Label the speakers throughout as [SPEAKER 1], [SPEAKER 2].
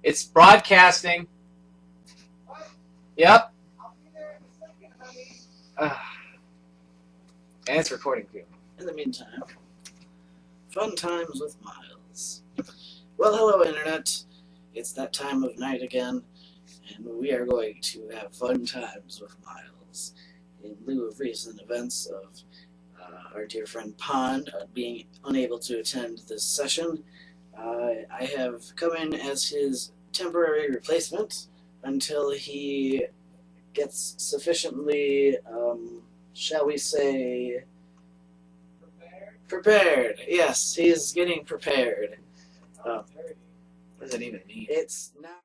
[SPEAKER 1] It's broadcasting. Yep.
[SPEAKER 2] I'll be there in a second, honey.
[SPEAKER 1] And it's recording too.
[SPEAKER 3] In the meantime, fun times with Miles. Well, hello, Internet. It's that time of night again, and we are going to have fun times with Miles. In lieu of recent events of our dear friend Pond being unable to attend this session, I have come in as his temporary replacement until he gets sufficiently, shall we say, prepared. Yes, he is getting prepared.
[SPEAKER 1] What does that even mean?
[SPEAKER 3] It's not.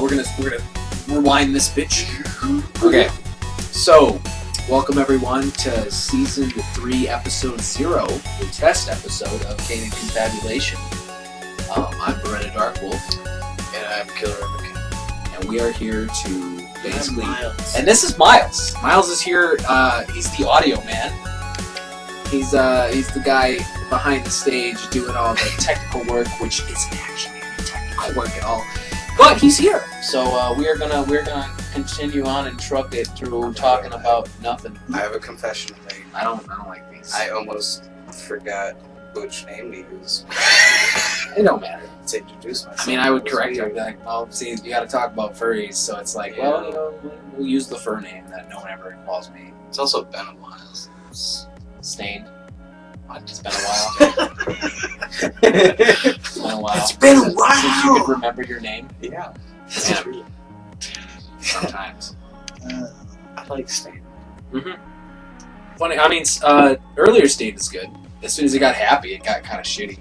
[SPEAKER 1] We're gonna rewind this bitch. Okay, so welcome everyone to season 3, episode 0, the test episode of Canid Confabulation. I'm Beretta Darkwolf,
[SPEAKER 2] And I'm Kilroy, McKenna.
[SPEAKER 1] and we are here to basically.
[SPEAKER 3] Miles.
[SPEAKER 1] And this is Miles. Miles is here. He's the audio man. He's the guy behind the stage doing all the technical work, which isn't actually technical work at all. But he's here, so we're gonna continue on and truck it through talking about nothing.
[SPEAKER 2] I have a confession to make.
[SPEAKER 1] I don't like these.
[SPEAKER 2] I almost forgot which name to use
[SPEAKER 1] It don't matter.
[SPEAKER 2] to introduce myself.
[SPEAKER 1] I mean, I would correct you. I'd be like, well, see, you got to talk about furries, so it's like, well, you know, we'll use the fur name that no one ever calls me.
[SPEAKER 2] It's also been a while.
[SPEAKER 1] Stained. It's been a while. It's been a while.
[SPEAKER 2] It's been a
[SPEAKER 1] Since
[SPEAKER 2] while!
[SPEAKER 1] you could remember your name.
[SPEAKER 2] Yeah.
[SPEAKER 1] Man. Sometimes.
[SPEAKER 2] I like Stain.
[SPEAKER 1] Funny, I mean, earlier Stained is good. As soon as it got happy, it got kind of shitty.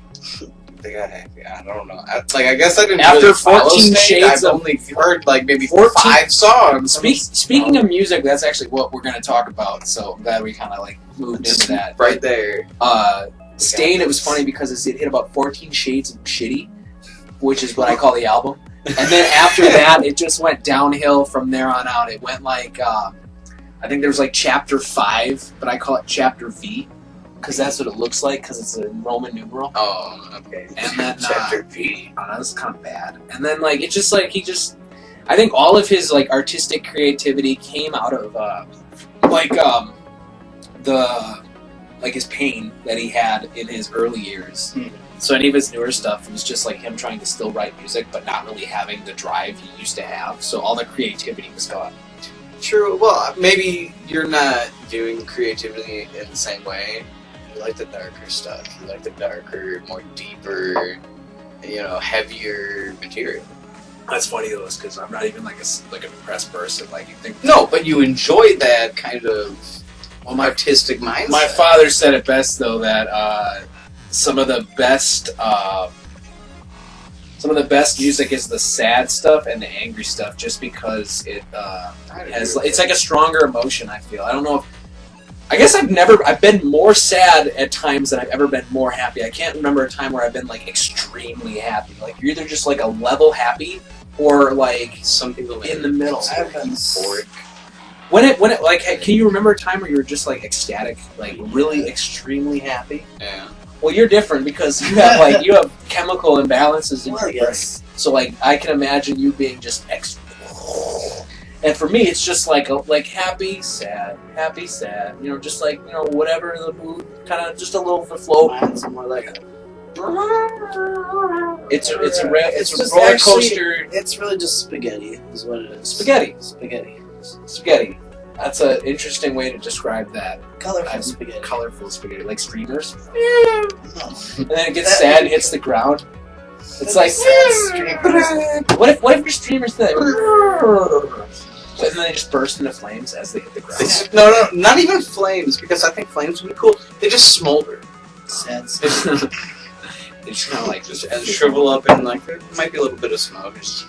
[SPEAKER 2] They got happy. I don't know. I guess I didn't
[SPEAKER 1] After
[SPEAKER 2] really follow
[SPEAKER 1] 14
[SPEAKER 2] Stain.
[SPEAKER 1] shades
[SPEAKER 2] I've
[SPEAKER 1] of-
[SPEAKER 2] only heard like maybe
[SPEAKER 1] 14
[SPEAKER 2] 5 songs.
[SPEAKER 1] Speaking of music, that's actually what we're going to talk about, so I'm glad we kind of like moved into that.
[SPEAKER 2] Right there.
[SPEAKER 1] Stain, it was funny because it hit about 14 shades of shitty, which is what I call the album. And then after that, it just went downhill from there on out. It went like, I think there was like chapter 5, but I call it chapter V, because that's what it looks like, because it's a Roman numeral.
[SPEAKER 2] Oh, okay.
[SPEAKER 1] And then,
[SPEAKER 2] Chapter V.
[SPEAKER 1] I don't know, this is kind of bad. And then like, it's just like, I think all of his like artistic creativity came out of, his pain that he had in his early years. So any of his newer stuff was just like him trying to still write music, but not really having the drive he used to have. So all the creativity was gone.
[SPEAKER 2] True. Well, maybe you're not viewing creativity in the same way. You like the darker stuff. You like the darker, more deeper, heavier material.
[SPEAKER 1] That's funny though, because I'm not even like a depressed person. Like you think.
[SPEAKER 2] No, but you enjoy that kind of artistic mindset.
[SPEAKER 1] My father said it best though that some of the best music is the sad stuff and the angry stuff, just because it it's like a stronger emotion. I feel. I don't know. I guess I've been more sad at times than I've ever been more happy. I can't remember a time where I've been like extremely happy. Like you're either just like a level happy or like
[SPEAKER 2] some people
[SPEAKER 1] in the middle.
[SPEAKER 3] I've been
[SPEAKER 2] euphoric.
[SPEAKER 1] When it like, can you remember a time where you were just like ecstatic, like really extremely happy?
[SPEAKER 2] Yeah.
[SPEAKER 1] Well, you're different because you have chemical imbalances in
[SPEAKER 3] Well,
[SPEAKER 1] your brain.
[SPEAKER 3] yes.
[SPEAKER 1] So like I can imagine you being just and for me it's just like happy, sad, just like whatever the mood, kind of just a little flow.
[SPEAKER 3] Mine's more like
[SPEAKER 1] It's a
[SPEAKER 3] just
[SPEAKER 1] roller
[SPEAKER 3] actually-
[SPEAKER 1] coaster.
[SPEAKER 3] it's really just spaghetti, is what it is.
[SPEAKER 1] Spaghetti.
[SPEAKER 3] Spaghetti.
[SPEAKER 1] That's an interesting way to describe that.
[SPEAKER 3] Colorful spaghetti.
[SPEAKER 1] Colorful spaghetti, like streamers.
[SPEAKER 3] No.
[SPEAKER 1] And then it gets sad and hits the ground. It's like, what if your streamers do that? And then they just burst into flames as they hit the ground.
[SPEAKER 2] No, not even flames, because I think flames would be cool. They just smolder.
[SPEAKER 3] Sad.
[SPEAKER 1] They just kind of like
[SPEAKER 2] Just shrivel up and like there might be a little bit of smoke. Just,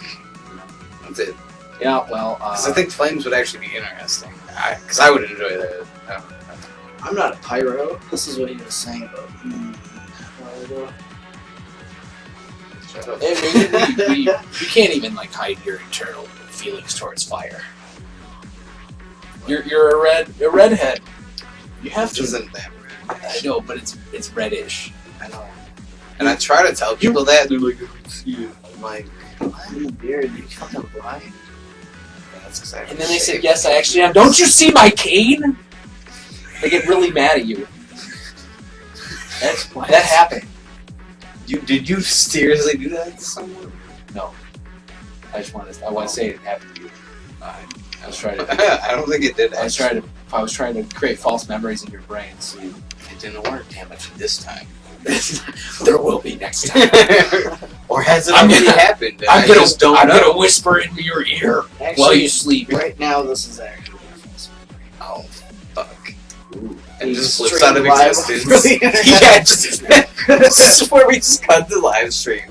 [SPEAKER 2] that's it.
[SPEAKER 1] Yeah, well,
[SPEAKER 2] Because I think flames would actually be interesting. Because I would enjoy that.
[SPEAKER 3] I'm not a pyro. This is what he was saying about.
[SPEAKER 2] Shut up.
[SPEAKER 1] you can't even like hide your internal feelings towards fire. You're a redhead. You have
[SPEAKER 2] This
[SPEAKER 1] to.
[SPEAKER 2] isn't that red.
[SPEAKER 1] I know, but it's reddish.
[SPEAKER 2] I know. And I try to tell people that, and they're like, I'm like,
[SPEAKER 3] I'm in the beard. You fucking blind.
[SPEAKER 2] that's because I have
[SPEAKER 1] And then they said,
[SPEAKER 2] shaved.
[SPEAKER 1] "Yes, I actually am." Don't you see my cane? They get really mad at you. That happened.
[SPEAKER 2] Did you seriously do that to someone?
[SPEAKER 1] No, I want to say it happened to you. I was trying to.
[SPEAKER 2] I don't think it did.
[SPEAKER 1] I was trying to create false memories in your brain. So
[SPEAKER 2] It didn't work. Damn it! This time.
[SPEAKER 1] there will be next time.
[SPEAKER 2] Or has it
[SPEAKER 1] I'm
[SPEAKER 2] already
[SPEAKER 1] gonna-
[SPEAKER 2] happened? And
[SPEAKER 1] I'm
[SPEAKER 2] I just don't know.
[SPEAKER 1] gonna whisper into your ear
[SPEAKER 3] Actually,
[SPEAKER 1] while you sleep.
[SPEAKER 3] right now, this is actually
[SPEAKER 2] Oh, fuck.
[SPEAKER 1] Ooh.
[SPEAKER 2] And it just
[SPEAKER 3] Stream
[SPEAKER 2] flips out of
[SPEAKER 3] live
[SPEAKER 2] existence.
[SPEAKER 3] for the internet.
[SPEAKER 2] Yeah, just this is where we just cut the live stream.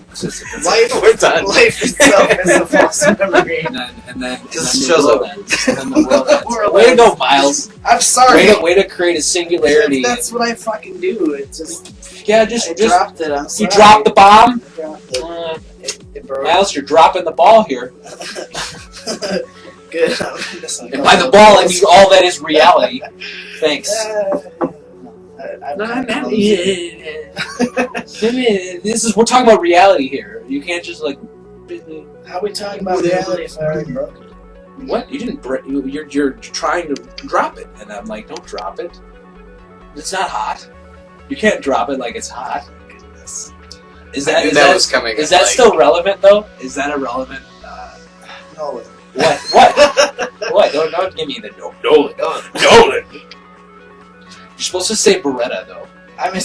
[SPEAKER 3] Life,
[SPEAKER 2] We're done.
[SPEAKER 3] life itself is a false memory.
[SPEAKER 1] And then
[SPEAKER 2] Just
[SPEAKER 1] the
[SPEAKER 2] shows
[SPEAKER 1] world
[SPEAKER 2] up.
[SPEAKER 1] ends. And then the world ends.
[SPEAKER 3] World
[SPEAKER 1] Way to go,
[SPEAKER 3] ends.
[SPEAKER 1] Miles.
[SPEAKER 3] I'm sorry.
[SPEAKER 1] Way to create a singularity.
[SPEAKER 3] That's what I fucking do. It just.
[SPEAKER 1] Yeah,
[SPEAKER 3] I
[SPEAKER 1] just
[SPEAKER 3] dropped it. I'm sorry.
[SPEAKER 1] you dropped the bomb.
[SPEAKER 3] I dropped it. It broke.
[SPEAKER 1] Miles, you're dropping the ball here.
[SPEAKER 3] Good.
[SPEAKER 1] And by the ball, I mean all that is reality. Thanks. We're talking about reality here. You can't just like.
[SPEAKER 3] How are we talking about reality if I already broke it?
[SPEAKER 1] What? You didn't break. You're trying to drop it, and I'm like, don't drop it. It's not hot. You can't drop it like it's hot.
[SPEAKER 3] Goodness.
[SPEAKER 1] Is
[SPEAKER 2] I
[SPEAKER 1] that
[SPEAKER 2] knew
[SPEAKER 1] is
[SPEAKER 2] that
[SPEAKER 1] that
[SPEAKER 2] was coming?
[SPEAKER 1] is that
[SPEAKER 2] like,
[SPEAKER 1] still relevant though? Is that a relevant?
[SPEAKER 3] No.
[SPEAKER 1] What? What? Don't give me the Nolan. Nolan. You're supposed to say Beretta though.
[SPEAKER 3] I mean,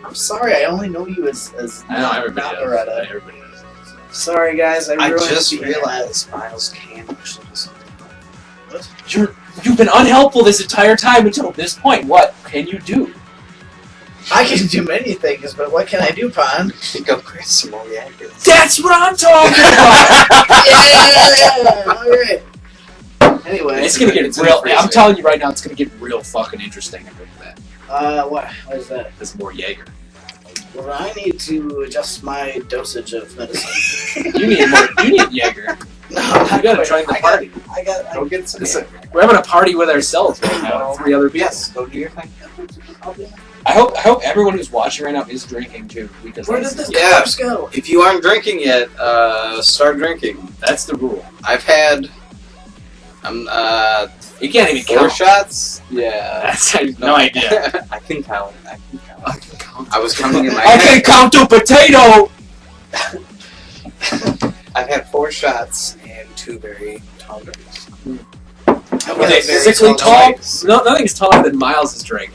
[SPEAKER 3] I'm sorry. I only know you as
[SPEAKER 1] I know
[SPEAKER 3] not
[SPEAKER 1] everybody does.
[SPEAKER 3] Beretta.
[SPEAKER 1] Everybody does.
[SPEAKER 3] Sorry, guys. I
[SPEAKER 2] I
[SPEAKER 3] ruined
[SPEAKER 2] just
[SPEAKER 3] the internet.
[SPEAKER 2] realized Miles can actually do something.
[SPEAKER 3] What?
[SPEAKER 1] You've been unhelpful this entire time until this point. What can you do?
[SPEAKER 3] I can do many things, but what can I do, Pond?
[SPEAKER 2] Go grab some more Jaggers.
[SPEAKER 1] That's what I'm talking about.
[SPEAKER 3] Yeah. All right. Anyway,
[SPEAKER 1] It's gonna get
[SPEAKER 2] It's in
[SPEAKER 1] real.
[SPEAKER 2] the freezer.
[SPEAKER 1] I'm telling you right now, it's gonna get real fucking interesting after that.
[SPEAKER 3] what is that?
[SPEAKER 1] There's more Jaeger.
[SPEAKER 3] Well, I need to adjust my dosage of medicine.
[SPEAKER 1] You need more. You need Jaeger.
[SPEAKER 3] No,
[SPEAKER 1] You gotta join the party.
[SPEAKER 2] Go get some
[SPEAKER 1] Listen,
[SPEAKER 2] Jaggers.
[SPEAKER 1] we're having a party with ourselves right now. 3 other people.
[SPEAKER 2] Yes, go do your thing.
[SPEAKER 1] I hope everyone who's watching right now is drinking too, because
[SPEAKER 3] Where did this
[SPEAKER 2] Yeah.
[SPEAKER 3] corpse go?
[SPEAKER 2] If you aren't drinking yet, start drinking.
[SPEAKER 1] that's the rule.
[SPEAKER 2] I've had,
[SPEAKER 1] You can't even
[SPEAKER 2] 4
[SPEAKER 1] count.
[SPEAKER 2] shots. Yeah.
[SPEAKER 1] That's, I have no idea.
[SPEAKER 2] I can count. I was counting in my
[SPEAKER 1] I
[SPEAKER 2] head.
[SPEAKER 1] can count a potato.
[SPEAKER 2] I've had 4 shots and 2 very tall drinks.
[SPEAKER 1] Are they physically tall? No, nothing's taller than Miles' drink.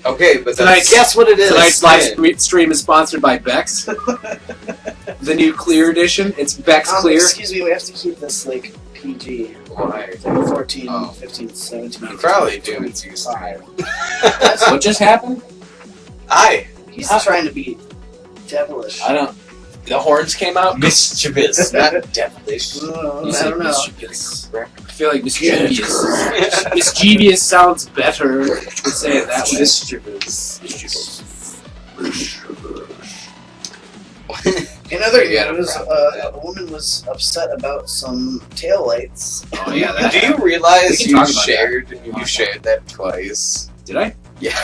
[SPEAKER 2] Okay, but
[SPEAKER 1] Tonight's-
[SPEAKER 3] Guess what it is?
[SPEAKER 1] Tonight's live stream is sponsored by Beck's. The new Clear edition. It's Beck's Clear.
[SPEAKER 3] Excuse me, we have to keep this like PG.
[SPEAKER 2] Why?
[SPEAKER 3] 14,
[SPEAKER 2] Oh.
[SPEAKER 3] 15, 17.
[SPEAKER 2] You probably do. It's used to.
[SPEAKER 3] 5.
[SPEAKER 1] What just happened?
[SPEAKER 3] He's trying to be devilish.
[SPEAKER 1] I don't. The horns came out.
[SPEAKER 2] Mischievous, not devilish.
[SPEAKER 3] I
[SPEAKER 1] You
[SPEAKER 3] don't
[SPEAKER 1] said
[SPEAKER 3] know.
[SPEAKER 1] mischievous. I feel like mischievous. Mischievous sounds better. Let's say it that way.
[SPEAKER 2] Mischievous.
[SPEAKER 3] In other
[SPEAKER 2] You got a
[SPEAKER 3] news,
[SPEAKER 2] problem with that.
[SPEAKER 3] a woman was upset about some taillights.
[SPEAKER 1] Oh yeah, that
[SPEAKER 2] Do you
[SPEAKER 1] happened.
[SPEAKER 2] realize
[SPEAKER 1] We can
[SPEAKER 2] you
[SPEAKER 1] talk about
[SPEAKER 2] shared that twice?
[SPEAKER 1] Did I?
[SPEAKER 2] Yeah.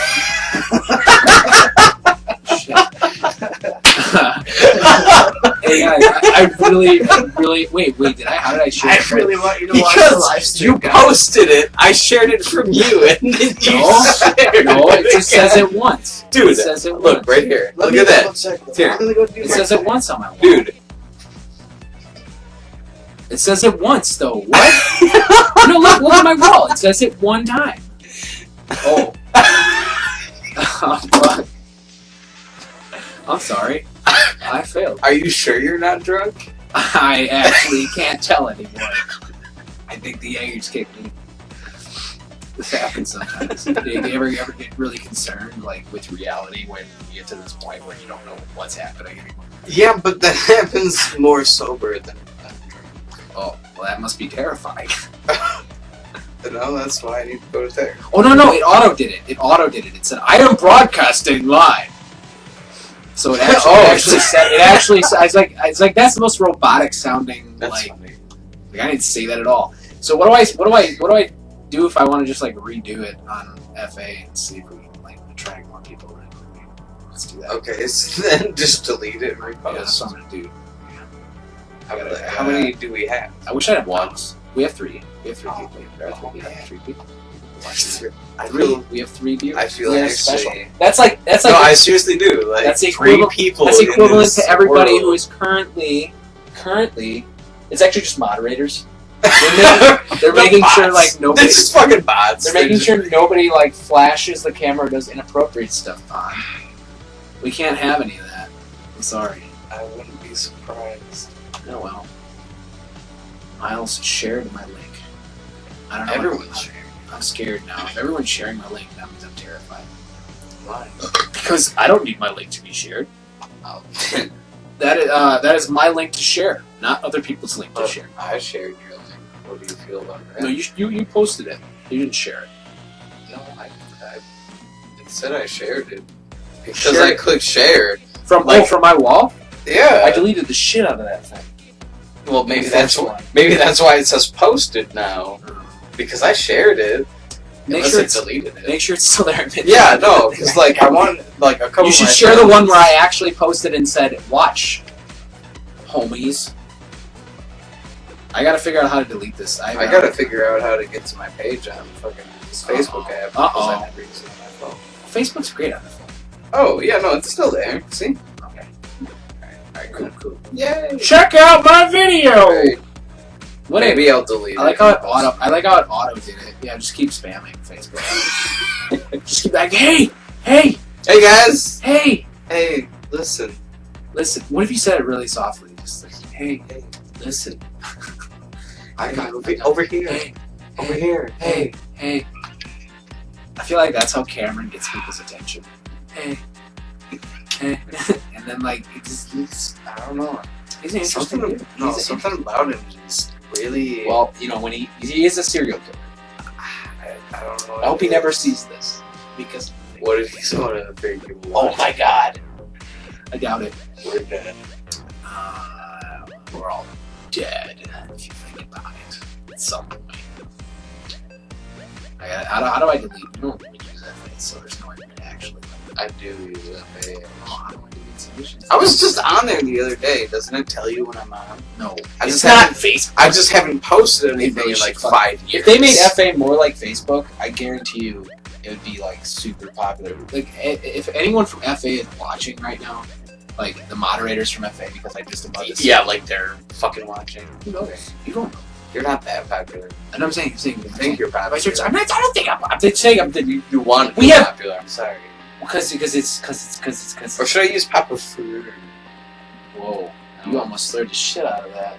[SPEAKER 1] Hey guys, I really wait. Did I? How did I share?
[SPEAKER 3] I
[SPEAKER 1] it?
[SPEAKER 3] really want you to watch the live
[SPEAKER 2] Because
[SPEAKER 3] stream.
[SPEAKER 2] you posted it, I shared it from you, and then you shared
[SPEAKER 1] No, it just
[SPEAKER 2] again.
[SPEAKER 1] says it once.
[SPEAKER 2] Dude,
[SPEAKER 1] it says it
[SPEAKER 2] look
[SPEAKER 1] once.
[SPEAKER 2] right here.
[SPEAKER 3] Let
[SPEAKER 2] Look
[SPEAKER 3] me
[SPEAKER 2] at that,
[SPEAKER 3] double check this.
[SPEAKER 2] Here.
[SPEAKER 3] I'm gonna go do
[SPEAKER 1] It
[SPEAKER 3] my
[SPEAKER 1] says it once on my wall.
[SPEAKER 2] dude.
[SPEAKER 1] It says it once though. What? No, look at my wall. It says it one time. Oh. Oh, fuck. I'm sorry. I failed.
[SPEAKER 2] Are you sure you're not drunk?
[SPEAKER 1] I actually can't tell anymore. I think the Jaeger's kicked me. This happens sometimes. Do you ever get really concerned, like, with reality when you get to this point where you don't know what's happening anymore?
[SPEAKER 2] Yeah, but that happens more sober than drunk.
[SPEAKER 1] Oh, well, that must be terrifying.
[SPEAKER 2] No, that's why I need to go to therapy.
[SPEAKER 1] Oh, no, it auto did it. It said, I am broadcasting live. So it actually said, it's like, that's the most robotic sounding,
[SPEAKER 2] That's
[SPEAKER 1] like,
[SPEAKER 2] funny.
[SPEAKER 1] I didn't say that at all. So what do I do if I want to just, like, redo it on FA and see if we can, like, attract more people? Let's do that.
[SPEAKER 2] Okay, so then just delete it and repost.
[SPEAKER 1] Yeah, that's what I'm gonna do.
[SPEAKER 2] How many do we have?
[SPEAKER 1] I wish I had one. We have three. We have three people. There are three people.
[SPEAKER 2] man.
[SPEAKER 1] Three people.
[SPEAKER 2] I feel.
[SPEAKER 1] We have three viewers.
[SPEAKER 2] I feel
[SPEAKER 1] We
[SPEAKER 2] like
[SPEAKER 1] have special.
[SPEAKER 2] actually.
[SPEAKER 1] That's like.
[SPEAKER 2] No, I seriously do. Like
[SPEAKER 1] that's the
[SPEAKER 2] three
[SPEAKER 1] equivalent-
[SPEAKER 2] people.
[SPEAKER 1] That's
[SPEAKER 2] in
[SPEAKER 1] equivalent
[SPEAKER 2] this
[SPEAKER 1] to everybody
[SPEAKER 2] world.
[SPEAKER 1] who is currently. It's actually just moderators. They're making sure like nobody.
[SPEAKER 2] They're just fucking bots.
[SPEAKER 1] They're making sure nobody like flashes the camera or does inappropriate stuff on. We can't have any of that. I'm sorry.
[SPEAKER 2] I wouldn't be surprised.
[SPEAKER 1] Oh well. Miles shared my link. I don't know.
[SPEAKER 2] Everyone's sharing.
[SPEAKER 1] I'm scared now. If everyone's sharing my link, that means I'm terrified.
[SPEAKER 2] Why?
[SPEAKER 1] Because I don't need my link to be shared.
[SPEAKER 2] Oh.
[SPEAKER 1] That is my link to share, not other people's link to share.
[SPEAKER 2] I shared your link. What do you feel about that?
[SPEAKER 1] No, you posted it. You didn't share it.
[SPEAKER 2] No, I it said I shared it because
[SPEAKER 1] Shared
[SPEAKER 2] I
[SPEAKER 1] it.
[SPEAKER 2] clicked shared.
[SPEAKER 1] From my wall.
[SPEAKER 2] Yeah.
[SPEAKER 1] I deleted the shit out of that thing.
[SPEAKER 2] Well, maybe
[SPEAKER 1] The
[SPEAKER 2] that's
[SPEAKER 1] first
[SPEAKER 2] why.
[SPEAKER 1] one.
[SPEAKER 2] Maybe that's why it says posted now because I shared it.
[SPEAKER 1] Make
[SPEAKER 2] Unless
[SPEAKER 1] sure
[SPEAKER 2] I
[SPEAKER 1] it's
[SPEAKER 2] deleted it.
[SPEAKER 1] make sure it's still there.
[SPEAKER 2] Yeah, no, because like I want like a couple.
[SPEAKER 1] You
[SPEAKER 2] of
[SPEAKER 1] should
[SPEAKER 2] my
[SPEAKER 1] share the
[SPEAKER 2] friends-
[SPEAKER 1] one where I actually posted and said, "Watch, homies." I gotta figure out how to delete this.
[SPEAKER 2] I gotta figure out how to get to my page on fucking this Facebook app because I never use it on my phone.
[SPEAKER 1] Facebook's great on the phone.
[SPEAKER 2] Oh yeah, no, it's still there. See?
[SPEAKER 1] Okay. Alright, cool.
[SPEAKER 2] Yay!
[SPEAKER 1] Check out my video.
[SPEAKER 2] Right.
[SPEAKER 1] What
[SPEAKER 2] Maybe I'll delete it.
[SPEAKER 1] I like how it auto did it. Yeah, just keep spamming Facebook. Just keep like, hey,
[SPEAKER 2] Hey guys!
[SPEAKER 1] hey.
[SPEAKER 2] Hey, listen.
[SPEAKER 1] Listen. What if you said it really softly? Just like, hey, listen.
[SPEAKER 2] I got over here.
[SPEAKER 1] Hey,
[SPEAKER 2] Over here.
[SPEAKER 1] hey. I feel like that's how Cameron gets people's attention. Hey. And then like it's
[SPEAKER 2] I don't know.
[SPEAKER 1] he's an interesting dude.
[SPEAKER 2] No,
[SPEAKER 1] He's an
[SPEAKER 2] something about him is really.
[SPEAKER 1] Well, you know, when he is a serial killer.
[SPEAKER 2] I don't know.
[SPEAKER 1] I hope he never sees this because
[SPEAKER 2] What if he's one of the big people?
[SPEAKER 1] oh my god, I doubt it.
[SPEAKER 2] We're dead.
[SPEAKER 1] We're all dead if you think about it. At some point. How do I delete? You don't even use FA, so there's no way to actually.
[SPEAKER 2] I do use FA.
[SPEAKER 1] How do I delete solutions?
[SPEAKER 2] I was just on there the other day. Doesn't it tell you when I'm on?
[SPEAKER 1] No,
[SPEAKER 2] I
[SPEAKER 1] it's
[SPEAKER 2] just
[SPEAKER 1] not
[SPEAKER 2] haven't-
[SPEAKER 1] Facebook.
[SPEAKER 2] I just haven't posted anything
[SPEAKER 1] really
[SPEAKER 2] in like
[SPEAKER 1] should fuck-
[SPEAKER 2] 5 years.
[SPEAKER 1] If they made FA more like Facebook, I guarantee you it would be like super popular. Like if anyone from FA is watching right now, like the moderators from FA, because I just about to say,
[SPEAKER 2] Yeah, like they're fucking watching.
[SPEAKER 1] who knows? You don't know.
[SPEAKER 2] You're not that popular.
[SPEAKER 1] And I'm saying,
[SPEAKER 2] I think you're popular.
[SPEAKER 1] I'm not. I don't think I'm saying I'm.
[SPEAKER 2] You want to
[SPEAKER 1] We
[SPEAKER 2] be
[SPEAKER 1] have-
[SPEAKER 2] popular. I'm sorry.
[SPEAKER 1] Because it's.
[SPEAKER 2] Or should I use Papa Fruit?
[SPEAKER 1] Whoa! You almost slurred the shit out of that.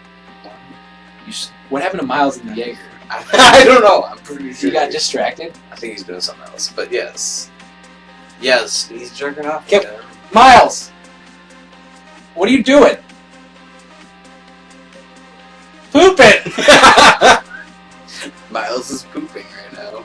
[SPEAKER 1] What happened to Miles and the Jaeger?
[SPEAKER 2] I don't know. I'm pretty sure
[SPEAKER 1] He got distracted.
[SPEAKER 2] I think he's doing something else. But yes, he's jerking off.
[SPEAKER 1] Yep.
[SPEAKER 2] again.
[SPEAKER 1] Miles, what are you doing? Pooping.
[SPEAKER 2] Miles is pooping right now.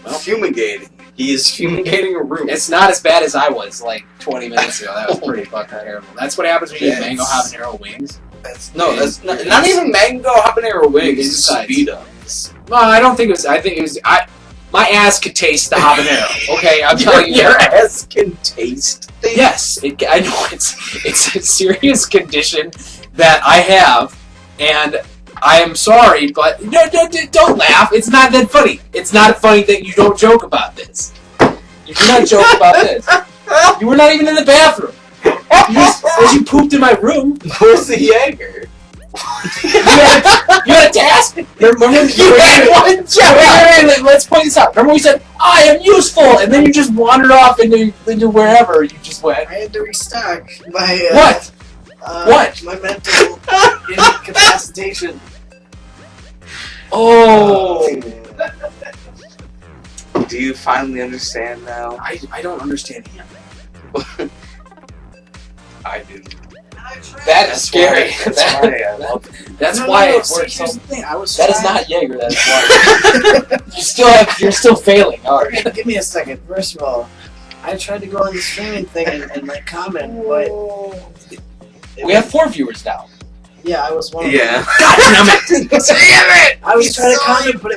[SPEAKER 1] Well.
[SPEAKER 2] Fumigating. He is fumigating a room.
[SPEAKER 1] It's not as bad as I was like 20 minutes ago. That was pretty fucking terrible. That's what happens when you eat mango habanero wings.
[SPEAKER 2] That's not even mango habanero wings. It's speedos.
[SPEAKER 1] No, I don't think it was. I think it was. My ass could taste the habanero. Okay, I'm telling you.
[SPEAKER 2] Your ass can taste things.
[SPEAKER 1] Yes, I know it's a serious condition that I have, and I am sorry, but don't laugh. It's not that funny. It's not funny that you don't joke about this. You do not joke about this. You were not even in the bathroom. You pooped in my room.
[SPEAKER 2] Where's the Jaeger?
[SPEAKER 1] You had a task. Remember
[SPEAKER 2] You had one job.
[SPEAKER 1] Wait, let's point this out. Remember we said, I am useful, and then you just wandered off into wherever you just went.
[SPEAKER 3] I had to restock my
[SPEAKER 1] What? What?
[SPEAKER 3] My mental incapacitation.
[SPEAKER 1] Oh.
[SPEAKER 2] Do you finally understand now?
[SPEAKER 1] I don't understand him.
[SPEAKER 2] I do.
[SPEAKER 1] That is scary.
[SPEAKER 2] That's why I love it.
[SPEAKER 1] That's
[SPEAKER 3] No,
[SPEAKER 1] why
[SPEAKER 3] no,
[SPEAKER 1] it
[SPEAKER 3] see,
[SPEAKER 1] works.
[SPEAKER 3] here's the thing. I was
[SPEAKER 1] That is
[SPEAKER 3] trying-
[SPEAKER 1] not Jaeger. That is why. You're still failing. All right.
[SPEAKER 3] Okay, give me a second. First of all, I tried to go on the streaming thing and like comment, but
[SPEAKER 1] We have 4 viewers now.
[SPEAKER 3] yeah, I was one. Of
[SPEAKER 2] Yeah.
[SPEAKER 3] them.
[SPEAKER 1] God damn it!
[SPEAKER 2] Damn it!
[SPEAKER 3] I was trying to comment, but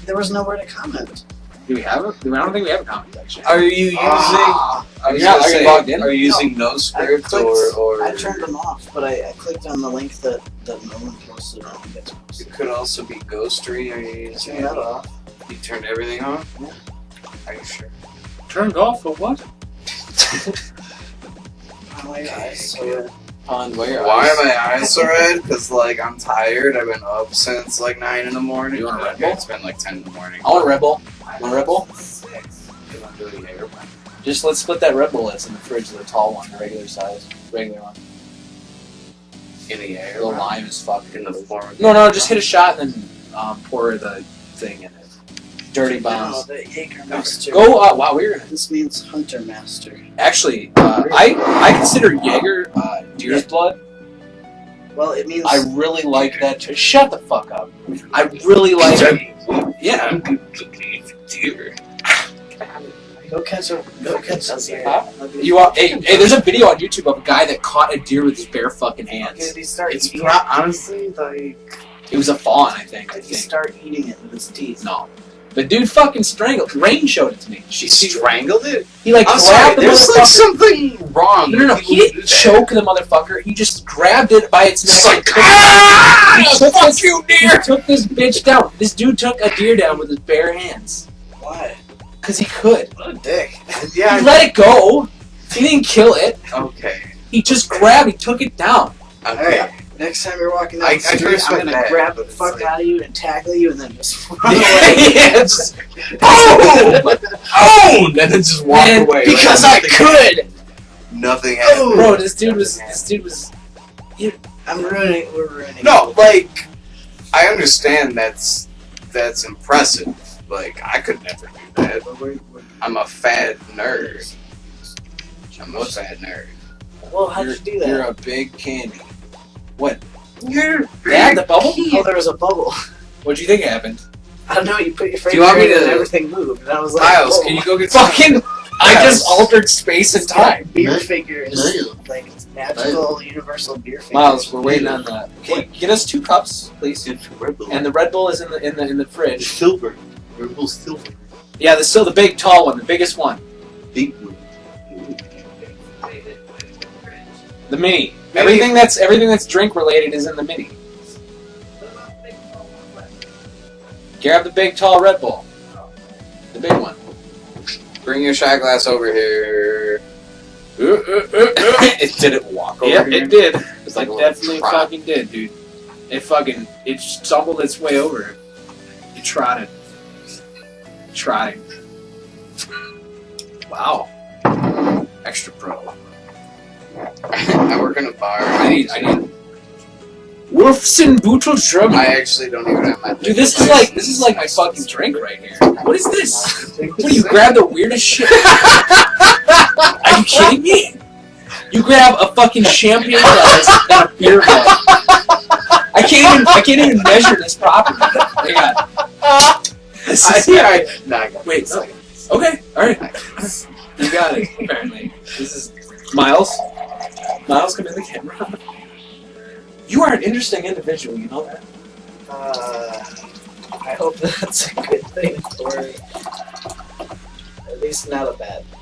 [SPEAKER 3] there was nowhere to comment.
[SPEAKER 1] Do we have a? I don't think we have a comment section.
[SPEAKER 2] Are you using?
[SPEAKER 1] Ah.
[SPEAKER 2] I was
[SPEAKER 1] Yeah,
[SPEAKER 2] gonna
[SPEAKER 1] are you
[SPEAKER 2] say,
[SPEAKER 1] logged in?
[SPEAKER 2] Are you using no script
[SPEAKER 3] clicked-
[SPEAKER 2] or?
[SPEAKER 3] I turned them off, but I clicked on the link that no one posted on gets
[SPEAKER 2] It
[SPEAKER 3] posted.
[SPEAKER 2] could also be Ghostery. Are you using
[SPEAKER 3] Turn that off.
[SPEAKER 2] You turned everything on?
[SPEAKER 3] Yeah.
[SPEAKER 2] Are you sure?
[SPEAKER 1] Turn golf for what?
[SPEAKER 3] Oh my eyes so red.
[SPEAKER 1] On where?
[SPEAKER 2] Why are my eyes so red? Because like I'm tired. I've been up since like 9 in the morning.
[SPEAKER 1] You want a Red
[SPEAKER 2] Okay,
[SPEAKER 1] Bull?
[SPEAKER 2] It's been like 10 in the morning.
[SPEAKER 1] I want a Red Bull. Want a Red Bull?
[SPEAKER 2] You want to do a Jaeger?
[SPEAKER 1] Just let's split that Red Bull that's in the fridge, the tall one, the regular size, regular one.
[SPEAKER 2] In a Jaeger?
[SPEAKER 1] The lime is fucking.
[SPEAKER 2] In the form of
[SPEAKER 1] No, just hit a shot and then pour the thing in it. Dirty
[SPEAKER 3] No,
[SPEAKER 1] bombs.
[SPEAKER 3] the Jägermeister.
[SPEAKER 1] Go. Wow, we're
[SPEAKER 3] This means Hunter Master.
[SPEAKER 1] actually. I consider Jaeger deer's blood.
[SPEAKER 3] Well, it means.
[SPEAKER 1] I really like that. Shut the fuck up. I really like. Yeah.
[SPEAKER 2] Deer.
[SPEAKER 3] Go catch a deer.
[SPEAKER 1] Huh? You are. Hey, there's a video on YouTube of a guy that caught a deer with his bare fucking
[SPEAKER 3] Okay,
[SPEAKER 1] hands.
[SPEAKER 3] did he start
[SPEAKER 2] It's
[SPEAKER 3] eating
[SPEAKER 2] honestly like.
[SPEAKER 1] It was a fawn, I think.
[SPEAKER 3] Did he start eating it with his teeth?
[SPEAKER 1] No. The dude fucking strangled. Rain showed it to me.
[SPEAKER 2] She strangled it?
[SPEAKER 1] He like
[SPEAKER 2] I'm
[SPEAKER 1] grabbed
[SPEAKER 2] sorry,
[SPEAKER 1] the
[SPEAKER 2] there's like
[SPEAKER 1] motherfucker.
[SPEAKER 2] something wrong.
[SPEAKER 1] No.
[SPEAKER 2] with
[SPEAKER 1] He
[SPEAKER 2] people who
[SPEAKER 1] didn't
[SPEAKER 2] do that.
[SPEAKER 1] choke the motherfucker. He just grabbed it by its neck.
[SPEAKER 2] It's like,
[SPEAKER 1] and took-
[SPEAKER 2] ah!
[SPEAKER 1] he took
[SPEAKER 2] Fuck
[SPEAKER 1] this-
[SPEAKER 2] you,
[SPEAKER 1] He
[SPEAKER 2] deer!
[SPEAKER 1] took this bitch down. This dude took a deer down with his bare hands.
[SPEAKER 3] Why?
[SPEAKER 1] Because he could.
[SPEAKER 3] What a dick.
[SPEAKER 2] Yeah.
[SPEAKER 1] He let it go. He didn't kill it.
[SPEAKER 2] Okay.
[SPEAKER 1] He just grabbed. He took it down.
[SPEAKER 2] Okay.
[SPEAKER 3] Alright, next time you're walking down
[SPEAKER 2] I
[SPEAKER 3] the street,
[SPEAKER 2] can respect
[SPEAKER 3] I'm gonna
[SPEAKER 2] that,
[SPEAKER 3] grab the
[SPEAKER 2] but it's
[SPEAKER 3] fuck
[SPEAKER 2] like-
[SPEAKER 3] out of you and tackle you and then just run away.
[SPEAKER 1] Yes.
[SPEAKER 2] Boom! Oh! And then just walk
[SPEAKER 1] Man,
[SPEAKER 2] away.
[SPEAKER 1] because
[SPEAKER 2] like
[SPEAKER 1] I could.
[SPEAKER 2] Nothing happened.
[SPEAKER 1] Bro, this dude was.
[SPEAKER 3] We're ruining
[SPEAKER 2] No, like, I understand that's impressive. Like, I could never do that. I'm a fat nerd. I'm a fat nerd.
[SPEAKER 3] Well, how'd you do that?
[SPEAKER 1] You're a big candy. What?
[SPEAKER 2] You're
[SPEAKER 1] That the bubble?
[SPEAKER 3] Oh, there was a bubble.
[SPEAKER 1] What'd you think happened?
[SPEAKER 3] I don't know, you put your
[SPEAKER 2] Do
[SPEAKER 3] finger
[SPEAKER 2] you want me
[SPEAKER 3] in and
[SPEAKER 2] to-
[SPEAKER 3] everything moved. And I was like,
[SPEAKER 2] Miles,
[SPEAKER 3] whoa.
[SPEAKER 2] can you go get
[SPEAKER 1] Fucking. I
[SPEAKER 2] Yes.
[SPEAKER 1] just altered space and time.
[SPEAKER 3] Beer figure is
[SPEAKER 4] Miles.
[SPEAKER 3] like magical universal beer figure.
[SPEAKER 1] Miles, we're waiting on the. Okay, get us 2 cups, please.
[SPEAKER 4] It's Red Bull.
[SPEAKER 1] And the Red Bull is in the
[SPEAKER 4] It's
[SPEAKER 1] fridge.
[SPEAKER 4] silver. Red Bull's silver.
[SPEAKER 1] Yeah, the big tall one, the biggest one,
[SPEAKER 4] Big one.
[SPEAKER 1] the mini. Everything that's drink related is in the mini. Grab the big tall Red Bull, the big one.
[SPEAKER 2] Bring your shot glass over here. It didn't walk over
[SPEAKER 1] Yeah,
[SPEAKER 2] here.
[SPEAKER 1] it did.
[SPEAKER 2] It's like
[SPEAKER 1] It
[SPEAKER 2] a little
[SPEAKER 1] definitely
[SPEAKER 2] trot.
[SPEAKER 1] fucking did, dude. It stumbled its way over. It trotted. Trotting. Wow. Extra pro.
[SPEAKER 2] I work in a bar.
[SPEAKER 1] I need Wolfsenbüttel Germany.
[SPEAKER 2] I actually don't even have my.
[SPEAKER 1] Dude, this is like my fucking drink right here. What is this? What do you grab the weirdest shit? Are you kidding me? You grab a fucking champagne glass and a beer glass. I can't even measure this properly. Hang on. This is,
[SPEAKER 2] I got
[SPEAKER 1] wait,
[SPEAKER 2] this.
[SPEAKER 1] no. Okay, alright. You got it, apparently. This is Miles. Miles, come in the camera. You are an interesting individual, you know that?
[SPEAKER 3] I hope that's a good thing, or at least not a bad thing.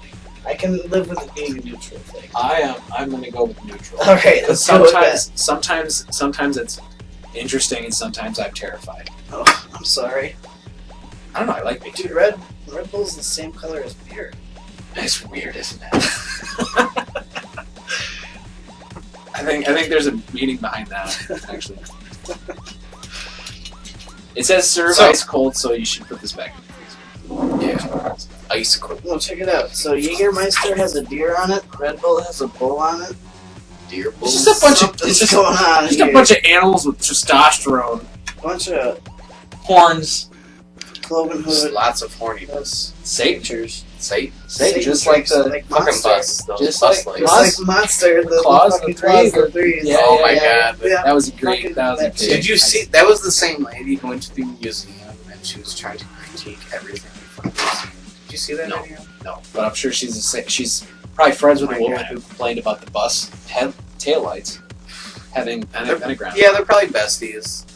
[SPEAKER 3] I can live with it being a neutral thing.
[SPEAKER 1] I'm gonna go with neutral.
[SPEAKER 3] Okay,
[SPEAKER 1] Because
[SPEAKER 3] let's go with that.
[SPEAKER 1] sometimes it's interesting and sometimes I'm terrified.
[SPEAKER 3] Oh, I'm sorry.
[SPEAKER 1] I don't know, I like being
[SPEAKER 3] Dude, Red Bull's the same color as beer.
[SPEAKER 1] It's weird, isn't it? I think there's a meaning behind that, actually. It says serve
[SPEAKER 2] So-
[SPEAKER 1] ice cold, so you should put this back in the freezer.
[SPEAKER 2] Yeah. Ice cold.
[SPEAKER 3] Well, check it out. So Jägermeister has a deer on it. Red Bull has a bull on it.
[SPEAKER 2] Deer
[SPEAKER 1] It's
[SPEAKER 2] bulls.
[SPEAKER 1] just a bunch of
[SPEAKER 3] Something's going on
[SPEAKER 1] just
[SPEAKER 3] here.
[SPEAKER 1] a bunch of animals with testosterone,
[SPEAKER 3] bunch of
[SPEAKER 1] horns.
[SPEAKER 3] cloven
[SPEAKER 2] Just
[SPEAKER 3] hood.
[SPEAKER 2] lots of horniness.
[SPEAKER 1] Satan.
[SPEAKER 3] Pictures.
[SPEAKER 2] Satan.
[SPEAKER 1] Just like the
[SPEAKER 3] like
[SPEAKER 2] Fucking
[SPEAKER 3] monster.
[SPEAKER 2] bus. Those
[SPEAKER 1] Just
[SPEAKER 2] bus
[SPEAKER 1] like
[SPEAKER 2] lights.
[SPEAKER 3] It's like monster. The
[SPEAKER 1] Claws,
[SPEAKER 3] fucking
[SPEAKER 1] the claws,
[SPEAKER 3] the threes.
[SPEAKER 1] Yeah,
[SPEAKER 2] Oh my
[SPEAKER 1] yeah.
[SPEAKER 2] god.
[SPEAKER 3] Yeah.
[SPEAKER 1] That was a great.
[SPEAKER 3] Fucking-
[SPEAKER 1] That was a
[SPEAKER 3] that's-
[SPEAKER 1] great.
[SPEAKER 2] Did you see? That was the same lady who went to the museum and she was trying to critique everything from the museum. Did you see that
[SPEAKER 1] No.
[SPEAKER 2] video?
[SPEAKER 1] No, but I'm sure she's probably friends with
[SPEAKER 2] Oh
[SPEAKER 1] a
[SPEAKER 2] my
[SPEAKER 1] woman
[SPEAKER 2] God.
[SPEAKER 1] who complained about the bus taillights having pentagrams.
[SPEAKER 2] Yeah, they're probably besties.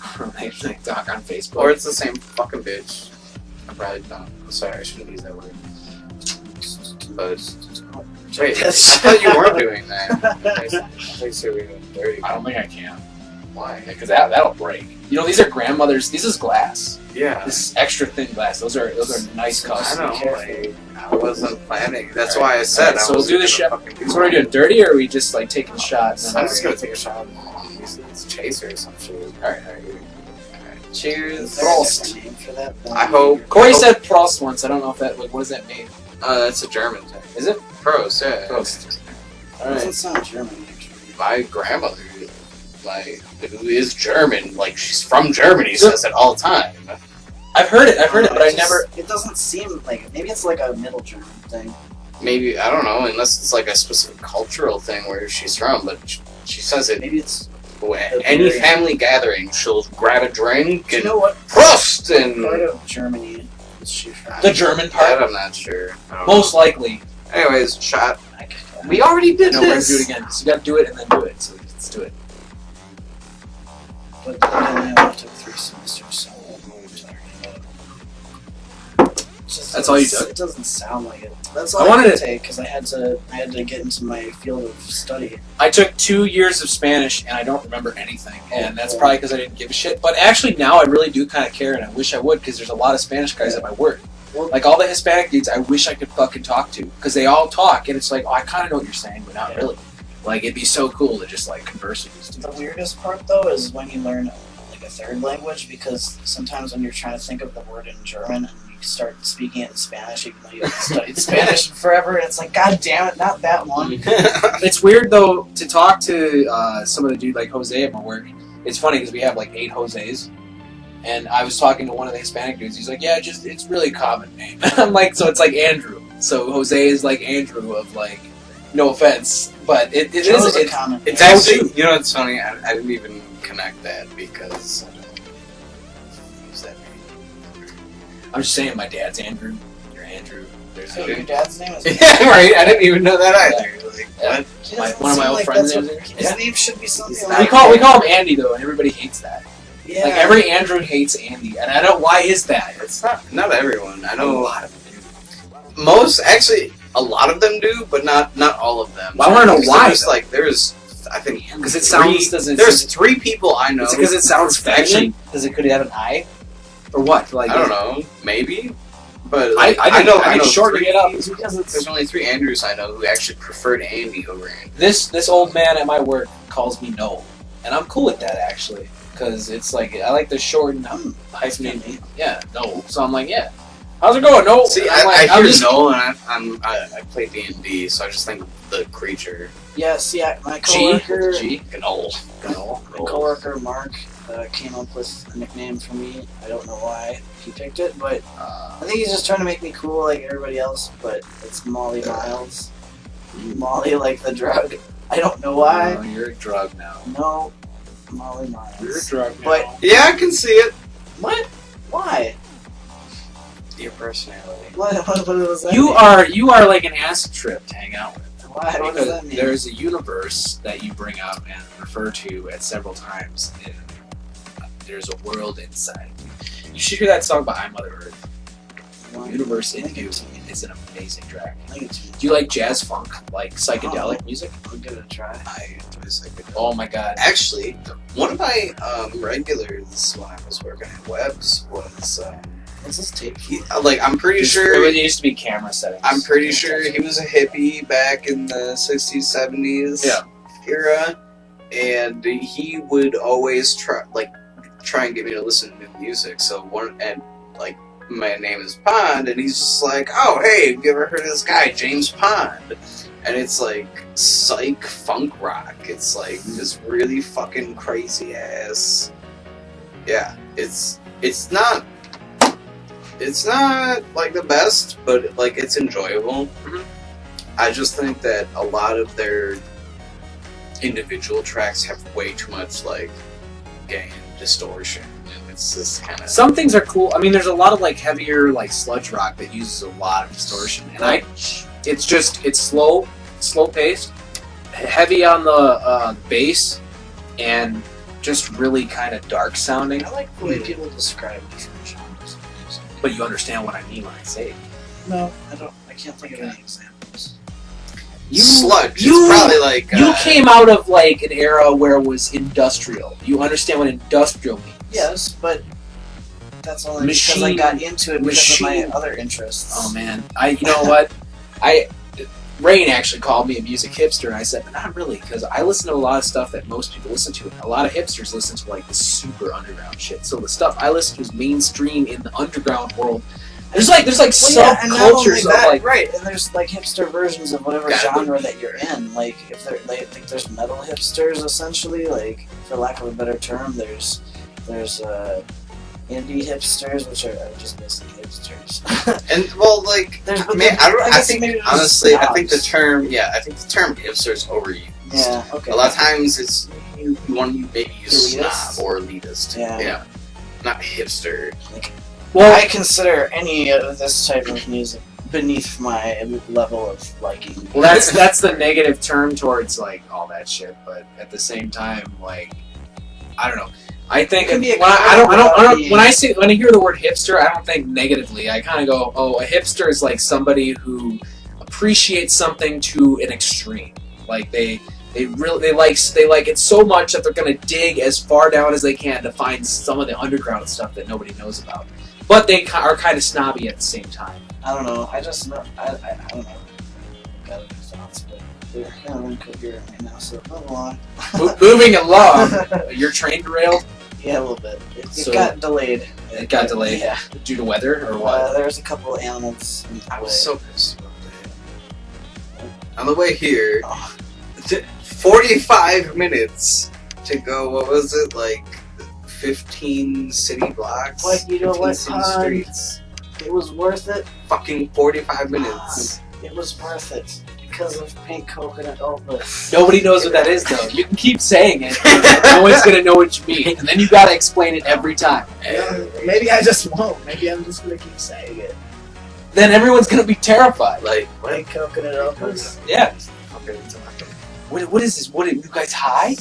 [SPEAKER 1] they talk on Facebook.
[SPEAKER 2] Or it's the same fucking bitch. I probably don't. I'm sorry, I shouldn't use that word. But wait, I thought you weren't doing that. I thought you said we were doing dirty.
[SPEAKER 1] I don't think I can
[SPEAKER 2] Why?
[SPEAKER 1] because that'll break. You know, these are grandmother's. This is glass.
[SPEAKER 2] Yeah.
[SPEAKER 1] This is extra thin glass. Those are nice
[SPEAKER 2] I
[SPEAKER 1] colors.
[SPEAKER 2] don't know. Like, I wasn't planning. That's why I said.
[SPEAKER 1] Alright, so
[SPEAKER 2] I
[SPEAKER 1] we'll do
[SPEAKER 2] wasn't
[SPEAKER 1] the shot.
[SPEAKER 2] gonna fucking do
[SPEAKER 1] So we're
[SPEAKER 2] that.
[SPEAKER 1] doing dirty, or are we just like taking shots?
[SPEAKER 2] I'm just gonna take a shot. It's chaser or some shit. Alright. Cheers.
[SPEAKER 3] Is there a different name for that?
[SPEAKER 2] I hope.
[SPEAKER 1] Corey said Prost once. I don't know if that. Like, what does that mean?
[SPEAKER 2] That's a German thing.
[SPEAKER 1] Is it?
[SPEAKER 2] Prost, yeah.
[SPEAKER 1] Prost. All
[SPEAKER 3] It doesn't
[SPEAKER 1] right.
[SPEAKER 3] sound German actually.
[SPEAKER 2] My grandmother, who is German, like she's from Germany, says it all the time.
[SPEAKER 1] I've heard it. But I
[SPEAKER 3] It
[SPEAKER 1] never.
[SPEAKER 3] It doesn't seem like maybe it's like a Middle German thing.
[SPEAKER 2] Maybe I don't know, unless it's like a specific cultural thing where she's from, but she says it.
[SPEAKER 3] Maybe it's.
[SPEAKER 2] Any family gathering, she'll grab a drink
[SPEAKER 3] Do you
[SPEAKER 2] and
[SPEAKER 3] know what
[SPEAKER 2] Prost and.
[SPEAKER 3] part of Germany is she from?
[SPEAKER 1] The German
[SPEAKER 2] That
[SPEAKER 1] part,
[SPEAKER 2] I'm not sure. I don't know.
[SPEAKER 1] most likely.
[SPEAKER 2] Anyways, shot.
[SPEAKER 3] I can't-
[SPEAKER 2] We already did
[SPEAKER 1] No, we're gonna
[SPEAKER 2] this.
[SPEAKER 1] do it again. So you got to do it and then do it. So let's do it.
[SPEAKER 3] But then I only took 3 semesters, so I don't know what you're talking about. Just
[SPEAKER 1] That's all you
[SPEAKER 3] doesn't-
[SPEAKER 1] took?
[SPEAKER 3] It doesn't sound like it. That's
[SPEAKER 1] I
[SPEAKER 3] all I
[SPEAKER 1] wanted
[SPEAKER 3] wanted to
[SPEAKER 1] to-
[SPEAKER 3] take because I had to get into my field of study.
[SPEAKER 1] I took 2 years of Spanish and I don't remember anything, and that's
[SPEAKER 3] Oh.
[SPEAKER 1] probably because I didn't give a shit. But actually, now I really do kind of care, and I wish I would because there's a lot of Spanish guys at my work.
[SPEAKER 3] Well,
[SPEAKER 1] Like all the Hispanic dudes, I wish I could fucking talk to because they all talk, and it's like, oh, I kind of know what you're saying, but not
[SPEAKER 3] Yeah.
[SPEAKER 1] really. Like it'd be so cool to just like converse with these
[SPEAKER 3] the
[SPEAKER 1] dudes.
[SPEAKER 3] weirdest part though is when you learn like a third language, because sometimes when you're trying to think of the word in German and you start speaking it in Spanish, even though you haven't studied Spanish forever, and it's like, God damn it, not that one.
[SPEAKER 1] It's weird though to talk to some of the dude like Jose at my work. It's funny because we have like 8 Jose's. And I was talking to one of the Hispanic dudes. He's like, "Yeah, it's really common name." I'm like, "So it's like Andrew. So Jose is like Andrew of like, no offense, but it
[SPEAKER 3] Joe's
[SPEAKER 1] is
[SPEAKER 3] a
[SPEAKER 1] it's
[SPEAKER 3] common
[SPEAKER 2] It's
[SPEAKER 3] name.
[SPEAKER 2] actually, you know what's funny? I didn't even connect that because I don't use that name.
[SPEAKER 1] I'm just saying, my dad's Andrew. You're Andrew. There's
[SPEAKER 3] Hey,
[SPEAKER 1] a,
[SPEAKER 3] your dad's name is.
[SPEAKER 2] Yeah, right. I didn't even know that either. Like,
[SPEAKER 1] Yeah.
[SPEAKER 2] what?
[SPEAKER 3] He
[SPEAKER 1] My-
[SPEAKER 3] doesn't
[SPEAKER 1] one of my
[SPEAKER 3] seem
[SPEAKER 1] old
[SPEAKER 3] like
[SPEAKER 1] friends
[SPEAKER 3] that's
[SPEAKER 1] named
[SPEAKER 3] what-
[SPEAKER 1] him.
[SPEAKER 3] His
[SPEAKER 1] Yeah.
[SPEAKER 3] name should be something
[SPEAKER 2] He's
[SPEAKER 3] like.
[SPEAKER 1] we call him Andy though, and everybody hates that.
[SPEAKER 3] Yeah.
[SPEAKER 1] Like every Andrew hates Andy, and I don't. Why is that?
[SPEAKER 2] It's not everyone. I
[SPEAKER 1] A
[SPEAKER 2] know
[SPEAKER 1] lot of them do.
[SPEAKER 2] most. Actually, a lot of them do, but not all of them.
[SPEAKER 1] Well, I wanna know
[SPEAKER 2] Because
[SPEAKER 1] why,
[SPEAKER 2] There's
[SPEAKER 1] though.
[SPEAKER 2] like there's. I think
[SPEAKER 1] Because it
[SPEAKER 2] three-
[SPEAKER 1] sounds doesn't.
[SPEAKER 2] There's 3 people I know.
[SPEAKER 1] Is it because it sounds
[SPEAKER 2] Actually,
[SPEAKER 1] feminine? Does it could it have an I, or what? Like
[SPEAKER 2] I don't know. Maybe, but
[SPEAKER 1] I
[SPEAKER 2] like,
[SPEAKER 1] think-
[SPEAKER 2] know.
[SPEAKER 1] I think
[SPEAKER 2] know
[SPEAKER 1] shortening
[SPEAKER 2] 3
[SPEAKER 1] it up.
[SPEAKER 3] It's because
[SPEAKER 2] There's
[SPEAKER 3] it's.
[SPEAKER 2] only 3 Andrews I know who actually preferred Andy over Andy.
[SPEAKER 1] This old man at my work calls me Noel, and I'm cool with that actually, because it's like I like the short and hyphenated. Yeah, Noel. So I'm like, yeah, how's it going, Noel?
[SPEAKER 2] See,
[SPEAKER 1] And
[SPEAKER 2] I,
[SPEAKER 1] I'm like,
[SPEAKER 2] I
[SPEAKER 1] I'm
[SPEAKER 2] hear
[SPEAKER 1] just-
[SPEAKER 2] Noel, and I play D&D, so I just think of the creature.
[SPEAKER 3] Yeah, see, my
[SPEAKER 1] G,
[SPEAKER 3] coworker,
[SPEAKER 1] G,
[SPEAKER 2] Noel.
[SPEAKER 3] my coworker Mark came up with a nickname for me. I don't know why he picked it, but I think he's just trying to make me cool like everybody else. But it's Molly Miles. Molly, like the drug. I don't know why.
[SPEAKER 1] Oh, you're a drug now.
[SPEAKER 3] No, Molly
[SPEAKER 1] You're a
[SPEAKER 3] Miles.
[SPEAKER 1] drug now.
[SPEAKER 3] But
[SPEAKER 2] Yeah, I can see it.
[SPEAKER 3] what? Why?
[SPEAKER 2] Your personality.
[SPEAKER 3] What does that
[SPEAKER 1] you
[SPEAKER 3] mean?
[SPEAKER 1] are like an acid trip to hang out with.
[SPEAKER 3] Why? What does that mean?
[SPEAKER 1] There's a universe that you bring up and refer to at several times. In there's a world inside of you. You should hear that song by I Mother Earth.
[SPEAKER 3] Why?
[SPEAKER 1] Universe in
[SPEAKER 3] Link
[SPEAKER 1] You
[SPEAKER 3] it to me.
[SPEAKER 1] is an amazing track.
[SPEAKER 3] Link it to me.
[SPEAKER 1] Do you like jazz funk, like psychedelic music?
[SPEAKER 3] I'll give it a try.
[SPEAKER 2] I enjoy psychedelic.
[SPEAKER 1] Oh my god.
[SPEAKER 2] Actually, one of my regulars when I was working at Webb's was
[SPEAKER 3] What's this tape?
[SPEAKER 2] I'm pretty
[SPEAKER 1] It
[SPEAKER 2] sure.
[SPEAKER 1] used to be camera settings.
[SPEAKER 2] I'm pretty sure he was a hippie back in the 60s, 70s
[SPEAKER 1] Yeah.
[SPEAKER 2] era, and he would always try and get me to listen to new music. So my name is Pond, and he's just like, "Oh, hey, have you ever heard of this guy, James Pond?" And it's like psych funk rock. It's like this really fucking crazy ass. Yeah, it's not. It's not like the best, but like it's enjoyable.
[SPEAKER 1] Mhm.
[SPEAKER 2] I just think that a lot of their individual tracks have way too much like gain distortion, and it's just kind of
[SPEAKER 1] Some things are cool. I mean, there's a lot of like heavier like sludge rock that uses a lot of distortion, and it's slow paced, heavy on the bass, and just really kind of dark sounding.
[SPEAKER 3] I like the way people describe different genres of music.
[SPEAKER 1] But you understand what I mean when I say it.
[SPEAKER 3] No, I don't. I can't think of any examples.
[SPEAKER 2] sludge.
[SPEAKER 1] you-
[SPEAKER 2] It's probably like
[SPEAKER 1] You came out of like an era where it was industrial. You understand what industrial means.
[SPEAKER 3] Yes, but that's only
[SPEAKER 1] Machine-
[SPEAKER 3] because I got into it because of
[SPEAKER 1] machine-
[SPEAKER 3] my other interests.
[SPEAKER 1] Oh man, you know what? Rain actually called me a music hipster, and I said, not really, because I listen to a lot of stuff that most people listen to. A lot of hipsters listen to like the super underground shit. So the stuff I listen to is mainstream in the underground world. There's like
[SPEAKER 3] Well, yeah, and not only
[SPEAKER 1] subcultures of
[SPEAKER 3] that,
[SPEAKER 1] like
[SPEAKER 3] right, and there's like hipster versions of whatever
[SPEAKER 2] Got it.
[SPEAKER 3] genre that you're in. Like if they're like, there's metal hipsters essentially, like for lack of a better term, there's indie hipsters, which are just basically hipsters.
[SPEAKER 2] and well, like
[SPEAKER 3] There's, but
[SPEAKER 2] man, I don't. I
[SPEAKER 3] guess
[SPEAKER 2] think
[SPEAKER 3] maybe there's
[SPEAKER 2] honestly, I think the
[SPEAKER 3] snobs.
[SPEAKER 2] term hipster is overused.
[SPEAKER 3] Yeah, okay.
[SPEAKER 2] A lot of times it's you want to maybe use
[SPEAKER 3] Elitist?
[SPEAKER 2] snob or elitist.
[SPEAKER 3] Yeah.
[SPEAKER 2] Not hipster.
[SPEAKER 1] well,
[SPEAKER 3] I consider any of this type of music beneath my level of liking.
[SPEAKER 1] well, that's the negative term towards like all that shit. But at the same time, like I don't know. I think
[SPEAKER 3] It can be a
[SPEAKER 1] when I
[SPEAKER 3] compliment.
[SPEAKER 1] when I hear the word hipster, I don't think negatively. I kind of go, oh, a hipster is like somebody who appreciates something to an extreme. Like they like it so much that they're gonna dig as far down as they can to find some of the underground stuff that nobody knows about. But they are kind of snobby at the same time.
[SPEAKER 3] I don't know. I just know. I don't know. Got other thoughts, but they're kind of incoherent right now. So move along.
[SPEAKER 1] Moving along, your train derailed.
[SPEAKER 3] Yeah, a little bit. It
[SPEAKER 1] So-
[SPEAKER 3] got delayed.
[SPEAKER 1] It got delayed
[SPEAKER 3] Yeah.
[SPEAKER 1] due to weather or what?
[SPEAKER 3] There was a couple of animals in the
[SPEAKER 2] I was
[SPEAKER 3] way.
[SPEAKER 2] so pissed about that. On the way here,
[SPEAKER 3] Oh,
[SPEAKER 2] 45 minutes to go. What was it like? 15 city blocks.
[SPEAKER 3] But you know
[SPEAKER 2] 15
[SPEAKER 3] what,
[SPEAKER 2] city
[SPEAKER 3] hon?
[SPEAKER 2] streets.
[SPEAKER 3] it was worth it.
[SPEAKER 2] Fucking 45 minutes.
[SPEAKER 3] It was worth it because of pink coconut opus.
[SPEAKER 1] Nobody knows what that is though. You can keep saying it. No one's gonna know what you mean, and then you gotta explain it every time.
[SPEAKER 3] Maybe I just won't. Maybe I'm just gonna keep saying it.
[SPEAKER 1] Then everyone's gonna be terrified.
[SPEAKER 2] Like
[SPEAKER 3] Pink coconut opus.
[SPEAKER 1] Yeah. What is this? What are you guys high?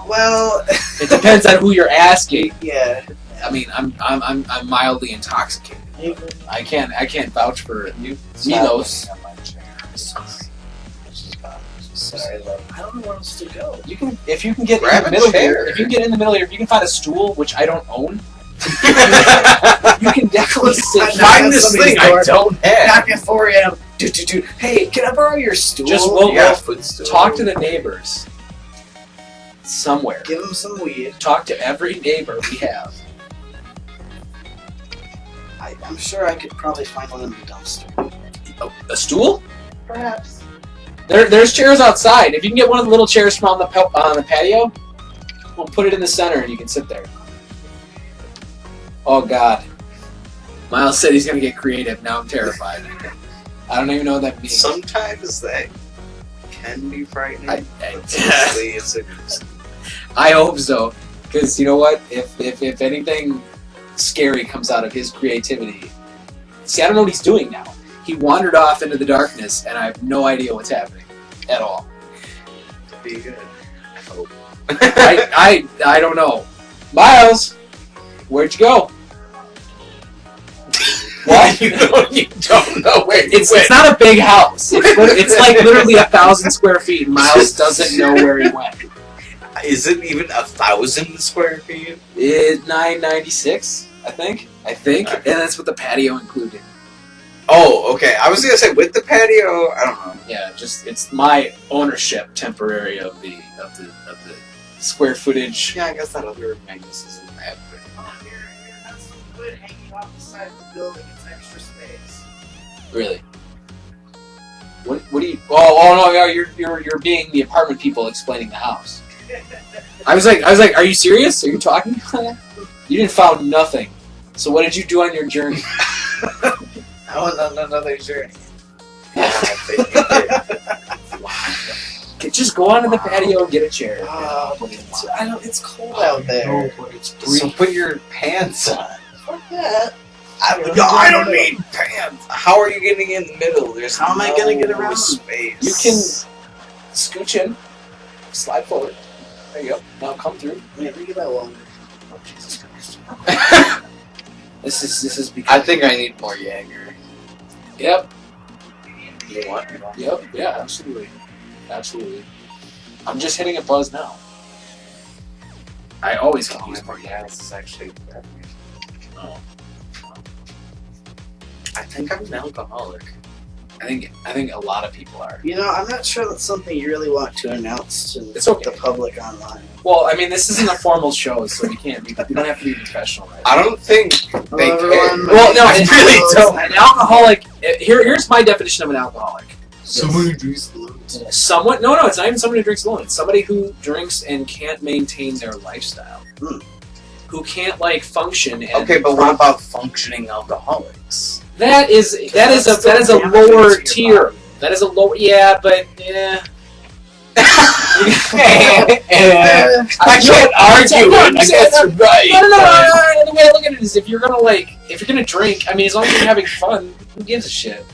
[SPEAKER 3] Well,
[SPEAKER 1] It depends on who you're asking.
[SPEAKER 3] yeah.
[SPEAKER 1] I mean, I'm mildly intoxicated. I can't vouch for Milos.
[SPEAKER 3] Sorry, love. I don't know where else to go.
[SPEAKER 1] You can if you can get
[SPEAKER 2] Grab
[SPEAKER 1] in the
[SPEAKER 2] a
[SPEAKER 1] middle
[SPEAKER 2] chair.
[SPEAKER 1] here. If you can get in the middle here, if you can find a stool, which I don't own, you can definitely sit.
[SPEAKER 2] Find this thing I don't have.
[SPEAKER 3] Knock at 4 a.m. Dude. Hey, can I borrow your stool?
[SPEAKER 1] Just
[SPEAKER 2] Yeah, footstool.
[SPEAKER 1] talk to the neighbors somewhere.
[SPEAKER 3] Give him some weed.
[SPEAKER 1] Talk to every neighbor we have.
[SPEAKER 3] I'm sure I could probably find one in the dumpster.
[SPEAKER 1] A stool?
[SPEAKER 3] Perhaps.
[SPEAKER 1] There's chairs outside. If you can get one of the little chairs from on the patio, we'll put it in the center and you can sit there. Oh God. Miles said he's gonna get creative. Now I'm terrified. I don't even know what that means.
[SPEAKER 2] Sometimes that can be frightening.
[SPEAKER 1] I-
[SPEAKER 2] Mostly it's a
[SPEAKER 1] I hope so, because you know what? If anything scary comes out of his creativity, see, I don't know what he's doing now. He wandered off into the darkness, and I have no idea what's happening at all.
[SPEAKER 2] be good. I hope.
[SPEAKER 1] I don't know. Miles, where'd you go? What?
[SPEAKER 2] you don't know where you
[SPEAKER 1] It's
[SPEAKER 2] went.
[SPEAKER 1] not a big house. It's like literally 1,000 square feet. And Miles doesn't know where he went.
[SPEAKER 2] Is it even 1,000 square feet?
[SPEAKER 1] It's 996, I think, and that's with the patio included.
[SPEAKER 2] Oh, okay. I was gonna say with the patio. I don't know.
[SPEAKER 1] Yeah, just it's my ownership temporary of the square footage.
[SPEAKER 2] Yeah, I guess that other Magnus isn't bad.
[SPEAKER 3] Oh, here, that's some wood hanging off the side of the building. It's extra space.
[SPEAKER 1] Really. What do you? Oh no, yeah, you're being the apartment people explaining the house. I was like, are you serious? Are you talking? You didn't found nothing. So what did you do on your journey?
[SPEAKER 2] I went on another journey.
[SPEAKER 1] Just go onto the patio and get a chair.
[SPEAKER 2] It's cold out there.
[SPEAKER 4] No, but it's
[SPEAKER 2] So put your pants on.
[SPEAKER 3] Fuck that.
[SPEAKER 2] I don't need pants. How are you getting in the middle? There's
[SPEAKER 3] How am I gonna get around?
[SPEAKER 2] space.
[SPEAKER 1] You can scooch in, slide forward. There you go. Now come through.
[SPEAKER 3] Wait, look at that longer. Oh, Jesus Christ.
[SPEAKER 1] This is because.
[SPEAKER 2] I think I need more Jaeger.
[SPEAKER 1] Yep.
[SPEAKER 2] You want?
[SPEAKER 1] Yep. Yeah. Absolutely. Absolutely. I'm just hitting a buzz now. I always can use more Jaeger.
[SPEAKER 2] This is actually.
[SPEAKER 1] Oh.
[SPEAKER 2] I think I'm an alcoholic.
[SPEAKER 1] I think a lot of people are.
[SPEAKER 3] You know, I'm not sure that's something you really want to announce to
[SPEAKER 1] It's okay.
[SPEAKER 3] the public online.
[SPEAKER 1] Well, I mean, this isn't a formal show, so you can't. You don't have to be professional, right?
[SPEAKER 2] I don't think they
[SPEAKER 3] Hello,
[SPEAKER 2] care.
[SPEAKER 3] everyone.
[SPEAKER 1] Well, no,
[SPEAKER 2] I really don't.
[SPEAKER 1] An alcoholic. Here's my definition of an alcoholic.
[SPEAKER 4] someone who drinks alone.
[SPEAKER 1] Someone. No, it's not even somebody who drinks alone. It's somebody who drinks and can't maintain their lifestyle. Who can't function. And
[SPEAKER 2] Okay, but what about functioning alcoholics?
[SPEAKER 1] That is a lower tier. That is a lower. Yeah, but yeah.
[SPEAKER 2] I can't argue it. I guess you're right.
[SPEAKER 1] No. The way I look at it is, if you're gonna drink, I mean, as long as you're having fun, who gives a shit?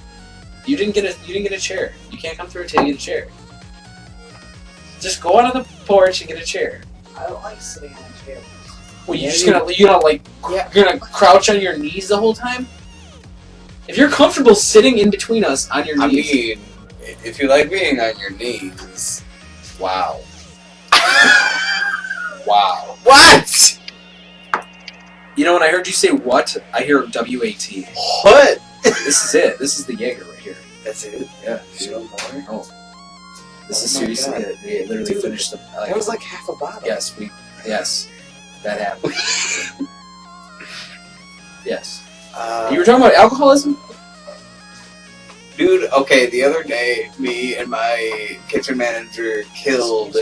[SPEAKER 1] You didn't get a chair. You can't come through until you get a chair. Just go out on the porch and get a chair.
[SPEAKER 3] I don't like sitting in a chair.
[SPEAKER 1] Well, you're gonna crouch on your knees the whole time? If you're comfortable sitting in between us on your
[SPEAKER 2] I
[SPEAKER 1] knees,
[SPEAKER 2] mean, if you like being on your knees, wow. Wow. What?
[SPEAKER 1] You know, when I heard you say what, I hear W-A-T.
[SPEAKER 2] What?
[SPEAKER 1] This is it. This is the Jaeger right here.
[SPEAKER 2] That's it?
[SPEAKER 1] Yeah.
[SPEAKER 2] No more?
[SPEAKER 1] Oh. This is
[SPEAKER 2] Oh my
[SPEAKER 1] seriously
[SPEAKER 2] God.
[SPEAKER 1] it. We literally
[SPEAKER 3] Dude,
[SPEAKER 1] finished the...
[SPEAKER 3] That was like half a bottle.
[SPEAKER 1] Yes, that happened. Yes. You were talking about alcoholism?
[SPEAKER 2] Dude, okay, the other day, me and my kitchen manager killed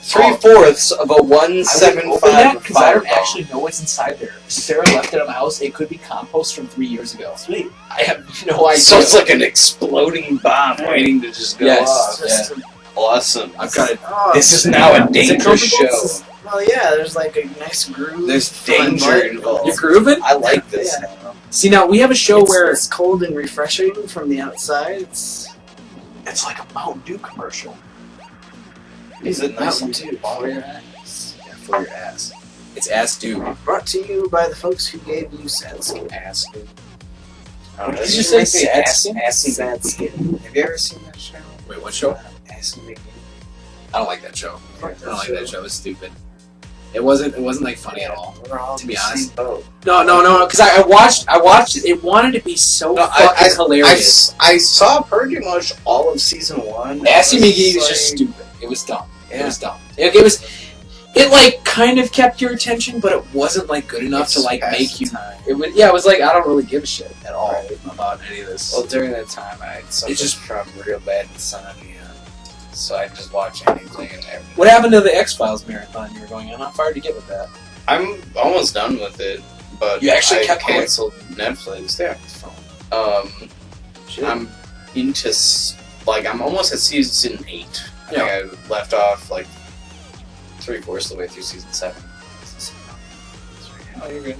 [SPEAKER 2] three-fourths of a 175
[SPEAKER 1] because I don't
[SPEAKER 2] fireball.
[SPEAKER 1] actually know what's inside there. Sarah left it in the house. It could be compost from 3 years ago.
[SPEAKER 3] Sweet.
[SPEAKER 1] I have no idea.
[SPEAKER 2] So it's like an exploding bomb waiting to just go
[SPEAKER 1] Yes.
[SPEAKER 2] off.
[SPEAKER 1] Yeah.
[SPEAKER 2] Awesome.
[SPEAKER 1] I've got it.
[SPEAKER 3] Oh,
[SPEAKER 2] This is now a
[SPEAKER 1] Is it
[SPEAKER 2] dangerous
[SPEAKER 1] comfortable?
[SPEAKER 2] show.
[SPEAKER 3] well, yeah, there's like a nice groove.
[SPEAKER 2] There's
[SPEAKER 3] for my
[SPEAKER 2] danger
[SPEAKER 3] butt.
[SPEAKER 2] involved.
[SPEAKER 1] You're grooving?
[SPEAKER 2] I like this
[SPEAKER 3] Yeah.
[SPEAKER 2] now.
[SPEAKER 1] See, now we have a show where
[SPEAKER 3] it's cold and refreshing from the outside. It's
[SPEAKER 1] it's like a Mountain Dew commercial.
[SPEAKER 2] Is it nice
[SPEAKER 3] Mountain
[SPEAKER 2] and
[SPEAKER 3] Dew for your ass.
[SPEAKER 1] Yeah, for your ass. It's ass Dew.
[SPEAKER 3] Brought to you by the folks who gave you sad skin.
[SPEAKER 1] Ass Dew.
[SPEAKER 2] Oh,
[SPEAKER 1] Did
[SPEAKER 2] doesn't
[SPEAKER 1] you
[SPEAKER 2] it
[SPEAKER 1] say
[SPEAKER 2] make me
[SPEAKER 1] sad
[SPEAKER 2] ass-
[SPEAKER 1] skin?
[SPEAKER 2] assy?
[SPEAKER 3] Sad skin.
[SPEAKER 2] Have you ever seen that show?
[SPEAKER 1] Wait, what show?
[SPEAKER 2] Assy McGee.
[SPEAKER 1] I don't like that show. I don't like that show. It's stupid. It wasn't like funny at all.
[SPEAKER 2] We're all
[SPEAKER 1] To be
[SPEAKER 2] in the
[SPEAKER 1] honest.
[SPEAKER 2] same boat.
[SPEAKER 1] No, because I watched it. It wanted to be so fucking hilarious.
[SPEAKER 2] I saw pretty much all of season 1.
[SPEAKER 1] Assy
[SPEAKER 2] It
[SPEAKER 1] McGee was
[SPEAKER 2] like-
[SPEAKER 1] just stupid. It was dumb. It
[SPEAKER 2] Yeah.
[SPEAKER 1] was dumb. It kind of kept your attention, but it wasn't good enough
[SPEAKER 2] It's
[SPEAKER 1] to
[SPEAKER 2] past
[SPEAKER 1] make you.
[SPEAKER 2] the time.
[SPEAKER 1] It was I don't really give a shit at all about any of this.
[SPEAKER 2] Well, during that time, I suffered
[SPEAKER 1] just-
[SPEAKER 2] from real bad insomnia, so I just watch anything and everything.
[SPEAKER 1] What happened to the X-Files marathon you were going on? How far did you get with that?
[SPEAKER 2] I'm almost done with it, but
[SPEAKER 1] You actually
[SPEAKER 2] I
[SPEAKER 1] kept going?
[SPEAKER 2] canceled Netflix. Yeah.
[SPEAKER 1] Shit.
[SPEAKER 2] I'm into I'm almost at season 8. I think I left off 3/4 of the way through season 7.
[SPEAKER 1] Oh, you're good.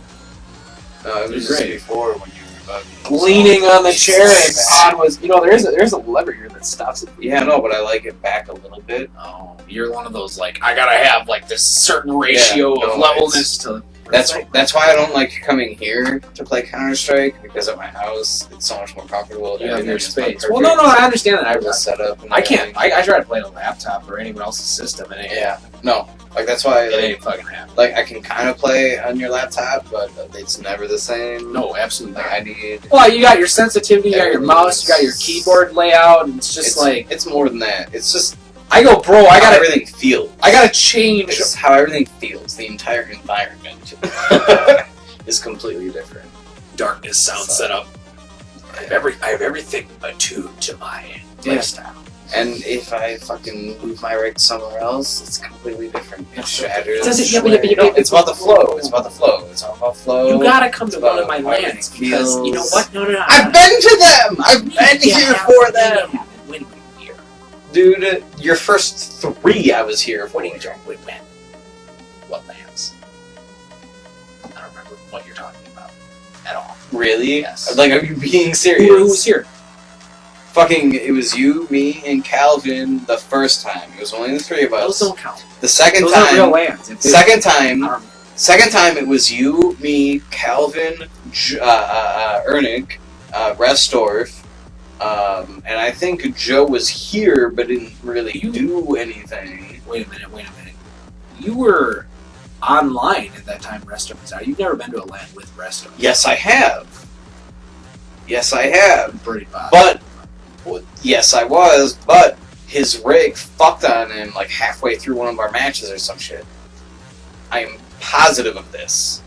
[SPEAKER 2] No, it was
[SPEAKER 1] You're
[SPEAKER 2] just
[SPEAKER 1] great.
[SPEAKER 2] before when you were bugging me.
[SPEAKER 1] Leaning on the chair and on was there's a lever here that stops it.
[SPEAKER 2] Yeah, no, but I like it back a little bit.
[SPEAKER 1] Oh, you're one of those I gotta have this certain ratio
[SPEAKER 2] Yeah,
[SPEAKER 1] of
[SPEAKER 2] no,
[SPEAKER 1] levelness to.
[SPEAKER 2] That's why I don't like coming here to play Counter-Strike, because at my house it's so much more comfortable.
[SPEAKER 1] You have
[SPEAKER 2] Everything
[SPEAKER 1] your
[SPEAKER 2] is
[SPEAKER 1] space.
[SPEAKER 2] perfect.
[SPEAKER 1] Well, no, I understand that.
[SPEAKER 2] The setup. And
[SPEAKER 1] I can't.
[SPEAKER 2] everything.
[SPEAKER 1] I try to play on a laptop or anyone else's system, and it ain't,
[SPEAKER 2] Yeah, no, that's why
[SPEAKER 1] it ain't fucking happening.
[SPEAKER 2] I can kind of play on your laptop, but it's never the same.
[SPEAKER 1] No, absolutely not.
[SPEAKER 2] I need.
[SPEAKER 1] Well, you got your sensitivity, you got your mouse, you got your keyboard layout, and it's just
[SPEAKER 2] it's more than that. It's just
[SPEAKER 1] I go, bro.
[SPEAKER 2] how everything feels.
[SPEAKER 1] I gotta change.
[SPEAKER 2] It's how everything feels. The entire environment is completely different.
[SPEAKER 1] Darkness sound setup. I have everything attuned to my lifestyle.
[SPEAKER 2] And if I fucking move my rig somewhere else, it's completely different. It shatters.
[SPEAKER 1] Does it-
[SPEAKER 2] No, it's about the flow. It's about the flow. It's all about flow.
[SPEAKER 1] You gotta come to
[SPEAKER 2] It's
[SPEAKER 1] one of
[SPEAKER 2] about
[SPEAKER 1] my
[SPEAKER 2] how
[SPEAKER 1] lands
[SPEAKER 2] it
[SPEAKER 1] because you know
[SPEAKER 2] feels.
[SPEAKER 1] what? No.
[SPEAKER 2] I've been to them! I've been here for them!
[SPEAKER 1] When here?
[SPEAKER 2] Dude, your first 3 I was here for.
[SPEAKER 1] What are you talking about? When? What lands? I don't remember what you're talking about at all.
[SPEAKER 2] Really?
[SPEAKER 1] Yes.
[SPEAKER 2] Like, are you being serious?
[SPEAKER 1] Who was here?
[SPEAKER 2] Fucking, it was you, me, and Calvin the first time. It was only the 3 of us.
[SPEAKER 1] Those don't count.
[SPEAKER 2] The second
[SPEAKER 1] Those aren't real
[SPEAKER 2] time,
[SPEAKER 1] lands. If
[SPEAKER 2] second
[SPEAKER 1] I
[SPEAKER 2] time,
[SPEAKER 1] don't-
[SPEAKER 2] second time it was you, me, Calvin, Ernick, Restorff, and I think Joe was here but didn't really do anything.
[SPEAKER 1] Wait a minute. You were online at that time. Resto was out. You've never been to a land with Resto.
[SPEAKER 2] Yes, I have. Yes, I have.
[SPEAKER 1] Pretty bad.
[SPEAKER 2] But yes, I was. But his rig fucked on him like halfway through one of our matches or some shit. I am positive of this.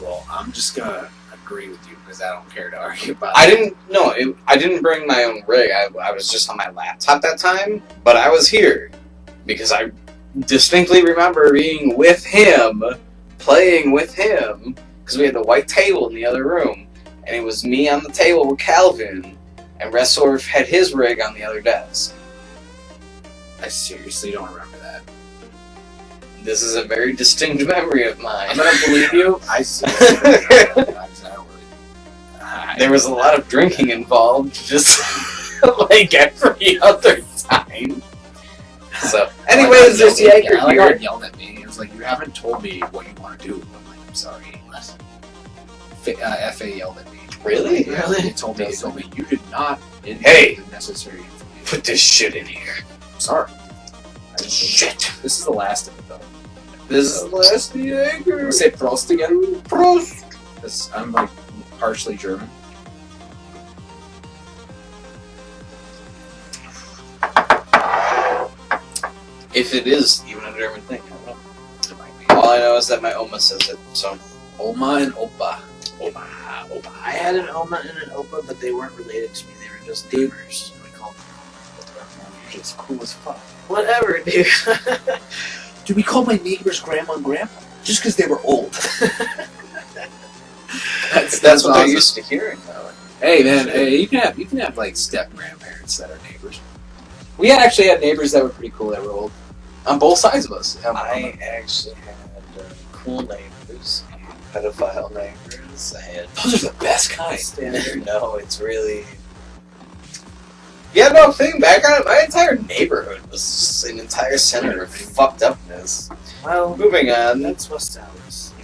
[SPEAKER 1] Well, I'm just gonna agree with you because I don't care to argue about
[SPEAKER 2] I
[SPEAKER 1] it.
[SPEAKER 2] didn't. No, I didn't bring my own rig. I was just on my laptop that time. But I was here because I distinctly remember being with him, playing with him, because we had the white table in the other room, and it was me on the table with Calvin, and Resorf had his rig on the other desk.
[SPEAKER 1] I seriously don't remember that.
[SPEAKER 2] This is a very distinct memory of mine.
[SPEAKER 1] I'm gonna believe you. I seriously don't remember that. I don't really.
[SPEAKER 2] There was a lot of drinking involved, just like every other time. So, anyways, there's Jaeger
[SPEAKER 1] I like how
[SPEAKER 2] here.
[SPEAKER 1] it yelled at me. It was like, you haven't told me what you want to do. I'm like, I'm sorry. FA yelled at me.
[SPEAKER 2] Really?
[SPEAKER 1] Yeah, They told me you did not
[SPEAKER 2] Hey!
[SPEAKER 1] the necessary information.
[SPEAKER 2] Put this shit in here.
[SPEAKER 1] I'm sorry.
[SPEAKER 2] Shit.
[SPEAKER 1] This is the last of it, though.
[SPEAKER 2] This is the last Jaeger.
[SPEAKER 1] Say Prost again.
[SPEAKER 2] Prost.
[SPEAKER 1] Because I'm like partially German.
[SPEAKER 2] If it is even a German thing, I don't know.
[SPEAKER 1] It might be.
[SPEAKER 2] All I know is that my Oma says it, so.
[SPEAKER 1] Oma and Opa.
[SPEAKER 2] Oma.
[SPEAKER 3] I had an Oma and an Opa, but they weren't related to me. They were just neighbors. We called them.
[SPEAKER 1] It's cool as fuck.
[SPEAKER 3] Whatever, dude.
[SPEAKER 1] Dude, we called my neighbors grandma and grandpa just because they were old.
[SPEAKER 2] That's what
[SPEAKER 1] awesome.
[SPEAKER 2] they're used to hearing, though.
[SPEAKER 1] Hey man, hey, you can have like step grandparents that are neighbors. We actually had neighbors that were pretty cool that were old, on both sides of us.
[SPEAKER 2] I actually had cool neighbors, pedophile neighbors. I had
[SPEAKER 1] Those are the best kind.
[SPEAKER 2] standard. No, it's really. Yeah, no thing. Back on my entire neighborhood was an entire center of fucked upness.
[SPEAKER 3] Well,
[SPEAKER 2] Moving on.
[SPEAKER 3] that's West Dallas.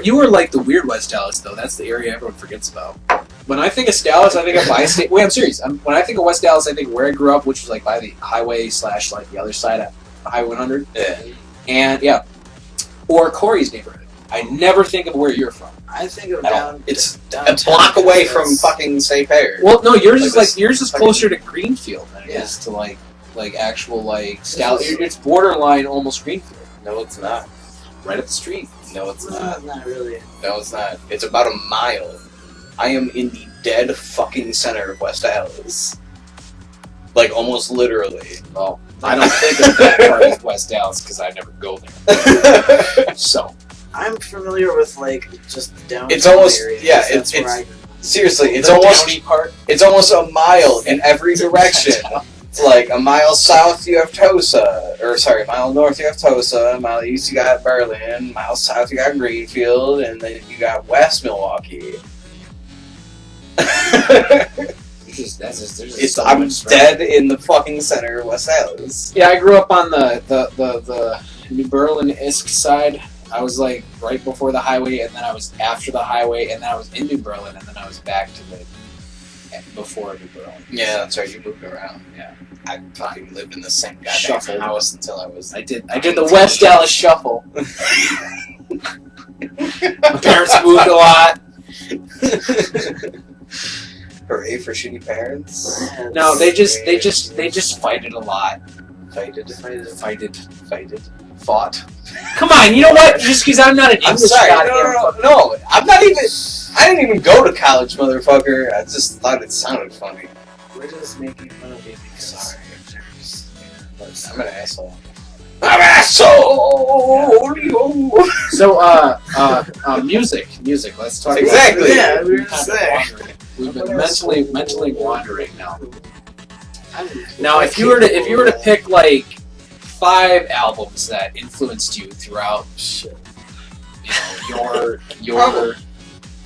[SPEAKER 1] You were like the weird West Dallas though. That's the area everyone forgets about. When I think of Dallas, I think of my state. Wait, I'm serious. When I think of West Dallas, I think where I grew up, which was like by the highway / like the other side of Highway 100.
[SPEAKER 2] Yeah.
[SPEAKER 1] And yeah, or Corey's neighborhood. I never think of where you're from.
[SPEAKER 3] I think of
[SPEAKER 2] I
[SPEAKER 3] down.
[SPEAKER 2] don't. It's
[SPEAKER 3] downtown
[SPEAKER 2] a block away from
[SPEAKER 3] because-
[SPEAKER 2] fucking Safe Air.
[SPEAKER 1] Well, no, yours
[SPEAKER 2] Like
[SPEAKER 1] is like
[SPEAKER 2] this
[SPEAKER 1] yours is
[SPEAKER 2] fucking-
[SPEAKER 1] closer to Greenfield than it
[SPEAKER 2] Yeah.
[SPEAKER 1] is to like actual like
[SPEAKER 3] This
[SPEAKER 1] Dallas.
[SPEAKER 3] is-
[SPEAKER 1] It's borderline almost Greenfield,
[SPEAKER 2] No, it's not.
[SPEAKER 1] right up the street.
[SPEAKER 2] No, it's not.
[SPEAKER 3] Not really.
[SPEAKER 2] No, it's not. It's about a mile. I am in the dead fucking center of West Dallas. Like, almost literally.
[SPEAKER 1] Well, I don't think of that part as West Dallas because I never go there. So
[SPEAKER 3] I'm familiar with like just the downtown
[SPEAKER 2] It's almost-
[SPEAKER 3] area.
[SPEAKER 2] yeah,
[SPEAKER 3] That's
[SPEAKER 2] it's-
[SPEAKER 3] where I
[SPEAKER 2] Seriously, it's
[SPEAKER 1] the
[SPEAKER 2] almost
[SPEAKER 1] downy part.
[SPEAKER 2] it's almost a mile in every direction. It's like a mile south you have Tosa, or sorry, a mile north you have Tosa, a mile east you got Berlin, a mile south you got Greenfield, and then you got West Milwaukee. I'm dead in the fucking center of West Dallas.
[SPEAKER 1] Yeah, I grew up on the New Berlin-esque side. I was like right before the highway, and then I was after the highway, and then I was in New Berlin, and then I was back to the before New Berlin.
[SPEAKER 2] Yeah, that's right. You moved around.
[SPEAKER 1] Yeah.
[SPEAKER 2] I fucking lived in the same goddamn
[SPEAKER 1] Shuffled.
[SPEAKER 2] house until I was.
[SPEAKER 1] I did the West Dallas shuffle. My parents moved a lot.
[SPEAKER 2] Hooray for shitty parents.
[SPEAKER 1] No, they just fight it a lot. Fought. Come on, you know what? Just because I'm not an
[SPEAKER 2] I'm
[SPEAKER 1] English
[SPEAKER 2] sorry.
[SPEAKER 1] goddamn
[SPEAKER 2] No. I'm not even. I didn't even go to college, motherfucker. I just thought it sounded funny.
[SPEAKER 3] We're just making fun of you because
[SPEAKER 2] Sorry. I'm an asshole. I'm an asshole!
[SPEAKER 1] So, music. Let's talk
[SPEAKER 2] Exactly.
[SPEAKER 1] about
[SPEAKER 3] Yeah, we were just saying.
[SPEAKER 1] We've been mentally wandering now. Now, if you were to pick like 5 albums that influenced you throughout, you know, your
[SPEAKER 2] You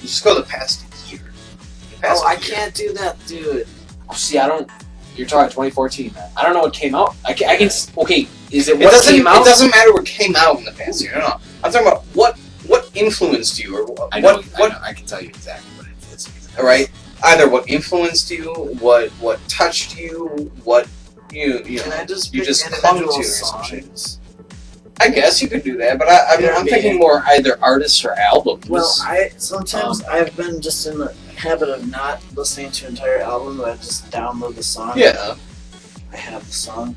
[SPEAKER 2] just go the past year.
[SPEAKER 3] Oh, I can't do that, dude.
[SPEAKER 1] see, I don't. You're talking 2014, man. I don't know what came out. I can. Okay, is it
[SPEAKER 2] It
[SPEAKER 1] what
[SPEAKER 2] doesn't,
[SPEAKER 1] came out?
[SPEAKER 2] it doesn't matter what came out in the past year. No. I'm talking about what influenced you, or what.
[SPEAKER 1] I know. I can tell you exactly what influenced me.
[SPEAKER 2] All right. Either what influenced you, what touched you, what you
[SPEAKER 3] Can I just
[SPEAKER 2] you
[SPEAKER 3] pick
[SPEAKER 2] just clung to
[SPEAKER 3] individual
[SPEAKER 2] or some shit.
[SPEAKER 3] songs?
[SPEAKER 2] I guess you could do that, but I'm thinking more either artists or albums.
[SPEAKER 3] Well, sometimes I've been just in the habit of not listening to an entire album, but I just download the song.
[SPEAKER 2] yeah.
[SPEAKER 3] I have the song.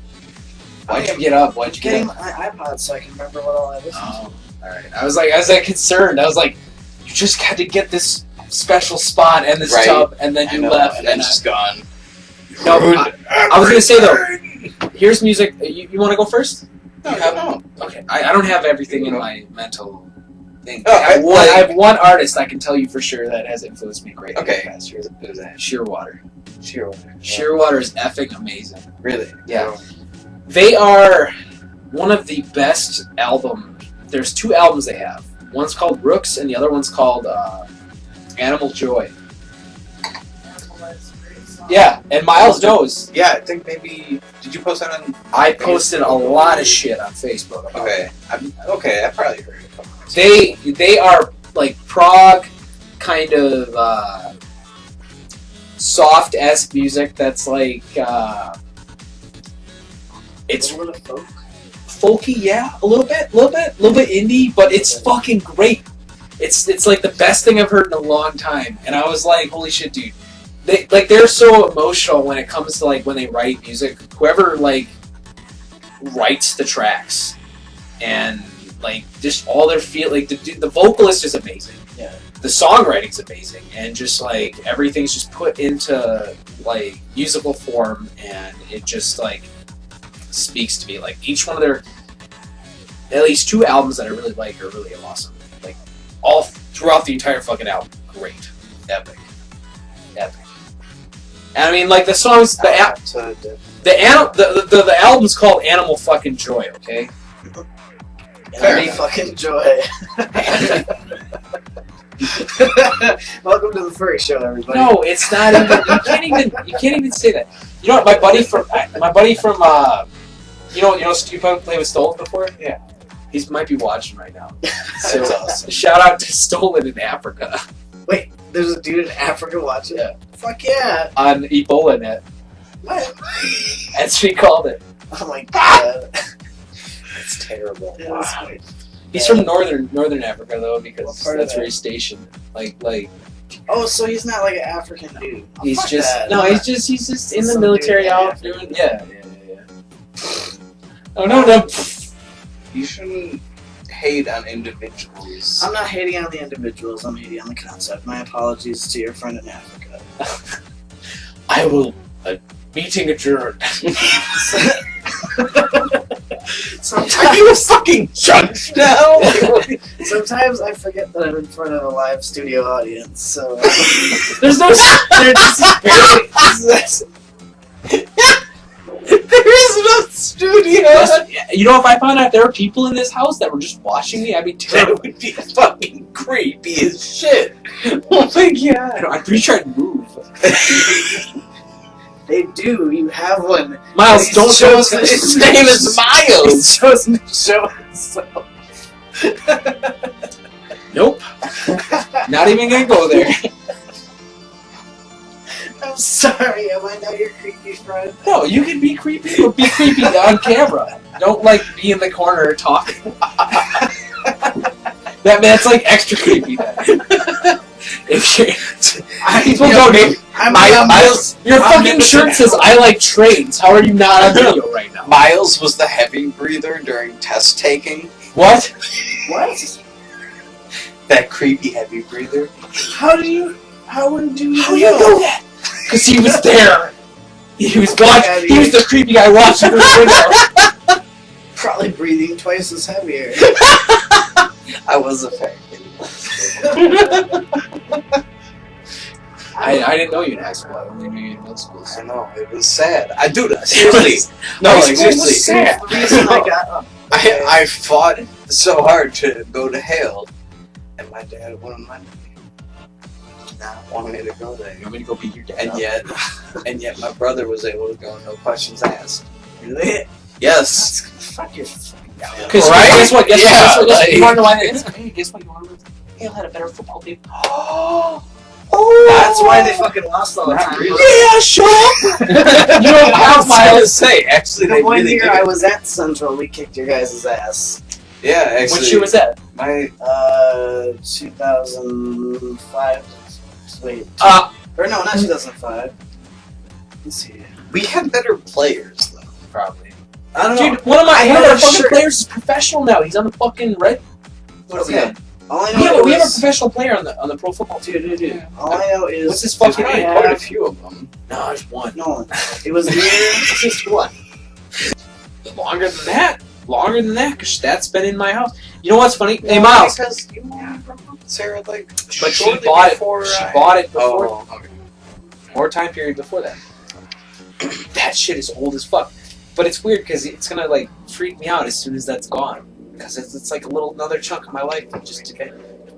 [SPEAKER 1] Why'd you get up? Why'd you get
[SPEAKER 3] Getting
[SPEAKER 1] up?
[SPEAKER 3] my iPod so I can remember what all I listened to.
[SPEAKER 1] Oh, all right. I was concerned. I was like, you just had to get this special spot and this
[SPEAKER 2] Right.
[SPEAKER 1] tub, and then
[SPEAKER 2] I
[SPEAKER 1] you
[SPEAKER 2] know,
[SPEAKER 1] left,
[SPEAKER 2] and then it's just gone.
[SPEAKER 1] No, I was gonna say though. Here's music. You want to go first?
[SPEAKER 2] No,
[SPEAKER 1] You have-
[SPEAKER 2] no.
[SPEAKER 1] Okay. I don't have everything in my mental thing.
[SPEAKER 2] Oh,
[SPEAKER 1] I have one artist I can tell you for sure that has influenced me greatly.
[SPEAKER 2] Okay.
[SPEAKER 1] in the past year.
[SPEAKER 2] Who's that?
[SPEAKER 1] Shearwater.
[SPEAKER 2] Shearwater.
[SPEAKER 1] Shearwater is effing amazing.
[SPEAKER 2] Really?
[SPEAKER 1] Yeah. They are one of the best albums. There's 2 albums they have. One's called Rooks, and the other one's called Animal Joy. Yeah, and Miles knows.
[SPEAKER 2] Yeah, I think maybe. Did you post that on?
[SPEAKER 1] I posted a lot of shit on Facebook about it.
[SPEAKER 2] Okay. I probably heard a couple things.
[SPEAKER 1] They are like prog kind of soft-esque music that's like it's
[SPEAKER 3] A little bit of folk.
[SPEAKER 1] folky, yeah, a little bit indie, but it's fucking great. It's like the best thing I've heard in a long time, and I was like, holy shit, dude. They're so emotional when it comes to like when they write music. Whoever like writes the tracks and like just all their feel like the vocalist is amazing.
[SPEAKER 3] Yeah.
[SPEAKER 1] The songwriting's amazing, and just like everything's just put into like musical form, and it just like speaks to me. Like each one of their at least 2 albums that I really like are really awesome. Like all throughout the entire fucking album, great, epic. And I mean, like the songs, the album's called Animal Fucking Joy. Okay.
[SPEAKER 3] Any fucking joy. Welcome to the furry show, everybody.
[SPEAKER 1] No, it's not even. You can't even say that. You know what? My buddy from you play with Stolen before? Yeah. He might be watching right now. So shout out to Stolen in Africa.
[SPEAKER 3] Wait, there's a dude in Africa watching?
[SPEAKER 1] Yeah.
[SPEAKER 3] Fuck yeah.
[SPEAKER 1] On Ebola net.
[SPEAKER 3] What?
[SPEAKER 1] That's what he called it.
[SPEAKER 3] Oh my god.
[SPEAKER 2] It's terrible.
[SPEAKER 3] Yeah, that's great.
[SPEAKER 1] He's from northern Africa though,
[SPEAKER 3] What
[SPEAKER 1] because
[SPEAKER 3] part of
[SPEAKER 1] that's
[SPEAKER 3] that?
[SPEAKER 1] where he's stationed. Like
[SPEAKER 3] Oh, so he's not like an African dude. Oh,
[SPEAKER 1] he's
[SPEAKER 3] fuck
[SPEAKER 1] just
[SPEAKER 3] that.
[SPEAKER 1] he's just in the
[SPEAKER 3] Some
[SPEAKER 1] military
[SPEAKER 3] dude,
[SPEAKER 1] out
[SPEAKER 3] yeah.
[SPEAKER 1] doing yeah. Oh no.
[SPEAKER 2] You shouldn't hate on individuals.
[SPEAKER 3] I'm not hating on the individuals, I'm hating on the concept. My apologies to your friend in Africa.
[SPEAKER 1] I will meeting adjourned.
[SPEAKER 2] Are you a fucking judge now?
[SPEAKER 3] Sometimes I forget that I'm in front of a live studio audience, so...
[SPEAKER 1] There's no
[SPEAKER 2] There is no studio.
[SPEAKER 1] You know, if I found out there were people in this house that were just watching me, I'd be
[SPEAKER 2] That
[SPEAKER 1] terrified.
[SPEAKER 2] would be fucking creepy as shit. Oh my god.
[SPEAKER 1] I'm pretty sure I'd move.
[SPEAKER 3] They do, you have one.
[SPEAKER 1] Miles,
[SPEAKER 3] He
[SPEAKER 1] don't show
[SPEAKER 3] shows
[SPEAKER 1] us.
[SPEAKER 2] His name is Miles.
[SPEAKER 3] Show himself.
[SPEAKER 1] Nope. Not even gonna go there.
[SPEAKER 3] I'm sorry, am I not your creepy friend?
[SPEAKER 1] No, you can be creepy, but be creepy on camera. Don't like be in the corner talking. That's like extra creepy. Then. If you're, people don't know.
[SPEAKER 2] Miles,
[SPEAKER 1] Your fucking shirt says "I like trains." How are you not on video right now?
[SPEAKER 2] Miles was the heavy breather during test taking.
[SPEAKER 1] What?
[SPEAKER 3] What?
[SPEAKER 2] That creepy heavy breather.
[SPEAKER 3] How would you
[SPEAKER 1] How do you know that? Because he was there. He was the creepy guy watching through the window.
[SPEAKER 3] Probably breathing twice as heavier.
[SPEAKER 2] I was affected.
[SPEAKER 1] I didn't know you'd ask why. I only knew you in middle school.
[SPEAKER 2] I know, it was sad. I do that. Seriously. No,
[SPEAKER 1] High
[SPEAKER 2] like,
[SPEAKER 1] school was
[SPEAKER 2] seriously.
[SPEAKER 1] sad.
[SPEAKER 3] The reason I got up.
[SPEAKER 2] I fought so hard to go to Hale, and my dad wouldn't let me. Not wanting me to go there.
[SPEAKER 1] You want me to go beat your dad
[SPEAKER 2] And yet my brother was able to go, no questions asked.
[SPEAKER 3] Really?
[SPEAKER 2] Yes.
[SPEAKER 3] Fuck your fucking God.
[SPEAKER 1] Because
[SPEAKER 2] Right?
[SPEAKER 1] guess what?
[SPEAKER 2] Yeah,
[SPEAKER 1] You want to know why that is? Hey, guess what? You want to know? Hale had a better football team.
[SPEAKER 3] That's why they fucking lost all the time.
[SPEAKER 1] Yeah, shut up! You don't have
[SPEAKER 2] to say. Actually,
[SPEAKER 3] The
[SPEAKER 2] they
[SPEAKER 3] one
[SPEAKER 2] really
[SPEAKER 3] year
[SPEAKER 2] did.
[SPEAKER 3] I was at Central, we kicked your guys' ass.
[SPEAKER 2] Yeah, actually.
[SPEAKER 1] What year was that?
[SPEAKER 2] My
[SPEAKER 3] 2005. Wait. Or no, not 2005. Let's see.
[SPEAKER 2] we had better players though.
[SPEAKER 1] Probably.
[SPEAKER 3] I don't know.
[SPEAKER 1] Dude, one of our
[SPEAKER 3] had a
[SPEAKER 1] fucking
[SPEAKER 3] shirt.
[SPEAKER 1] players is professional now. He's on the fucking red. What is he
[SPEAKER 3] Okay.
[SPEAKER 1] on?
[SPEAKER 3] All I know
[SPEAKER 1] We have a
[SPEAKER 3] is...
[SPEAKER 1] professional player on the pro football team.
[SPEAKER 3] Dude. All I know is...
[SPEAKER 1] What's his fucking
[SPEAKER 3] I
[SPEAKER 1] name?
[SPEAKER 3] have-
[SPEAKER 2] Quite a few of them.
[SPEAKER 1] No, there's one.
[SPEAKER 3] No, it was near...
[SPEAKER 1] It's just one. Longer than that. Longer than that, because that's been in my house. You know what's funny? Hey, Miles.
[SPEAKER 2] Because you from Sarah, like,
[SPEAKER 1] But she
[SPEAKER 2] shortly
[SPEAKER 1] bought it.
[SPEAKER 2] before
[SPEAKER 1] She
[SPEAKER 2] I-
[SPEAKER 1] bought it before.
[SPEAKER 2] Oh, okay.
[SPEAKER 1] Or time period before that. That shit is old as fuck. But it's weird because it's gonna like freak me out as soon as that's gone. Because it's like another chunk of my life that just today.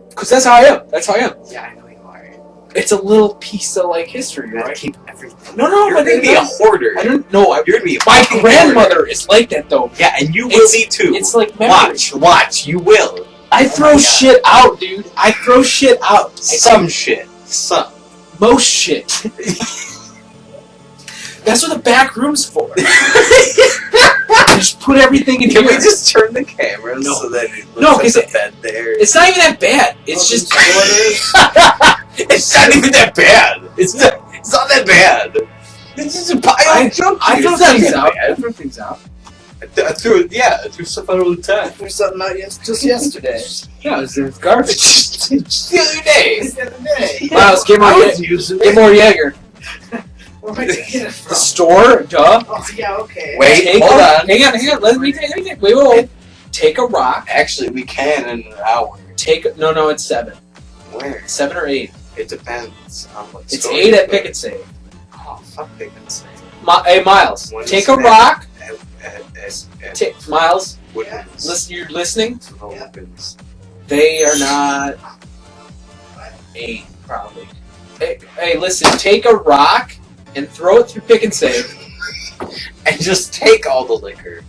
[SPEAKER 1] Because that's how I am. That's how I am.
[SPEAKER 3] Yeah, I know you are.
[SPEAKER 1] It's a little piece of like history,
[SPEAKER 3] You gotta
[SPEAKER 1] right?
[SPEAKER 3] keep everything.
[SPEAKER 1] No,
[SPEAKER 2] You're
[SPEAKER 1] but
[SPEAKER 2] gonna be a hoarder.
[SPEAKER 1] I don't know.
[SPEAKER 2] You're gonna be a
[SPEAKER 1] My
[SPEAKER 2] fucking
[SPEAKER 1] grandmother
[SPEAKER 2] hoarder.
[SPEAKER 1] is like that though.
[SPEAKER 2] Yeah, and you will
[SPEAKER 1] It's-
[SPEAKER 2] be too.
[SPEAKER 1] It's like memory.
[SPEAKER 2] Watch, you will.
[SPEAKER 1] I throw
[SPEAKER 3] my God.
[SPEAKER 1] shit out, dude. I throw shit out.
[SPEAKER 2] Some shit. Some.
[SPEAKER 1] Most shit. That's what the back room's for. You just put everything in
[SPEAKER 2] Can
[SPEAKER 1] here.
[SPEAKER 2] we just turn the camera
[SPEAKER 1] No.
[SPEAKER 2] so that it looks
[SPEAKER 1] No,
[SPEAKER 2] like
[SPEAKER 1] 'cause
[SPEAKER 2] the bed there?
[SPEAKER 1] It's not even that bad. It's just.
[SPEAKER 2] It's not even that bad. It's not that bad. It's just a pile of junk.
[SPEAKER 1] I
[SPEAKER 2] here.
[SPEAKER 1] throw
[SPEAKER 2] It's not
[SPEAKER 1] things
[SPEAKER 2] that
[SPEAKER 1] out.
[SPEAKER 2] bad.
[SPEAKER 1] I throw things out.
[SPEAKER 2] I threw stuff out all the time.
[SPEAKER 3] There's something out just yesterday.
[SPEAKER 1] Yeah, it's garbage.
[SPEAKER 2] Just the other day.
[SPEAKER 3] Just the other day.
[SPEAKER 1] Miles, get more,
[SPEAKER 2] I was using
[SPEAKER 1] get
[SPEAKER 2] it.
[SPEAKER 1] more Jaeger.
[SPEAKER 3] Where am I gonna get it
[SPEAKER 1] The
[SPEAKER 3] from?
[SPEAKER 1] store, duh.
[SPEAKER 3] Oh, yeah, okay.
[SPEAKER 2] Wait,
[SPEAKER 1] Take
[SPEAKER 2] hold
[SPEAKER 1] a-
[SPEAKER 2] on.
[SPEAKER 1] Hang on. Let me take. Wait. Take a rock.
[SPEAKER 2] Actually, we can in an hour.
[SPEAKER 1] No, it's 7.
[SPEAKER 2] Where?
[SPEAKER 1] 7 or 8.
[SPEAKER 2] It depends on what
[SPEAKER 1] It's
[SPEAKER 2] store
[SPEAKER 1] 8
[SPEAKER 2] you
[SPEAKER 1] at
[SPEAKER 2] go.
[SPEAKER 1] Pick and Save.
[SPEAKER 2] Oh, fuck Pick and Save.
[SPEAKER 1] Hey, Miles,
[SPEAKER 2] When
[SPEAKER 1] take
[SPEAKER 2] is
[SPEAKER 1] a
[SPEAKER 2] that?
[SPEAKER 1] rock.
[SPEAKER 2] At
[SPEAKER 1] Miles,
[SPEAKER 2] Woodlands.
[SPEAKER 1] listen. You're listening.
[SPEAKER 2] Woodlands.
[SPEAKER 1] They are not 8, probably. Hey, listen. Take a rock and throw it through Pick and Save.
[SPEAKER 2] And just take all the liquor.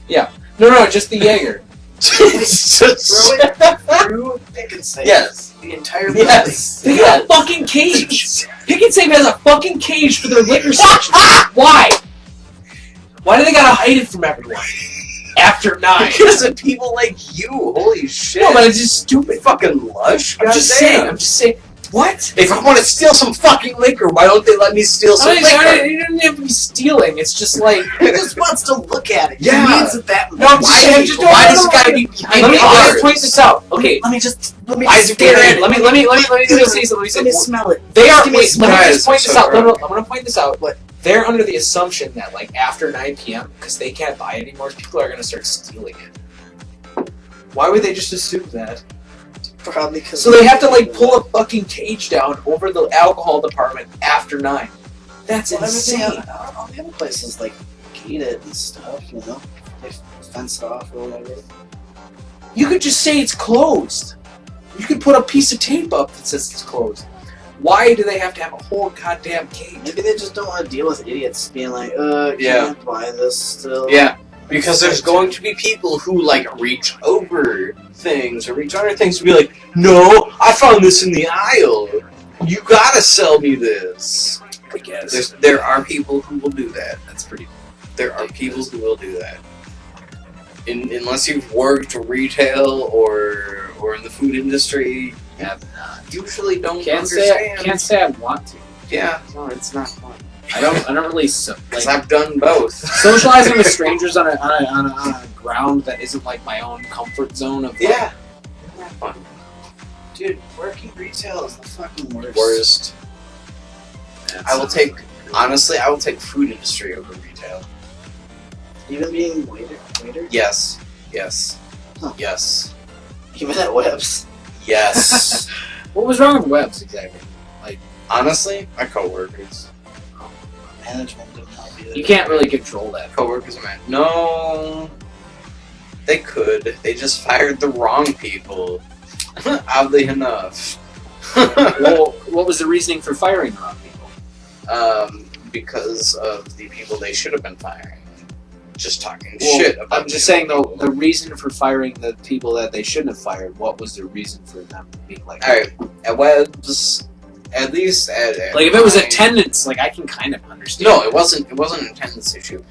[SPEAKER 1] No, just the Jaeger.
[SPEAKER 3] Throw it through Pick and Save.
[SPEAKER 2] Yes.
[SPEAKER 3] The entire building.
[SPEAKER 2] Yes.
[SPEAKER 1] They got a fucking cage. Pick and Save has a fucking cage for their liquor section. Why? Why do they gotta hide it from everyone? After 9.
[SPEAKER 2] Because of people like you. Holy shit.
[SPEAKER 1] No, but it's just stupid.
[SPEAKER 2] fucking lush.
[SPEAKER 1] I'm just
[SPEAKER 2] goddamn.
[SPEAKER 1] saying. What?
[SPEAKER 2] If I want to steal some fucking liquor, why don't they let me steal some liquor?
[SPEAKER 1] You didn't have to be stealing. It's just like.
[SPEAKER 3] He just wants to look at it.
[SPEAKER 2] Yeah.
[SPEAKER 3] He needs it that much.
[SPEAKER 1] No, I'm just saying, just don't-
[SPEAKER 2] Why
[SPEAKER 1] no,
[SPEAKER 2] does
[SPEAKER 1] no,
[SPEAKER 2] it gotta
[SPEAKER 1] no,
[SPEAKER 2] be behind
[SPEAKER 1] Let me
[SPEAKER 2] bars?
[SPEAKER 1] point this out. Okay.
[SPEAKER 3] Let me just
[SPEAKER 2] Why is it
[SPEAKER 1] Stare
[SPEAKER 2] weird?
[SPEAKER 1] at it. Let me say something.
[SPEAKER 3] Let me smell it.
[SPEAKER 1] They are.
[SPEAKER 3] Give me a
[SPEAKER 1] Wait, let me
[SPEAKER 2] smell.
[SPEAKER 1] just point this
[SPEAKER 2] So
[SPEAKER 1] out. No,
[SPEAKER 2] drunk.
[SPEAKER 1] I'm gonna point this out.
[SPEAKER 3] What?
[SPEAKER 1] They're under the assumption that like after 9 p.m. because they can't buy it anymore, people are gonna start stealing it. Why would they just assume that?
[SPEAKER 3] Probably because.
[SPEAKER 1] So they have to like pull a fucking cage down over the alcohol department after 9. That's insane.
[SPEAKER 3] All the other places like gate it and stuff, you know, they fence it off or whatever.
[SPEAKER 1] You could just say it's closed. You could put a piece of tape up that says it's closed. Why do they have to have a whole goddamn cage?
[SPEAKER 3] Maybe they just don't want to deal with idiots being like,
[SPEAKER 2] Yeah.
[SPEAKER 3] can't buy this still.
[SPEAKER 2] Yeah, because there's going to be people who like reach over things or reach under things to be like, no, I found this in the aisle. You gotta sell me this.
[SPEAKER 1] I guess.
[SPEAKER 2] There are people who will do that.
[SPEAKER 1] That's pretty.
[SPEAKER 2] There are people who will do that. Unless you've worked retail or in the food industry, usually don't understand.
[SPEAKER 1] Can't say I want to.
[SPEAKER 2] Yeah, no, it's not fun.
[SPEAKER 1] I don't really
[SPEAKER 2] Because
[SPEAKER 1] like
[SPEAKER 2] I've done both.
[SPEAKER 1] socializing with strangers on a ground that isn't like my own comfort zone of like,
[SPEAKER 2] Yeah, not fun.
[SPEAKER 3] Dude, working retail is the fucking worst.
[SPEAKER 2] Worst. I will take Honestly, I will take food industry over retail.
[SPEAKER 3] Even being waiter?
[SPEAKER 2] Yes. Yes.
[SPEAKER 3] Huh.
[SPEAKER 2] Yes.
[SPEAKER 3] Even at Webb's?
[SPEAKER 2] Yes.
[SPEAKER 1] What was wrong with Webb's exactly?
[SPEAKER 2] Honestly, my coworkers.
[SPEAKER 3] Management didn't help you.
[SPEAKER 1] You can't really control that.
[SPEAKER 2] Coworkers are mad. No. They could. They just fired the wrong people. Oddly enough.
[SPEAKER 1] Well, what was the reasoning for firing the wrong people?
[SPEAKER 2] Because of the people they should have been firing. Just talking
[SPEAKER 1] Well,
[SPEAKER 2] shit about
[SPEAKER 1] I'm just saying, though, the reason for firing the people that they shouldn't have fired, what was the reason for them being like...
[SPEAKER 2] Alright, at Webb's, at least at
[SPEAKER 1] Like, if it was
[SPEAKER 2] my-
[SPEAKER 1] attendance, like, I can kind of understand.
[SPEAKER 2] No, it wasn't an attendance issue.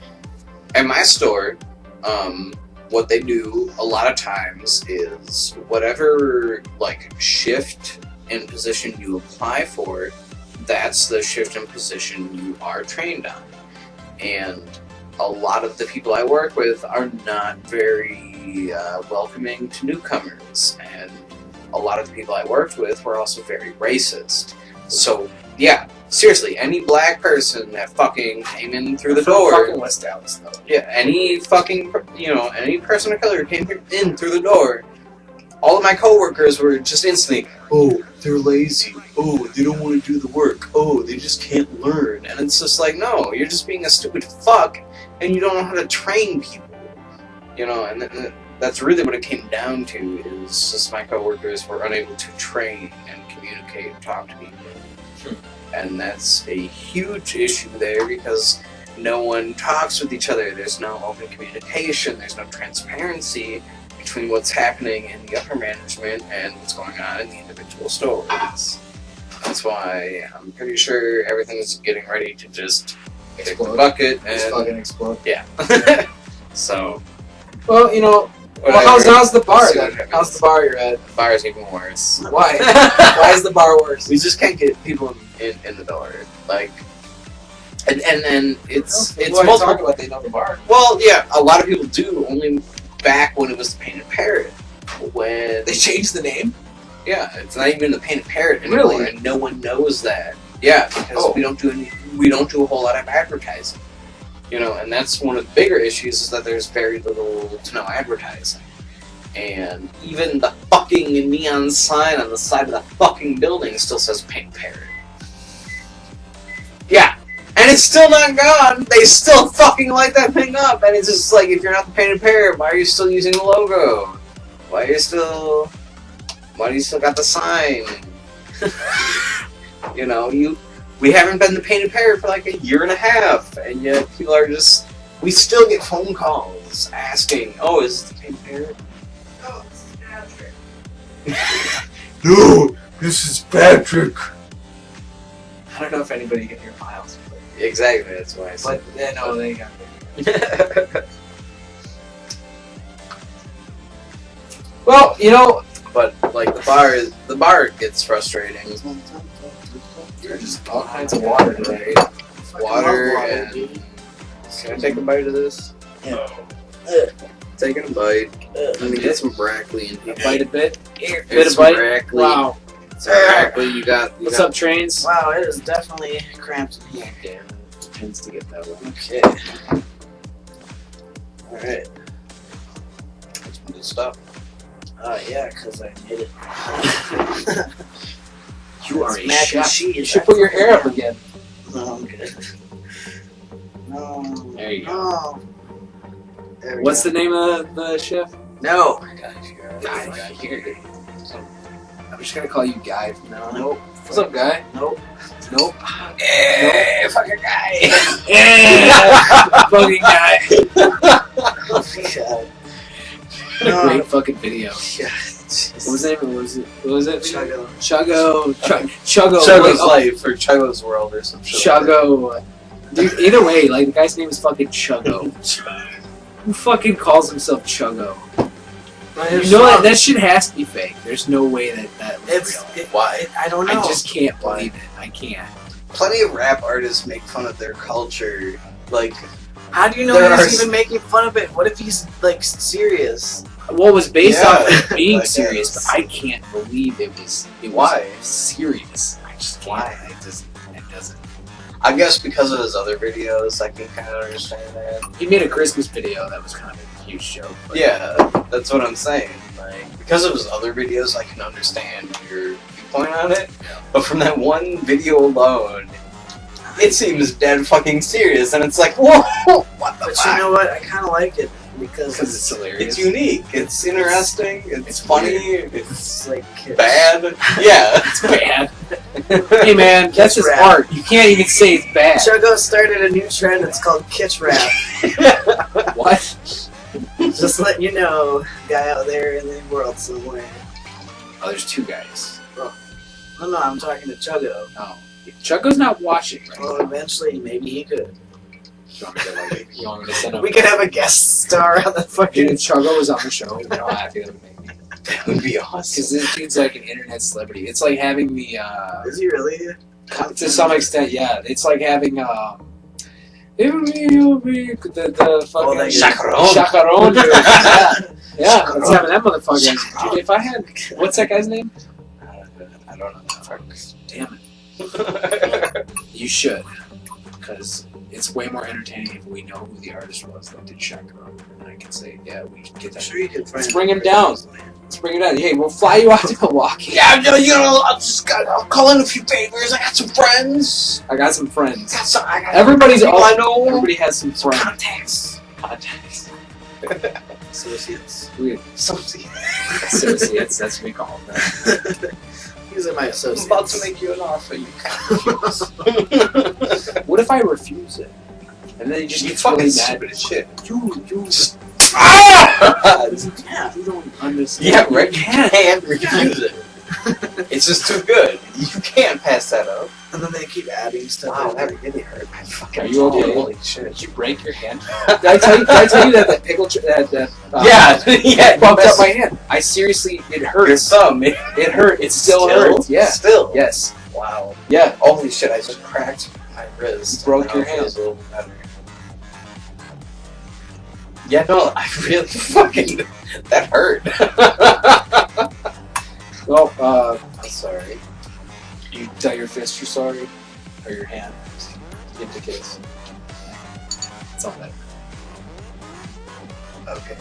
[SPEAKER 2] At my store, what they do a lot of times is whatever, like, shift and position you apply for, that's the shift and position you are trained on. And a lot of the people I work with are not very welcoming to newcomers, and a lot of the people I worked with were also very racist. So, yeah, seriously, any black person that fucking came in through the door,
[SPEAKER 1] Fucking West Dallas, though.
[SPEAKER 2] yeah, any fucking, any person of color came in through the door, all of my coworkers were just instantly, oh, they're lazy. Oh, they don't want to do the work. Oh, they just can't learn. And it's just like, no, you're just being a stupid fuck, and you don't know how to train people. And that's really what it came down to, is just my coworkers were unable to train and communicate and talk to people. And that's a huge issue there, because no one talks with each other. There's no open communication. There's no transparency between what's happening in the upper management and what's going on in the individual stores. That's why I'm pretty sure everything's getting ready to just hit the bucket
[SPEAKER 1] Just
[SPEAKER 2] and
[SPEAKER 1] fucking explode.
[SPEAKER 2] yeah. So
[SPEAKER 1] Well,
[SPEAKER 2] whatever.
[SPEAKER 1] how's the bar
[SPEAKER 2] See
[SPEAKER 1] then?
[SPEAKER 2] what happens.
[SPEAKER 1] How's the bar you're at?
[SPEAKER 2] The bar is even worse.
[SPEAKER 1] Why? Why is the bar worse?
[SPEAKER 2] We just can't get people in the door. Like, and then it's
[SPEAKER 1] People
[SPEAKER 2] multiple.
[SPEAKER 1] talk about they know the bar.
[SPEAKER 2] Well, yeah, a lot of people do. Only back when it was the Painted Parrot, when
[SPEAKER 1] They changed the name?
[SPEAKER 2] yeah, it's not even the Painted Parrot anymore,
[SPEAKER 1] Really?
[SPEAKER 2] and no one knows that. Yeah, because we don't do a whole lot of advertising. And that's one of the bigger issues, is that there's very little to no advertising. And even the fucking neon sign on the side of the fucking building still says Painted Parrot. Yeah. And it's still not gone. They still fucking light that thing up. And it's just like, if you're not the Painted Parrot, why are you still using the logo? Why do you still got the sign? We haven't been the Painted Parrot for like a year and a half, and yet people are just, we still get phone calls asking, oh, is this the Painted Parrot?
[SPEAKER 3] Oh, it's Patrick.
[SPEAKER 4] No, this is Patrick.
[SPEAKER 1] I don't know if anybody can hear Miles.
[SPEAKER 2] Exactly, that's why I said
[SPEAKER 1] But, yeah, no, they got it.
[SPEAKER 2] it.
[SPEAKER 1] Well,
[SPEAKER 2] But like the bar gets frustrating.
[SPEAKER 1] there's just all kinds of water today.
[SPEAKER 2] Water and can I take a bite of this?
[SPEAKER 3] Yeah.
[SPEAKER 2] Taking a bite. Let me get some broccoli in here.
[SPEAKER 1] Bite a bit. Here,
[SPEAKER 2] Here's
[SPEAKER 1] bit of
[SPEAKER 2] some
[SPEAKER 1] bite.
[SPEAKER 2] broccoli.
[SPEAKER 1] Wow.
[SPEAKER 2] Some broccoli. You got.
[SPEAKER 1] What's up, trains?
[SPEAKER 3] Wow, it is definitely cramped in here.
[SPEAKER 1] Yeah, it tends to get that way.
[SPEAKER 3] Okay.
[SPEAKER 2] Alright. That's some good stuff.
[SPEAKER 3] Yeah, because I made it.
[SPEAKER 1] You are
[SPEAKER 3] It's
[SPEAKER 1] a
[SPEAKER 3] mac and
[SPEAKER 1] chef.
[SPEAKER 3] cheese.
[SPEAKER 1] You should put your hair up again.
[SPEAKER 3] No, I'm good. No.
[SPEAKER 1] There you go.
[SPEAKER 3] No. There we
[SPEAKER 1] What's
[SPEAKER 3] go.
[SPEAKER 1] the name of the chef?
[SPEAKER 2] No.
[SPEAKER 1] Guy. I'm just gonna call you Guy from now on.
[SPEAKER 3] Nope.
[SPEAKER 1] What's up, Guy?
[SPEAKER 3] Nope.
[SPEAKER 1] Nope.
[SPEAKER 2] Hey, fucking guy.
[SPEAKER 1] Yeah, fucking Guy.
[SPEAKER 3] Oh, God.
[SPEAKER 1] What a great fucking video.
[SPEAKER 3] Yeah.
[SPEAKER 1] What was the name? What was it?
[SPEAKER 3] Chuggo.
[SPEAKER 1] Chuggo.
[SPEAKER 2] Chuggo's
[SPEAKER 1] Wait,
[SPEAKER 2] Life or Chuggo's World or some shit.
[SPEAKER 1] Chuggo. Dude, either way, like, the guy's name is fucking Chuggo. Who fucking calls himself Chuggo? You know that shit has to be fake. There's no way that was
[SPEAKER 3] It's.
[SPEAKER 1] real.
[SPEAKER 2] Why?
[SPEAKER 3] I don't know.
[SPEAKER 1] I just can't believe it. I can't.
[SPEAKER 2] Plenty of rap artists make fun of their culture. Like,
[SPEAKER 3] How do you know
[SPEAKER 2] There
[SPEAKER 3] he's
[SPEAKER 2] are-
[SPEAKER 3] even making fun of it? What if he's like serious?
[SPEAKER 1] Well, it was based
[SPEAKER 2] Yeah,
[SPEAKER 1] off of being
[SPEAKER 2] I
[SPEAKER 1] serious,
[SPEAKER 2] guess.
[SPEAKER 1] but I can't believe it was
[SPEAKER 2] Why?
[SPEAKER 1] serious. I just can't.
[SPEAKER 2] Why?
[SPEAKER 1] I just doesn't.
[SPEAKER 2] I guess because of his other videos, I can kind of understand that.
[SPEAKER 1] He made a Christmas video that was kind of a huge joke. But
[SPEAKER 2] Yeah, that's what I'm saying. Like, because of his other videos, I can understand your viewpoint on it.
[SPEAKER 1] Yeah.
[SPEAKER 2] But from that one video alone, it seems dead fucking serious, and it's like, whoa, what the
[SPEAKER 3] But
[SPEAKER 2] fuck?
[SPEAKER 3] you know what? I kind of like it because
[SPEAKER 1] it's hilarious.
[SPEAKER 2] It's unique. It's interesting. It's funny.
[SPEAKER 3] It's like kids.
[SPEAKER 2] Bad. Yeah.
[SPEAKER 1] It's bad. Hey man, that's just
[SPEAKER 3] rap.
[SPEAKER 1] art. You can't even say it's bad.
[SPEAKER 3] Chuggo started a new trend. It's called kitsch rap.
[SPEAKER 1] What?
[SPEAKER 3] Just letting you know, guy out there in the world somewhere.
[SPEAKER 1] Oh, there's two guys.
[SPEAKER 3] Oh no, I'm talking to Chuggo.
[SPEAKER 1] Oh, Chucko's not watching. Right?
[SPEAKER 3] Well, eventually, maybe he could.
[SPEAKER 1] You want me to, like, you want me to send him?
[SPEAKER 3] We could have a guest star on the
[SPEAKER 1] Dude,
[SPEAKER 3] fucking.
[SPEAKER 1] if Chuggo was on the show, we don't have to get him maybe.
[SPEAKER 2] That would be awesome.
[SPEAKER 1] Because this dude's like an internet celebrity. It's like having the
[SPEAKER 3] Is he really?
[SPEAKER 1] to some extent, yeah. It's like having the fucking
[SPEAKER 3] that
[SPEAKER 1] Chacaron, dude. Yeah, it's having that motherfucker. Dude, if I had, what's that guy's name?
[SPEAKER 2] I don't know.
[SPEAKER 1] Damn it. You should, because it's way more entertaining if we know who the artist was that did Chacaron, and I can say, yeah, we can get that.
[SPEAKER 3] Sure, you could find.
[SPEAKER 1] Let's bring him down. Let's bring it down. Hey, we'll fly you out to Milwaukee.
[SPEAKER 2] Yeah, I'll call in a few favors. I got some friends.
[SPEAKER 1] I got some friends.
[SPEAKER 2] I got
[SPEAKER 1] Everybody's
[SPEAKER 2] people
[SPEAKER 1] all,
[SPEAKER 2] I know.
[SPEAKER 1] everybody has some friends.
[SPEAKER 2] Contacts.
[SPEAKER 3] Associates.
[SPEAKER 1] We associates, that's what we call them.
[SPEAKER 3] These are my
[SPEAKER 2] I'm
[SPEAKER 3] associates.
[SPEAKER 2] about to make you an offer. You can't refuse.
[SPEAKER 1] What if I refuse it? And then he just
[SPEAKER 2] You
[SPEAKER 1] gets
[SPEAKER 2] fucking
[SPEAKER 1] really
[SPEAKER 2] stupid
[SPEAKER 1] mad.
[SPEAKER 2] as shit.
[SPEAKER 1] You
[SPEAKER 2] Just
[SPEAKER 3] Yeah.
[SPEAKER 1] you don't understand.
[SPEAKER 2] yeah, right. You can't refuse it. It's just too good. You can't pass that up.
[SPEAKER 3] And then they keep adding stuff.
[SPEAKER 2] Wow,
[SPEAKER 3] in
[SPEAKER 2] that
[SPEAKER 3] there.
[SPEAKER 2] really hurt my fucking.
[SPEAKER 1] Are you okay?
[SPEAKER 2] Holy shit.
[SPEAKER 1] Did you break your hand? Did I tell you that that pickle that
[SPEAKER 2] Yeah,
[SPEAKER 1] bumped up my hand? I seriously, it
[SPEAKER 2] Your
[SPEAKER 1] hurts.
[SPEAKER 2] thumb.
[SPEAKER 1] It hurt. It still hurts. Yeah.
[SPEAKER 2] Still.
[SPEAKER 1] Yes.
[SPEAKER 2] Wow.
[SPEAKER 1] Yeah.
[SPEAKER 2] Holy shit! I just cracked my wrist.
[SPEAKER 1] You broke
[SPEAKER 2] Now
[SPEAKER 1] your
[SPEAKER 2] it feels
[SPEAKER 1] hand.
[SPEAKER 2] a little better. Yeah, no, I really fucking that hurt.
[SPEAKER 1] Well,
[SPEAKER 2] I'm sorry.
[SPEAKER 1] you tell your fist you're sorry, or your hand. Give the kiss. It's all better.
[SPEAKER 2] Okay.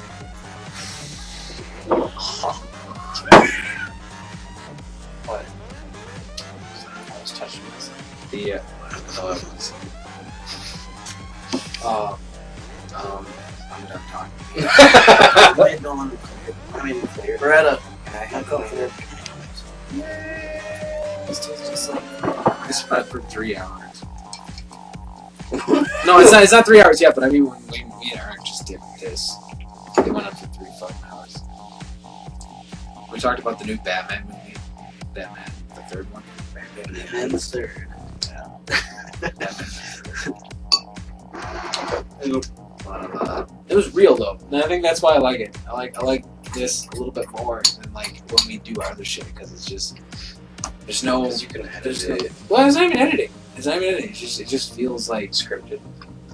[SPEAKER 2] What? I was touching myself.
[SPEAKER 1] The I'm done talking.
[SPEAKER 3] Wait, no, I mean, Beretta.
[SPEAKER 2] I
[SPEAKER 3] go for it. This tastes just like.
[SPEAKER 1] This went for 3 hours. No, it's not 3 hours yet, but I mean, when me and Eric just did this, it went up to 3 fucking hours. We talked about the new Batman movie. Batman, the third one.
[SPEAKER 3] And the third.
[SPEAKER 1] It was real though, and I think that's why I like it. I like this a little bit more than like when we do our other shit, because it's just there's no
[SPEAKER 2] you can edit
[SPEAKER 1] there's no,
[SPEAKER 2] it.
[SPEAKER 1] well, it's not even editing. It's not even editing. It just feels like scripted.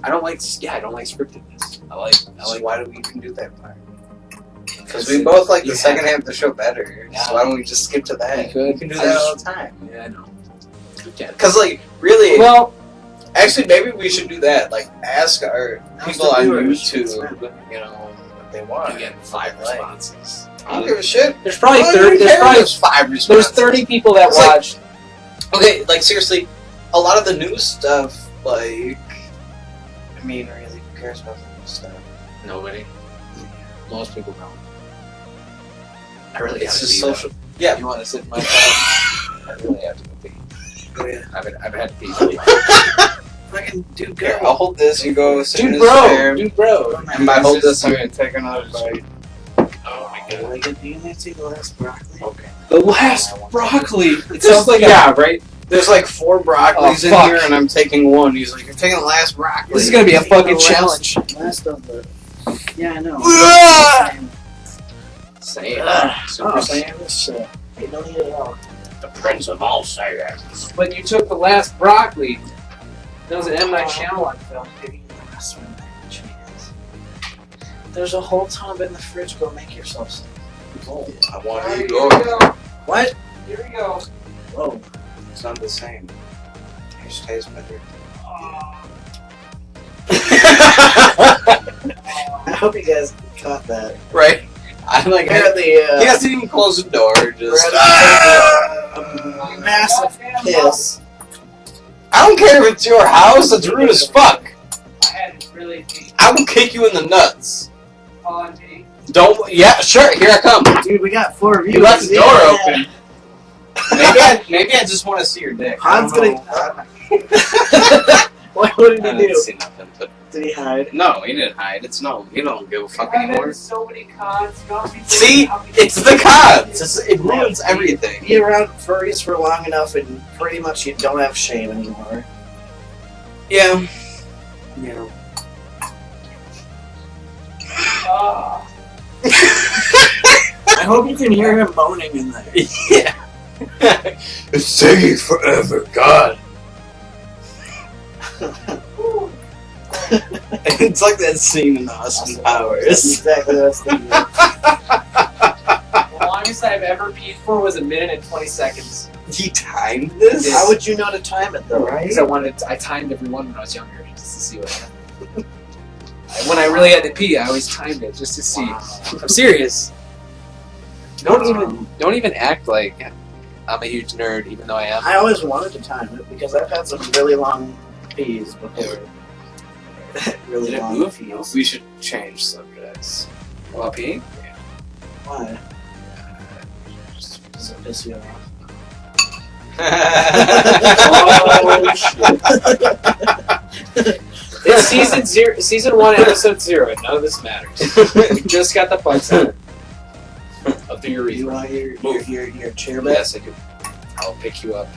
[SPEAKER 1] I don't like scriptedness. I like
[SPEAKER 2] So why do we even do that part? Because we both like the second half of the show better.
[SPEAKER 1] Yeah.
[SPEAKER 2] So why don't we just skip to that?
[SPEAKER 1] We could.
[SPEAKER 2] We can do
[SPEAKER 1] I
[SPEAKER 2] that
[SPEAKER 1] just-
[SPEAKER 2] all the time.
[SPEAKER 1] Yeah, I know. Yeah.
[SPEAKER 2] Because like really,
[SPEAKER 1] Well,
[SPEAKER 2] actually, maybe we should do that. Like ask our people on
[SPEAKER 3] viewers.
[SPEAKER 2] YouTube, you know, what they want.
[SPEAKER 1] again, 5
[SPEAKER 2] Like,
[SPEAKER 1] responses.
[SPEAKER 2] I don't give a shit.
[SPEAKER 1] There's probably
[SPEAKER 2] I don't
[SPEAKER 1] 30.
[SPEAKER 2] even
[SPEAKER 1] There's
[SPEAKER 2] care if
[SPEAKER 1] probably
[SPEAKER 2] there's 5 responses.
[SPEAKER 1] there's 30 people that
[SPEAKER 2] It's like-
[SPEAKER 1] watched.
[SPEAKER 2] Okay, like seriously, a lot of the news stuff, like, I mean, really, who cares about the news stuff?
[SPEAKER 1] Nobody. Most people don't. I really
[SPEAKER 2] It's
[SPEAKER 1] have to
[SPEAKER 2] just
[SPEAKER 1] pee,
[SPEAKER 2] social.
[SPEAKER 1] though.
[SPEAKER 2] Yeah.
[SPEAKER 1] You want to sit in my car? I really have to go pee.
[SPEAKER 3] Oh, yeah.
[SPEAKER 1] I've had to pee.
[SPEAKER 3] Fucking dude,
[SPEAKER 2] Here,
[SPEAKER 3] go.
[SPEAKER 2] I'll hold this. You go sit in
[SPEAKER 1] Dude,
[SPEAKER 2] this
[SPEAKER 1] bro.
[SPEAKER 2] chair.
[SPEAKER 1] Dude, bro.
[SPEAKER 2] And by hold this, I'm gonna take another bite.
[SPEAKER 1] Oh my god.
[SPEAKER 3] Like, do you need to take the last broccoli?
[SPEAKER 2] Okay.
[SPEAKER 1] The last broccoli. It
[SPEAKER 2] There's
[SPEAKER 1] sounds like
[SPEAKER 2] yeah, right. There's like 4 broccolis in
[SPEAKER 1] fuck.
[SPEAKER 2] here, and I'm taking one. He's like, "You're taking the last broccoli."
[SPEAKER 1] This is gonna be a
[SPEAKER 3] Take the
[SPEAKER 1] fucking
[SPEAKER 3] last-
[SPEAKER 1] challenge.
[SPEAKER 3] Last of the. Yeah, I know.
[SPEAKER 2] Ah!
[SPEAKER 1] Saiyan. Super
[SPEAKER 3] Oh,
[SPEAKER 1] Saiyan.
[SPEAKER 3] this shit. Hey, don't eat it at all.
[SPEAKER 2] The Prince of all Saiyans.
[SPEAKER 1] But you took the last broccoli. That was an M. Night Shyamalan film.
[SPEAKER 3] Maybe the last one by chance. There's a whole ton of it in the fridge. Go make yourself some.
[SPEAKER 2] Oh, I want
[SPEAKER 1] Alright,
[SPEAKER 2] to
[SPEAKER 1] here
[SPEAKER 2] go.
[SPEAKER 1] we go.
[SPEAKER 3] What?
[SPEAKER 1] Here we go.
[SPEAKER 3] Whoa.
[SPEAKER 2] It's not the same. Yours tastes better.
[SPEAKER 3] I hope you guys caught that.
[SPEAKER 2] Right? I'm like,
[SPEAKER 3] Apparently,
[SPEAKER 2] he hasn't even closed the door. Just
[SPEAKER 3] a massive piss.
[SPEAKER 2] I don't care if it's your house. It's rude as fuck.
[SPEAKER 5] I had to really be
[SPEAKER 2] I will kick you in the nuts.
[SPEAKER 5] on me.
[SPEAKER 2] Don't. Yeah, sure. Here I come.
[SPEAKER 3] Dude, we got 4 views.
[SPEAKER 2] You left the door
[SPEAKER 3] Yeah.
[SPEAKER 2] open. Maybe I just want to see your dick.
[SPEAKER 3] Han's
[SPEAKER 2] I don't
[SPEAKER 3] gonna.
[SPEAKER 2] know.
[SPEAKER 3] What did
[SPEAKER 2] I
[SPEAKER 3] he
[SPEAKER 2] didn't
[SPEAKER 3] do?
[SPEAKER 2] see nothing. But
[SPEAKER 3] Did he hide?
[SPEAKER 2] no, he didn't hide. It's no. You don't give a fuck
[SPEAKER 5] I've
[SPEAKER 2] anymore.
[SPEAKER 5] had so many cons.
[SPEAKER 2] See, it's the cons. It ruins everything.
[SPEAKER 3] Be around furries for long enough, and pretty much you don't have shame anymore.
[SPEAKER 2] Yeah.
[SPEAKER 3] Yeah. I hope you can hear him moaning in there.
[SPEAKER 2] Yeah.
[SPEAKER 4] It's taking forever, God.
[SPEAKER 2] It's like that scene in Austin Powers.
[SPEAKER 3] Exactly what I was thinking.
[SPEAKER 1] The longest I've ever peed for was 1 minute and 20 seconds.
[SPEAKER 2] He timed this?
[SPEAKER 3] How would you know to time it though?
[SPEAKER 1] Because I timed every one when I was younger, just to see what happened. When I really had to pee, I always timed it just to see. I'm serious. Don't even act like I'm a huge nerd, even though I am.
[SPEAKER 3] I always wanted to time it because I've had some really long peas before. Really
[SPEAKER 1] Did it
[SPEAKER 3] long
[SPEAKER 1] move?
[SPEAKER 3] peas.
[SPEAKER 2] We should change subjects.
[SPEAKER 1] While peeing?
[SPEAKER 3] Why? Does it piss you off?
[SPEAKER 2] Oh, shit.
[SPEAKER 1] It's season 1, episode 0, and none of this matters. We just got the fun side of the
[SPEAKER 3] Do you
[SPEAKER 1] urethra.
[SPEAKER 3] want your chair back?
[SPEAKER 1] Yes, I do. I'll pick you up.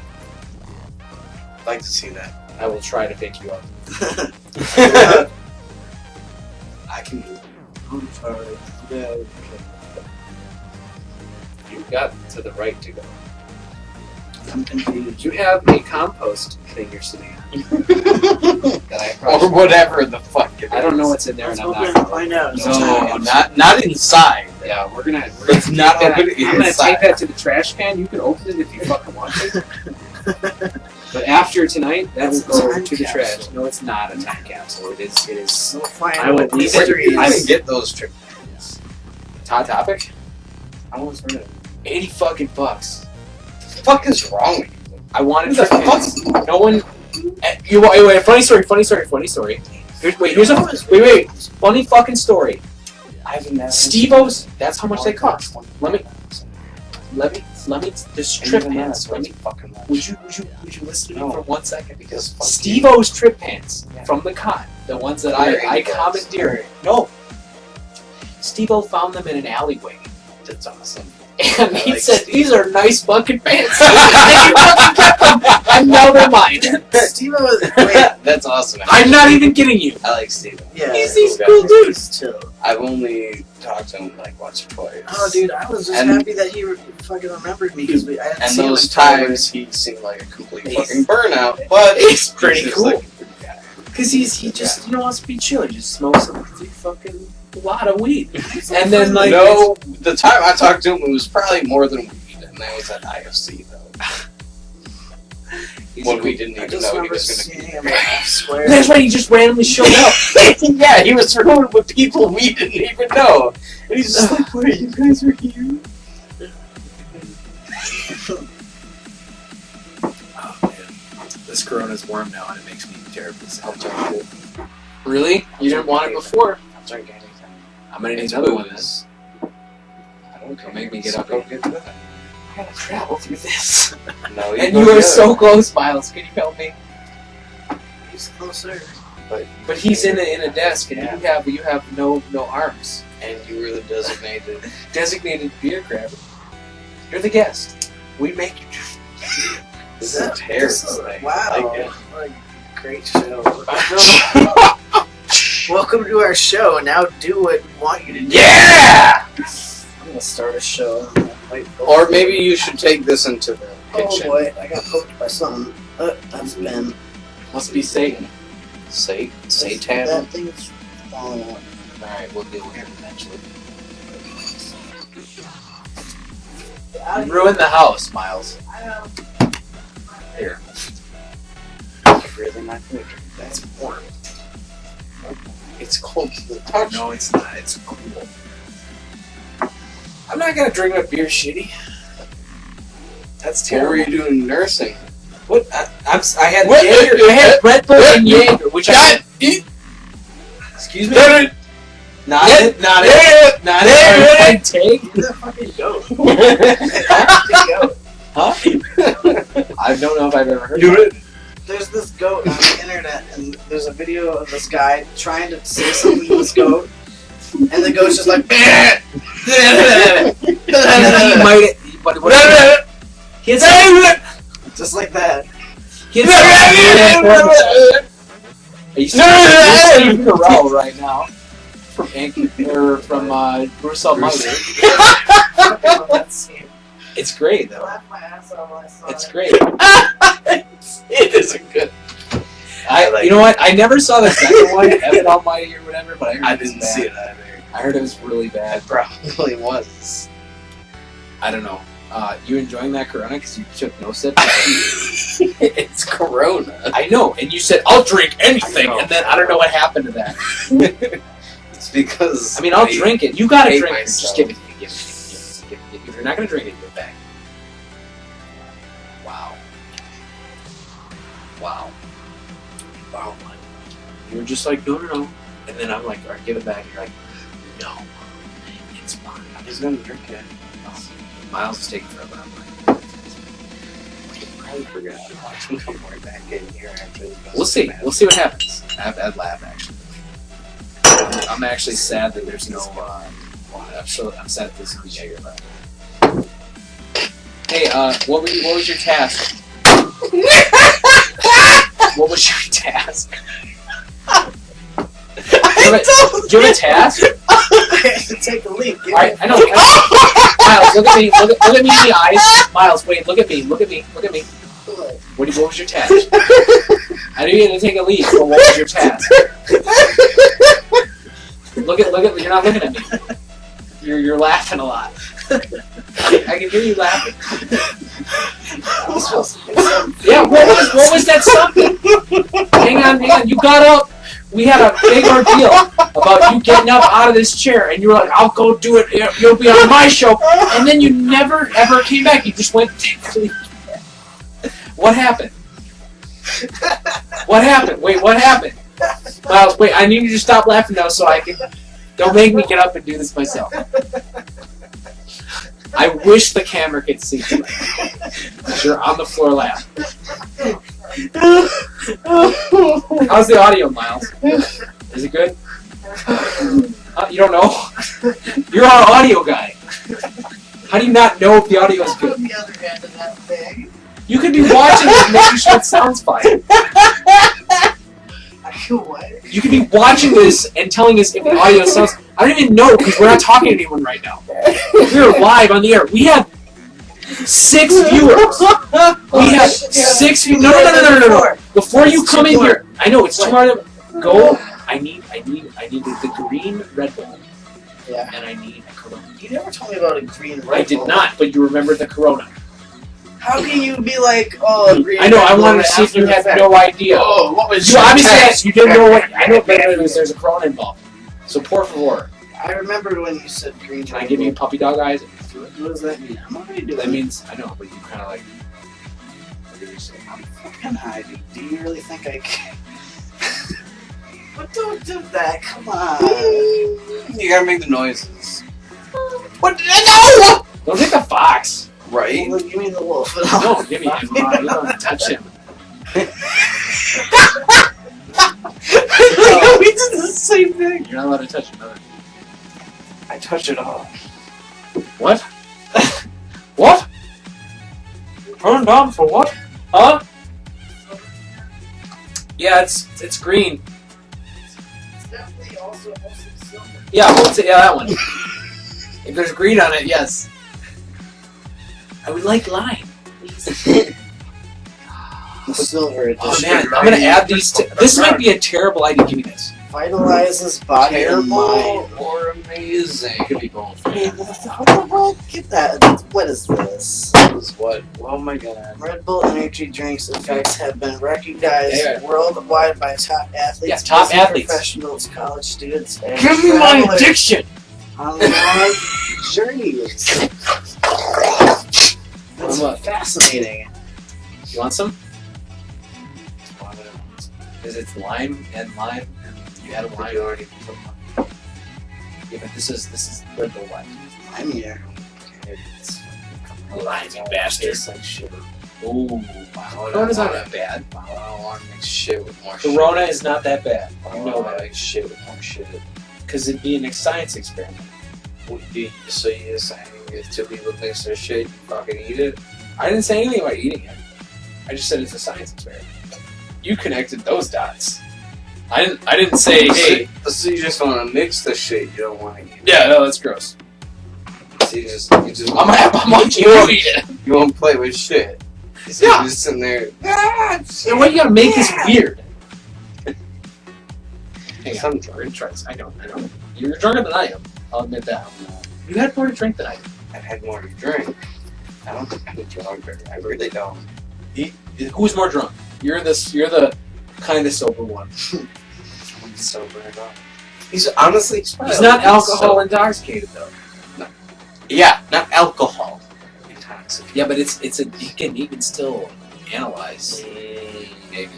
[SPEAKER 2] I'd like to see that.
[SPEAKER 1] I will try to pick you up.
[SPEAKER 2] I can do it.
[SPEAKER 3] I'm sorry. Yeah.
[SPEAKER 1] You've got to the right to go.
[SPEAKER 3] I'm confused.
[SPEAKER 1] You have a compost thing you're sitting on. That I
[SPEAKER 2] Or
[SPEAKER 1] probably-
[SPEAKER 2] whatever the fuck it is.
[SPEAKER 1] I don't know what's in there,
[SPEAKER 3] Let's
[SPEAKER 1] and I'm
[SPEAKER 3] open
[SPEAKER 1] not.
[SPEAKER 3] and find out.
[SPEAKER 2] No, not inside.
[SPEAKER 1] Yeah, we're gonna
[SPEAKER 2] Let's not
[SPEAKER 1] take that-
[SPEAKER 2] open it
[SPEAKER 1] I'm gonna
[SPEAKER 2] inside.
[SPEAKER 1] take that to the trash can. You can open it if you fucking want to. But after tonight, that will
[SPEAKER 3] It's a
[SPEAKER 1] go
[SPEAKER 3] time
[SPEAKER 1] to the
[SPEAKER 3] capsule.
[SPEAKER 1] trash. No, it's not a time capsule. It is.
[SPEAKER 3] We'll find
[SPEAKER 1] I will
[SPEAKER 3] what
[SPEAKER 1] leave it-
[SPEAKER 3] mystery
[SPEAKER 2] I
[SPEAKER 3] is.
[SPEAKER 2] can get those tricks.
[SPEAKER 1] Hot topic.
[SPEAKER 2] I was heard of
[SPEAKER 1] $80 fucking bucks.
[SPEAKER 2] What the fuck is wrong with you?
[SPEAKER 1] I wanted
[SPEAKER 2] Who the
[SPEAKER 1] trip
[SPEAKER 2] fuck?
[SPEAKER 1] pins. No one. Wait, funny story. Here's a funny fucking story.
[SPEAKER 2] I've never.
[SPEAKER 1] Steve-O's. That's how much they cost. Let me. This trip pants. Let me.
[SPEAKER 2] fucking.
[SPEAKER 1] Would you listen to me
[SPEAKER 2] No.
[SPEAKER 1] for 1 second?
[SPEAKER 2] Because fuck
[SPEAKER 1] Steve-O's trip pants
[SPEAKER 2] Yeah.
[SPEAKER 1] from the con, the ones that
[SPEAKER 2] Very
[SPEAKER 1] I
[SPEAKER 2] good.
[SPEAKER 1] commandeered. No. Steve-O found them in an alleyway.
[SPEAKER 2] That's awesome.
[SPEAKER 1] And he
[SPEAKER 2] like
[SPEAKER 1] said,
[SPEAKER 2] Steve.
[SPEAKER 1] "These are nice fucking pants." And he fucking kept them. And now they're mine.
[SPEAKER 3] Steve-O is wait,
[SPEAKER 2] That's awesome.
[SPEAKER 1] I'm not even kidding you.
[SPEAKER 2] I like Steven.
[SPEAKER 3] yeah.
[SPEAKER 1] He's
[SPEAKER 2] cool
[SPEAKER 1] cool
[SPEAKER 2] guy.
[SPEAKER 1] dude.
[SPEAKER 3] He's chill.
[SPEAKER 2] I've only talked to him like once or twice.
[SPEAKER 3] Oh, dude, I was just
[SPEAKER 2] And-
[SPEAKER 3] happy that he fucking remembered me because I hadn't
[SPEAKER 2] And
[SPEAKER 3] seen
[SPEAKER 2] those
[SPEAKER 3] him in 5
[SPEAKER 2] times he seemed like a complete
[SPEAKER 3] He's-
[SPEAKER 2] fucking burnout, but
[SPEAKER 1] He's pretty
[SPEAKER 2] just
[SPEAKER 1] cool.
[SPEAKER 2] like a good guy.
[SPEAKER 1] Because he just wants to be chill. He just smokes a fucking lot of weed. And then like
[SPEAKER 2] No, the time I talked to him, it was probably more than weed, and that was at IFC though. When we didn't
[SPEAKER 3] I
[SPEAKER 2] even
[SPEAKER 3] just
[SPEAKER 2] know he
[SPEAKER 3] remember
[SPEAKER 2] was
[SPEAKER 3] seeing
[SPEAKER 2] going
[SPEAKER 3] him
[SPEAKER 2] to
[SPEAKER 3] like, swear.
[SPEAKER 1] That's right. He just randomly showed up.
[SPEAKER 2] be. Yeah, he was surrounded with people we didn't even know, and he's just like, "Wait, you guys are here?"
[SPEAKER 1] Oh man, this Corona's warm now, and it makes me terribly sad. Really? You didn't want it before?
[SPEAKER 2] I'll drink anything.
[SPEAKER 1] I'm gonna need
[SPEAKER 2] It's
[SPEAKER 1] another one.
[SPEAKER 2] booze. I don't care.
[SPEAKER 1] Make me get
[SPEAKER 2] So
[SPEAKER 1] up
[SPEAKER 2] go
[SPEAKER 1] and-
[SPEAKER 2] get that.
[SPEAKER 1] I gotta travel through this.
[SPEAKER 2] No,
[SPEAKER 1] And
[SPEAKER 2] go
[SPEAKER 1] you are
[SPEAKER 2] get
[SPEAKER 1] so
[SPEAKER 2] it.
[SPEAKER 1] close, Miles. Can you help me?
[SPEAKER 3] He's closer.
[SPEAKER 1] But he's in a desk, and you have no arms.
[SPEAKER 2] And you were the designated.
[SPEAKER 1] Designated beer grabber. You're the guest. We make you.
[SPEAKER 2] This is a terrible thing.
[SPEAKER 3] Wow.
[SPEAKER 2] I like it.
[SPEAKER 3] What a great show. Welcome to our show. Now do what we want you to do.
[SPEAKER 2] Yeah!
[SPEAKER 3] I'm gonna start a show. Wait,
[SPEAKER 2] Or maybe you should take this into the
[SPEAKER 3] Oh
[SPEAKER 2] kitchen.
[SPEAKER 3] boy, I got poked by something. That's Ben.
[SPEAKER 1] Must be Satan.
[SPEAKER 2] Satan.
[SPEAKER 3] That thing's falling out.
[SPEAKER 1] Alright, we'll deal with it eventually.
[SPEAKER 3] Get out of
[SPEAKER 1] You ruined the house, Miles.
[SPEAKER 3] here.
[SPEAKER 1] Here.
[SPEAKER 2] really not gonna drink that.
[SPEAKER 1] That's warm.
[SPEAKER 2] It's cold to the touch.
[SPEAKER 1] No, it's not. It's cool. I'm not gonna drink a beer, shitty. That's
[SPEAKER 2] What were
[SPEAKER 1] terrible.
[SPEAKER 2] you doing nursing?
[SPEAKER 1] What? I had
[SPEAKER 2] What?
[SPEAKER 1] Jaeger. I had Red Bull and Jaeger, which I. Excuse me. Not it. Not it. Not it. I take.
[SPEAKER 3] You're the fucking goat.
[SPEAKER 1] Huh? I don't know if I've ever heard.
[SPEAKER 4] Do
[SPEAKER 1] of
[SPEAKER 4] it.
[SPEAKER 3] There's this goat on the internet, and there's a video of this guy trying to say something to this goat, and the goat's just like,
[SPEAKER 1] He might. But what? He had
[SPEAKER 3] just like that.
[SPEAKER 1] Are you Steve Carell right now? From Bruce Almighty. It's great though.
[SPEAKER 3] Laughed my ass off when I saw
[SPEAKER 1] It's
[SPEAKER 3] it.
[SPEAKER 1] great.
[SPEAKER 2] It isn't good.
[SPEAKER 1] You know what? I never saw the second one, Evan Almighty or whatever, but I heard
[SPEAKER 2] I
[SPEAKER 1] it was
[SPEAKER 2] didn't
[SPEAKER 1] bad.
[SPEAKER 2] see it either.
[SPEAKER 1] I heard it was really bad.
[SPEAKER 2] It probably was.
[SPEAKER 1] I don't know. You enjoying that Corona because you took no sip?
[SPEAKER 2] It's Corona.
[SPEAKER 1] I know, and you said I'll drink anything,
[SPEAKER 2] I know.
[SPEAKER 1] and then I don't know what happened to that.
[SPEAKER 2] It's because
[SPEAKER 1] I mean, I'll drink it. You gotta
[SPEAKER 2] hate
[SPEAKER 1] drink it.
[SPEAKER 2] myself.
[SPEAKER 1] Just give it to me. Give it to me. If you're not gonna drink it, give it back. Wow. Wow. Wow. You were just like, no, and then I'm like, all right, give it back. And you're like, no, it's mine.
[SPEAKER 2] He's gonna drink it.
[SPEAKER 1] Miles is taking forever. I'm like,
[SPEAKER 2] I forgot to watch him come right back in here after the
[SPEAKER 1] we'll see. We'll see what happens. I'd laugh actually. I'm actually sad that there's no. I'm sad that there's no Jaeger left. Hey, what was your task? What was your task? Do you have a task?
[SPEAKER 3] I have to take a leak.
[SPEAKER 1] Alright, I know. Miles, look at me. Look at me in the eyes. Miles, wait. Look at me. Look at me. What was your task? I knew you had to take a leak, but what was your task? Look at. You're not looking at me. You're laughing a lot. I can hear you laughing. Yeah. What was that something? Hang on. You got up. We had a big ordeal about you getting up out of this chair, and you were like, "I'll go do it. You'll be on my show," and then you never ever came back. You just went. What happened? What happened? Wait, what happened? Miles, wait. I need you to stop laughing now, so I can. Don't make me get up and do this myself. I wish the camera could see you. You're on the floor laughing. How's the audio, Miles? Is it good? You don't know? You're our audio guy. How do you not know if the audio is good?
[SPEAKER 3] On the other end of that thing.
[SPEAKER 1] You could be watching it and making sure it sounds fine.
[SPEAKER 3] What?
[SPEAKER 1] You could be watching this and telling us if the audio sounds... I don't even know because we're not talking to anyone right now. We're live on the air. We have 6 viewers. We have 6 viewers. No. Before you come in here, I know it's tomorrow. Go. I need the green Red Bull.
[SPEAKER 3] Yeah.
[SPEAKER 1] And I need a Corona.
[SPEAKER 3] You never told me about a green Red Bull.
[SPEAKER 1] I did not, but you remember the Corona.
[SPEAKER 3] How can you be like, oh, green
[SPEAKER 1] I know.
[SPEAKER 3] Red
[SPEAKER 1] I
[SPEAKER 3] Bull
[SPEAKER 1] wanted to see if
[SPEAKER 3] after
[SPEAKER 1] you
[SPEAKER 3] the
[SPEAKER 1] had
[SPEAKER 3] fact?
[SPEAKER 1] no idea.
[SPEAKER 2] Oh, what was
[SPEAKER 1] You
[SPEAKER 2] your
[SPEAKER 1] obviously
[SPEAKER 2] task?
[SPEAKER 1] you didn't know what. I know, but there's a Corona involved. So por favor.
[SPEAKER 3] I remembered when you said green
[SPEAKER 1] Can I
[SPEAKER 3] Red
[SPEAKER 1] give you
[SPEAKER 3] Bull.
[SPEAKER 1] puppy dog eyes?
[SPEAKER 3] What does that mean? I'm already doing
[SPEAKER 1] That means I know, but you kind of like.
[SPEAKER 3] I'm fucking high, dude. Do you really think I can? But don't do that. Come on.
[SPEAKER 2] You gotta make the noises.
[SPEAKER 1] What? No! Don't take the fox.
[SPEAKER 2] Right?
[SPEAKER 3] Well, give me the wolf.
[SPEAKER 1] No, give me him. You don't touch him.
[SPEAKER 2] We did the same thing.
[SPEAKER 1] You're not allowed to touch him. No.
[SPEAKER 2] I touch it all.
[SPEAKER 1] What? What? Turned on for what? Huh? Yeah, it's green.
[SPEAKER 3] It's definitely also mostly silver.
[SPEAKER 1] Yeah, that one. If there's green on it, yes. I would like lime.
[SPEAKER 3] The silver edition.
[SPEAKER 1] Oh man, I'm gonna add these. This might be a terrible idea. Give me this.
[SPEAKER 3] Vitalizes body and mind.
[SPEAKER 2] Terrible or amazing. confusing.
[SPEAKER 1] It could be both.
[SPEAKER 3] Hey, what? Get that. What is this?
[SPEAKER 2] What? Oh my god.
[SPEAKER 3] Red Bull energy drinks effects have been recognized
[SPEAKER 1] Yeah.
[SPEAKER 3] worldwide by top athletes,
[SPEAKER 1] Yeah, top
[SPEAKER 3] busy
[SPEAKER 1] athletes.
[SPEAKER 3] professionals, college students, and
[SPEAKER 1] Give me my
[SPEAKER 3] travelers
[SPEAKER 1] addiction!
[SPEAKER 3] on long journeys. That's
[SPEAKER 1] What?
[SPEAKER 3] fascinating.
[SPEAKER 1] You want some? Because it's lime and lime, and you add a lime.
[SPEAKER 2] already
[SPEAKER 1] Yeah, but this is Red Bull lime.
[SPEAKER 3] I'm here.
[SPEAKER 1] Limey bastard.
[SPEAKER 2] Tastes like shit.
[SPEAKER 1] Ooh, wow. Corona's not that bad.
[SPEAKER 2] I don't want to mix shit with more
[SPEAKER 1] Corona
[SPEAKER 2] shit.
[SPEAKER 1] is not that bad.
[SPEAKER 2] I
[SPEAKER 1] You
[SPEAKER 2] don't
[SPEAKER 1] know
[SPEAKER 2] want to
[SPEAKER 1] that.
[SPEAKER 2] mix shit with more shit.
[SPEAKER 1] Because it'd be a science experiment.
[SPEAKER 2] So you're saying if two people mix their shit, you fucking eat it?
[SPEAKER 1] I didn't say anything about eating it. I just said it's a science experiment. You connected those dots. I didn't say, hey.
[SPEAKER 2] So you just want to mix the shit, you don't want to eat it.
[SPEAKER 1] Yeah, no, that's gross.
[SPEAKER 2] So you just
[SPEAKER 1] I'm watching you eat it.
[SPEAKER 2] you won't play with shit. So
[SPEAKER 1] Yeah.
[SPEAKER 2] you're just sitting there.
[SPEAKER 1] And why you gotta make this weird? Hang
[SPEAKER 2] Some
[SPEAKER 1] on, we're gonna try this. I know. You're drunker than I am. I'll admit that. You had more to drink than I did.
[SPEAKER 2] I've had more to drink. I don't think I'm drunker. I really don't.
[SPEAKER 1] Who's more drunk? You're the kind of sober one.
[SPEAKER 2] I'm sober enough. He's honestly
[SPEAKER 1] He's not alcohol intoxicated though.
[SPEAKER 2] Yeah, not alcohol intoxicated.
[SPEAKER 1] Yeah, but he can still analyze.
[SPEAKER 2] Maybe.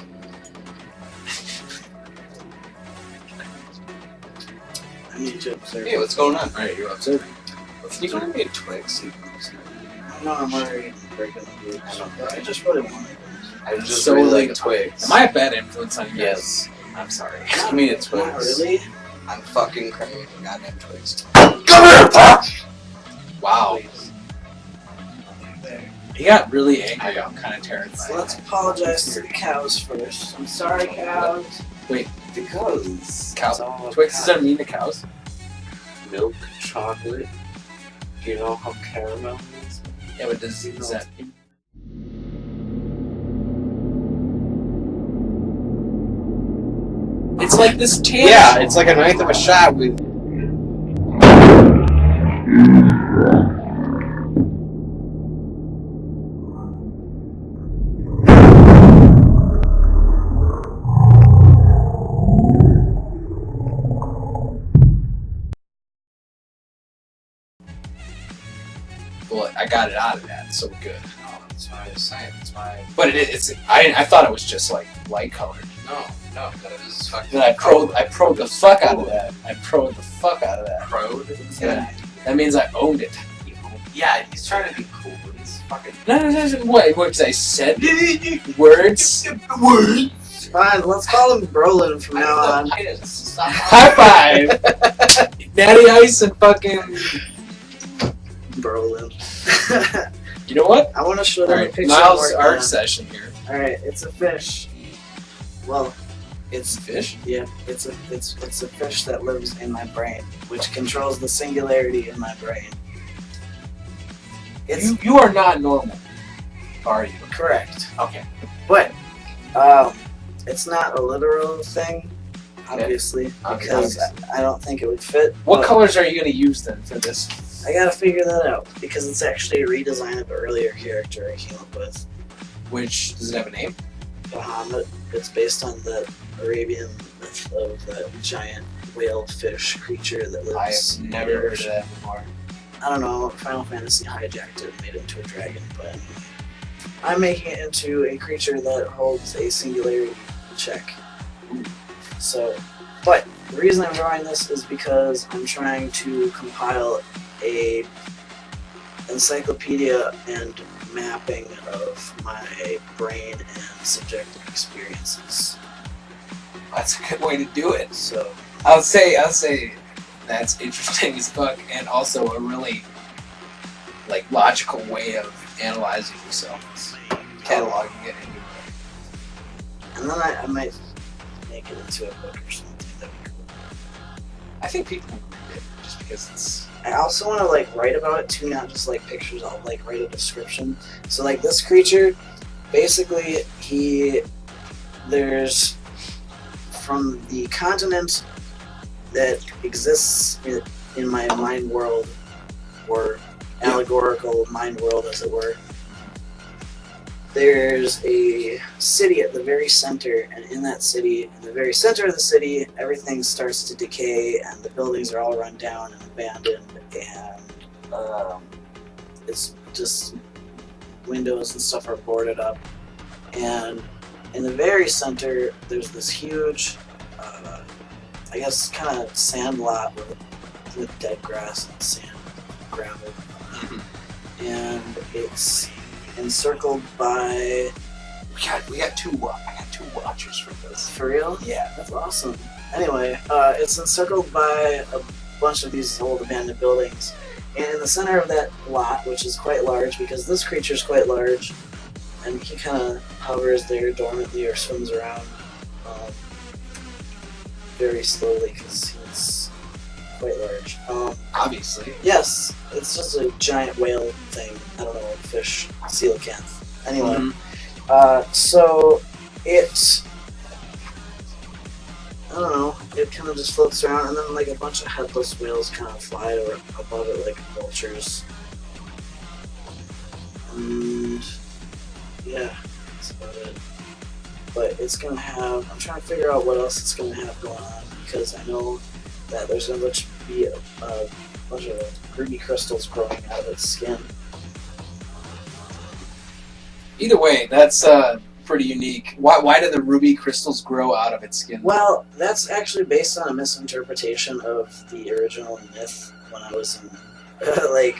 [SPEAKER 3] I need to observe.
[SPEAKER 2] Hey, what's going on?
[SPEAKER 1] Alright, you're observing.
[SPEAKER 2] You can make Twix.
[SPEAKER 3] No, I'm already breaking the rules. I just really want it.
[SPEAKER 2] I just
[SPEAKER 1] So,
[SPEAKER 2] really
[SPEAKER 1] like,
[SPEAKER 2] like Twix.
[SPEAKER 1] Am I a bad influence on you?
[SPEAKER 2] Yes.
[SPEAKER 1] I'm sorry.
[SPEAKER 2] Give me a
[SPEAKER 3] Not
[SPEAKER 2] Twix.
[SPEAKER 3] really.
[SPEAKER 2] I'm fucking craving goddamn Twix.
[SPEAKER 4] Come here, Pop!
[SPEAKER 1] Wow.
[SPEAKER 2] Please.
[SPEAKER 1] He got really angry. I'm kind of terrified.
[SPEAKER 3] So let's apologize to the cows first. I'm sorry, cows.
[SPEAKER 2] Because
[SPEAKER 1] Cow-
[SPEAKER 2] it's all
[SPEAKER 1] Twix
[SPEAKER 2] about
[SPEAKER 1] doesn't mean the cows.
[SPEAKER 2] milk, chocolate. Do you know how caramel is?
[SPEAKER 1] Yeah, but does that? It's like this tan.
[SPEAKER 2] Yeah, it's like a ninth of a shot with.
[SPEAKER 1] Well, I got it out of that, so we're good.
[SPEAKER 2] No, that's why I was saying. That's why.
[SPEAKER 1] But I thought it was just like light colored.
[SPEAKER 2] No, that is fucking.
[SPEAKER 1] Then I probed the fuck out of that. I probed the fuck out of that.
[SPEAKER 2] Crowed.
[SPEAKER 1] Yeah. That means I owned it.
[SPEAKER 2] Yeah, he's trying to be cool, but he's fucking.
[SPEAKER 1] No, what? Because I said words.
[SPEAKER 3] Fine, let's call him Brolin from now on.
[SPEAKER 2] Stop.
[SPEAKER 1] High five. Natty Ice and fucking.
[SPEAKER 3] Brolin.
[SPEAKER 1] You know what?
[SPEAKER 3] I want to show
[SPEAKER 1] All
[SPEAKER 3] them a
[SPEAKER 1] right,
[SPEAKER 3] picture
[SPEAKER 1] Miles'
[SPEAKER 3] of
[SPEAKER 1] art session here.
[SPEAKER 3] Alright, it's a fish. Well, it's
[SPEAKER 1] Fish.
[SPEAKER 3] yeah, it's a fish that lives in my brain, which controls the singularity in my brain. It's
[SPEAKER 1] You are not normal, are you?
[SPEAKER 3] correct,
[SPEAKER 1] Okay.
[SPEAKER 3] but it's not a literal thing, obviously, because I don't think it would fit.
[SPEAKER 1] What
[SPEAKER 3] but
[SPEAKER 1] colors are you going to use then for this?
[SPEAKER 3] I gotta figure that out because it's actually a redesign of an earlier character I came up with.
[SPEAKER 1] Which does it have a name?
[SPEAKER 3] Bahamut. It's based on the Arabian myth of that giant whale fish creature that lives.
[SPEAKER 1] I have
[SPEAKER 3] in
[SPEAKER 1] never
[SPEAKER 3] the
[SPEAKER 1] heard of
[SPEAKER 3] ocean.
[SPEAKER 1] that before.
[SPEAKER 3] I don't know. Final Fantasy hijacked it and made it into a dragon, but I'm making it into a creature that holds a singularity check. So, but the reason I'm drawing this is because I'm trying to compile a encyclopedia and mapping of my brain and subjective experiences.
[SPEAKER 1] That's a good way to do it.
[SPEAKER 3] So,
[SPEAKER 1] I'll say that's interesting as fuck, and also a really like logical way of analyzing yourself, cataloging it.
[SPEAKER 3] and then I might make it into a book or something. That'd be cool.
[SPEAKER 1] I think people would read it just because it's.
[SPEAKER 3] I also want to like write about it too, not just like pictures. I'll like write a description. So like this creature, basically there's from the continent that exists in my mind world, or allegorical mind world, as it were, there's a city at the very center, and in that city, in the very center of the city, everything starts to decay, and the buildings are all run down and abandoned, and it's just windows and stuff are boarded up, and in the very center, there's this huge, I guess, kind of sand lot with dead grass and sand, gravel, and it's encircled by.
[SPEAKER 1] We got two. I got 2 watchers for this.
[SPEAKER 3] For real?
[SPEAKER 1] Yeah.
[SPEAKER 3] That's awesome. Anyway, it's encircled by a bunch of these old abandoned buildings, and in the center of that lot, which is quite large because this creature's quite large, and he kind of hovers there dormantly or swims around very slowly because he's quite large.
[SPEAKER 1] Obviously.
[SPEAKER 3] Yes, it's just a giant whale thing. I don't know, fish, coelacanth. Anyway, so it, I don't know, it kind of just floats around, and then like a bunch of headless whales kind of fly above it like vultures. And yeah, that's about it. But it's gonna have, I'm trying to figure out what else it's gonna have going on, because I know that there's gonna be a bunch of ruby crystals growing out of its skin.
[SPEAKER 1] Either way, that's pretty unique. Why do the ruby crystals grow out of its skin?
[SPEAKER 3] Well, that's actually based on a misinterpretation of the original myth when I was in like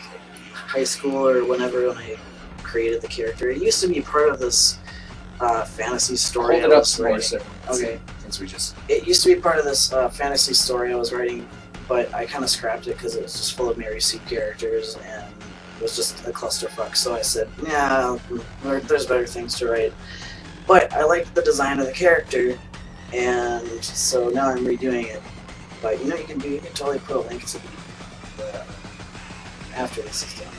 [SPEAKER 3] high school or whenever when I created the character. It used to be part of this fantasy story.
[SPEAKER 1] Hold it up some more, sir.
[SPEAKER 3] Okay.
[SPEAKER 1] Since we just.
[SPEAKER 3] It used to be part of this fantasy story I was writing, but I kind of scrapped it because it was just full of Mary Sue characters and it was just a clusterfuck. So I said, yeah, there's better things to write. But I liked the design of the character, and so now I'm redoing it. But you know, you can totally put a link to the after this is done.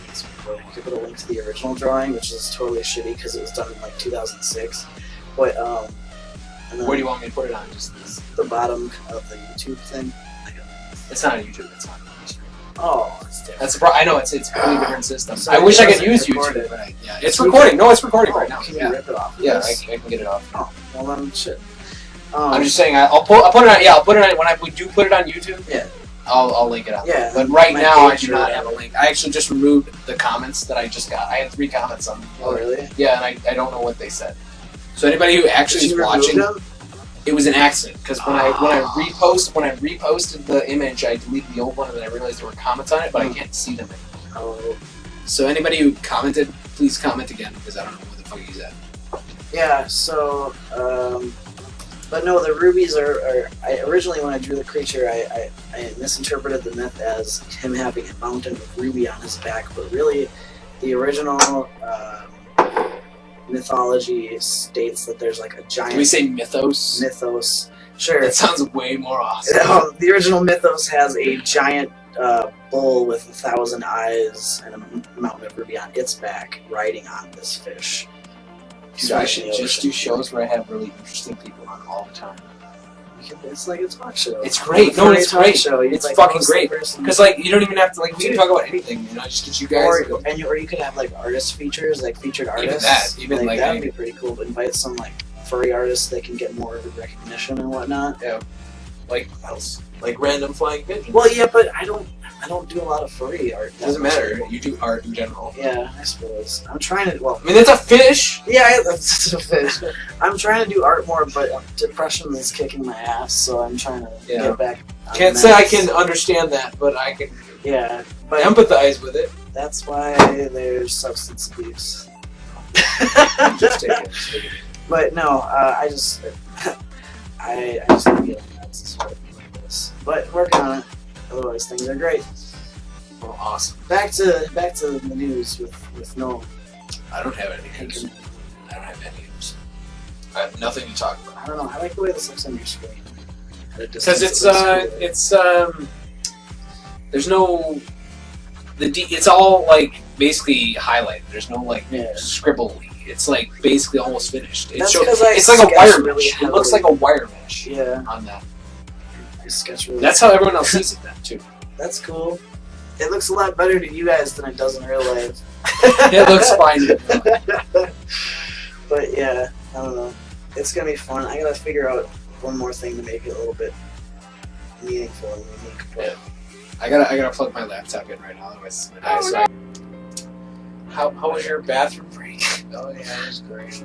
[SPEAKER 3] You can put a link to the original drawing, which is totally shitty because it was done in like 2006. But and then
[SPEAKER 1] Where do you want me to put it on? Just this.
[SPEAKER 3] the bottom of the YouTube thing.
[SPEAKER 1] It's not on YouTube. It's on Livestream.
[SPEAKER 3] Oh, it's different.
[SPEAKER 1] That's I know it's a completely different system.
[SPEAKER 3] So
[SPEAKER 1] I wish I could
[SPEAKER 3] it
[SPEAKER 1] use
[SPEAKER 3] doesn't
[SPEAKER 1] YouTube.
[SPEAKER 3] record it.
[SPEAKER 1] But yeah, it's recording. No, it's recording right now.
[SPEAKER 3] Can
[SPEAKER 1] Yeah,
[SPEAKER 3] you rip it off?
[SPEAKER 1] yeah,
[SPEAKER 3] Yes.
[SPEAKER 1] I can get it off.
[SPEAKER 3] Oh, well then shit.
[SPEAKER 1] I'm just saying. I'll put it on. Yeah, I'll put it on when we do put it on YouTube.
[SPEAKER 3] Yeah.
[SPEAKER 1] I'll link it up.
[SPEAKER 3] Yeah.
[SPEAKER 1] But right
[SPEAKER 3] My
[SPEAKER 1] now I
[SPEAKER 3] page
[SPEAKER 1] do
[SPEAKER 3] or
[SPEAKER 1] not have
[SPEAKER 3] whatever.
[SPEAKER 1] a link. I actually just removed the comments that I just got. I had 3 comments on.
[SPEAKER 3] Oh really?
[SPEAKER 1] Yeah, and I don't know what they said. So anybody who actually
[SPEAKER 3] Did
[SPEAKER 1] is
[SPEAKER 3] you remove
[SPEAKER 1] watching,
[SPEAKER 3] them?
[SPEAKER 1] it was an accident because when I reposted the image, I deleted the old one and then I realized there were comments on it, but I can't see them anymore.
[SPEAKER 3] Oh.
[SPEAKER 1] So anybody who commented, please comment again because I don't know where the fuck he's at.
[SPEAKER 3] Yeah, so, but no, the rubies are originally when I drew the creature, I misinterpreted the myth as him having a mountain of ruby on his back, but really, the original mythology states that there's like a giant...
[SPEAKER 1] Can we say mythos?
[SPEAKER 3] Mythos. Sure.
[SPEAKER 1] That sounds way more awesome.
[SPEAKER 3] The original mythos has a giant bull with 1,000 eyes and a mountain of ruby on its back riding on this fish.
[SPEAKER 1] Dude, I should just do shows where I have really interesting people on all the time.
[SPEAKER 3] It's like a talk show.
[SPEAKER 1] It's great. No, it's great. It's fucking great. Because like you don't even have to like we can talk about anything. You know, just get you guys.
[SPEAKER 3] Or you could have like artist features, like featured artists.
[SPEAKER 1] Even that,
[SPEAKER 3] that would be pretty cool. But invite some like furry artists that can get more recognition and whatnot.
[SPEAKER 1] Yeah. Like else. Like random flying pigeons.
[SPEAKER 3] Well, yeah, but I don't do a lot of furry art.
[SPEAKER 1] Doesn't matter. You do art in general.
[SPEAKER 3] Yeah, I suppose. I'm trying to. Well,
[SPEAKER 1] I mean, that's a fish.
[SPEAKER 3] yeah, that's a fish. I'm trying to do art more, but depression is kicking my ass, so I'm trying to get back.
[SPEAKER 1] Can't say I can understand that, but I can.
[SPEAKER 3] Yeah, but
[SPEAKER 1] empathize with it.
[SPEAKER 3] That's why there's substance abuse.
[SPEAKER 1] Just take it.
[SPEAKER 3] But no, I just I just need to get on that sort of thing like this. But working on it. Otherwise, things are great.
[SPEAKER 1] Well, awesome.
[SPEAKER 3] Back to the news with no.
[SPEAKER 1] I don't have any news. I don't have any news. I have nothing to talk about.
[SPEAKER 3] I don't know. I like the way this looks on your screen.
[SPEAKER 1] Because there's no it's all like basically highlighted. There's no like scribbly. It's like basically almost finished. It's like a wire mesh. It looks like a wire mesh.
[SPEAKER 3] Yeah.
[SPEAKER 1] On that.
[SPEAKER 3] I sketch really.
[SPEAKER 1] That's how everyone else sees it then too.
[SPEAKER 3] That's cool. It looks a lot better to you guys than it does in real life.
[SPEAKER 1] It looks fine.
[SPEAKER 3] But yeah, I don't know. It's gonna be fun. I gotta figure out one more thing to make it a little bit meaningful and unique. But
[SPEAKER 1] I gotta plug my laptop in right now. Otherwise, it's gonna die. How was your bathroom break?
[SPEAKER 2] Oh yeah, it was great.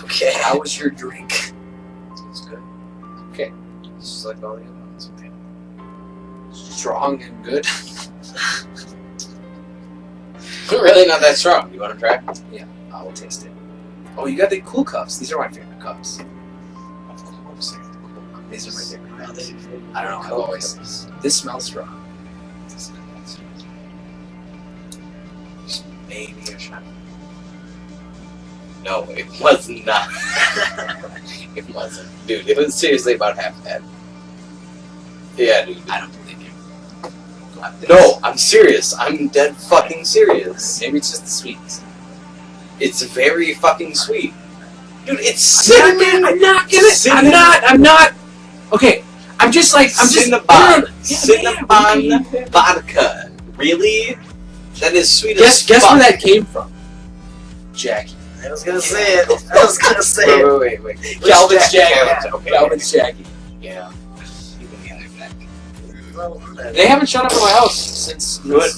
[SPEAKER 3] okay.
[SPEAKER 1] How was your drink?
[SPEAKER 2] It's good.
[SPEAKER 1] Okay.
[SPEAKER 2] It's just like all the other ones. Okay.
[SPEAKER 1] Strong and good.
[SPEAKER 2] Really not that strong. You want to try?
[SPEAKER 1] Yeah, I will taste it. Oh, you got the cool cups. These are my favorite cups.
[SPEAKER 2] Of course.
[SPEAKER 1] These are my favorite
[SPEAKER 3] Now
[SPEAKER 1] cups.
[SPEAKER 3] that you've-
[SPEAKER 1] I don't know. I've always. This smells strong.
[SPEAKER 2] Maybe a shot. No, it was not. It wasn't. Dude, it was seriously about half that. Yeah, dude.
[SPEAKER 1] I don't believe you.
[SPEAKER 2] No, I'm serious. I'm dead fucking serious.
[SPEAKER 1] Maybe it's just the sweetness.
[SPEAKER 2] It's very fucking sweet. Dude, it's cinnamon.
[SPEAKER 1] I'm not. Okay, I'm just.
[SPEAKER 2] Cinnamon vodka. Really? That is sweet as
[SPEAKER 1] Guess
[SPEAKER 2] fuck.
[SPEAKER 1] where that came from? Jackie.
[SPEAKER 3] I was gonna say it. I was gonna say it.
[SPEAKER 2] Wait.
[SPEAKER 1] Calvin's Jackie.
[SPEAKER 2] Calvin's, okay.
[SPEAKER 1] Calvin's Jackie.
[SPEAKER 2] Yeah. You can get it back.
[SPEAKER 3] Well,
[SPEAKER 1] They haven't shown up at my house since.
[SPEAKER 2] Good.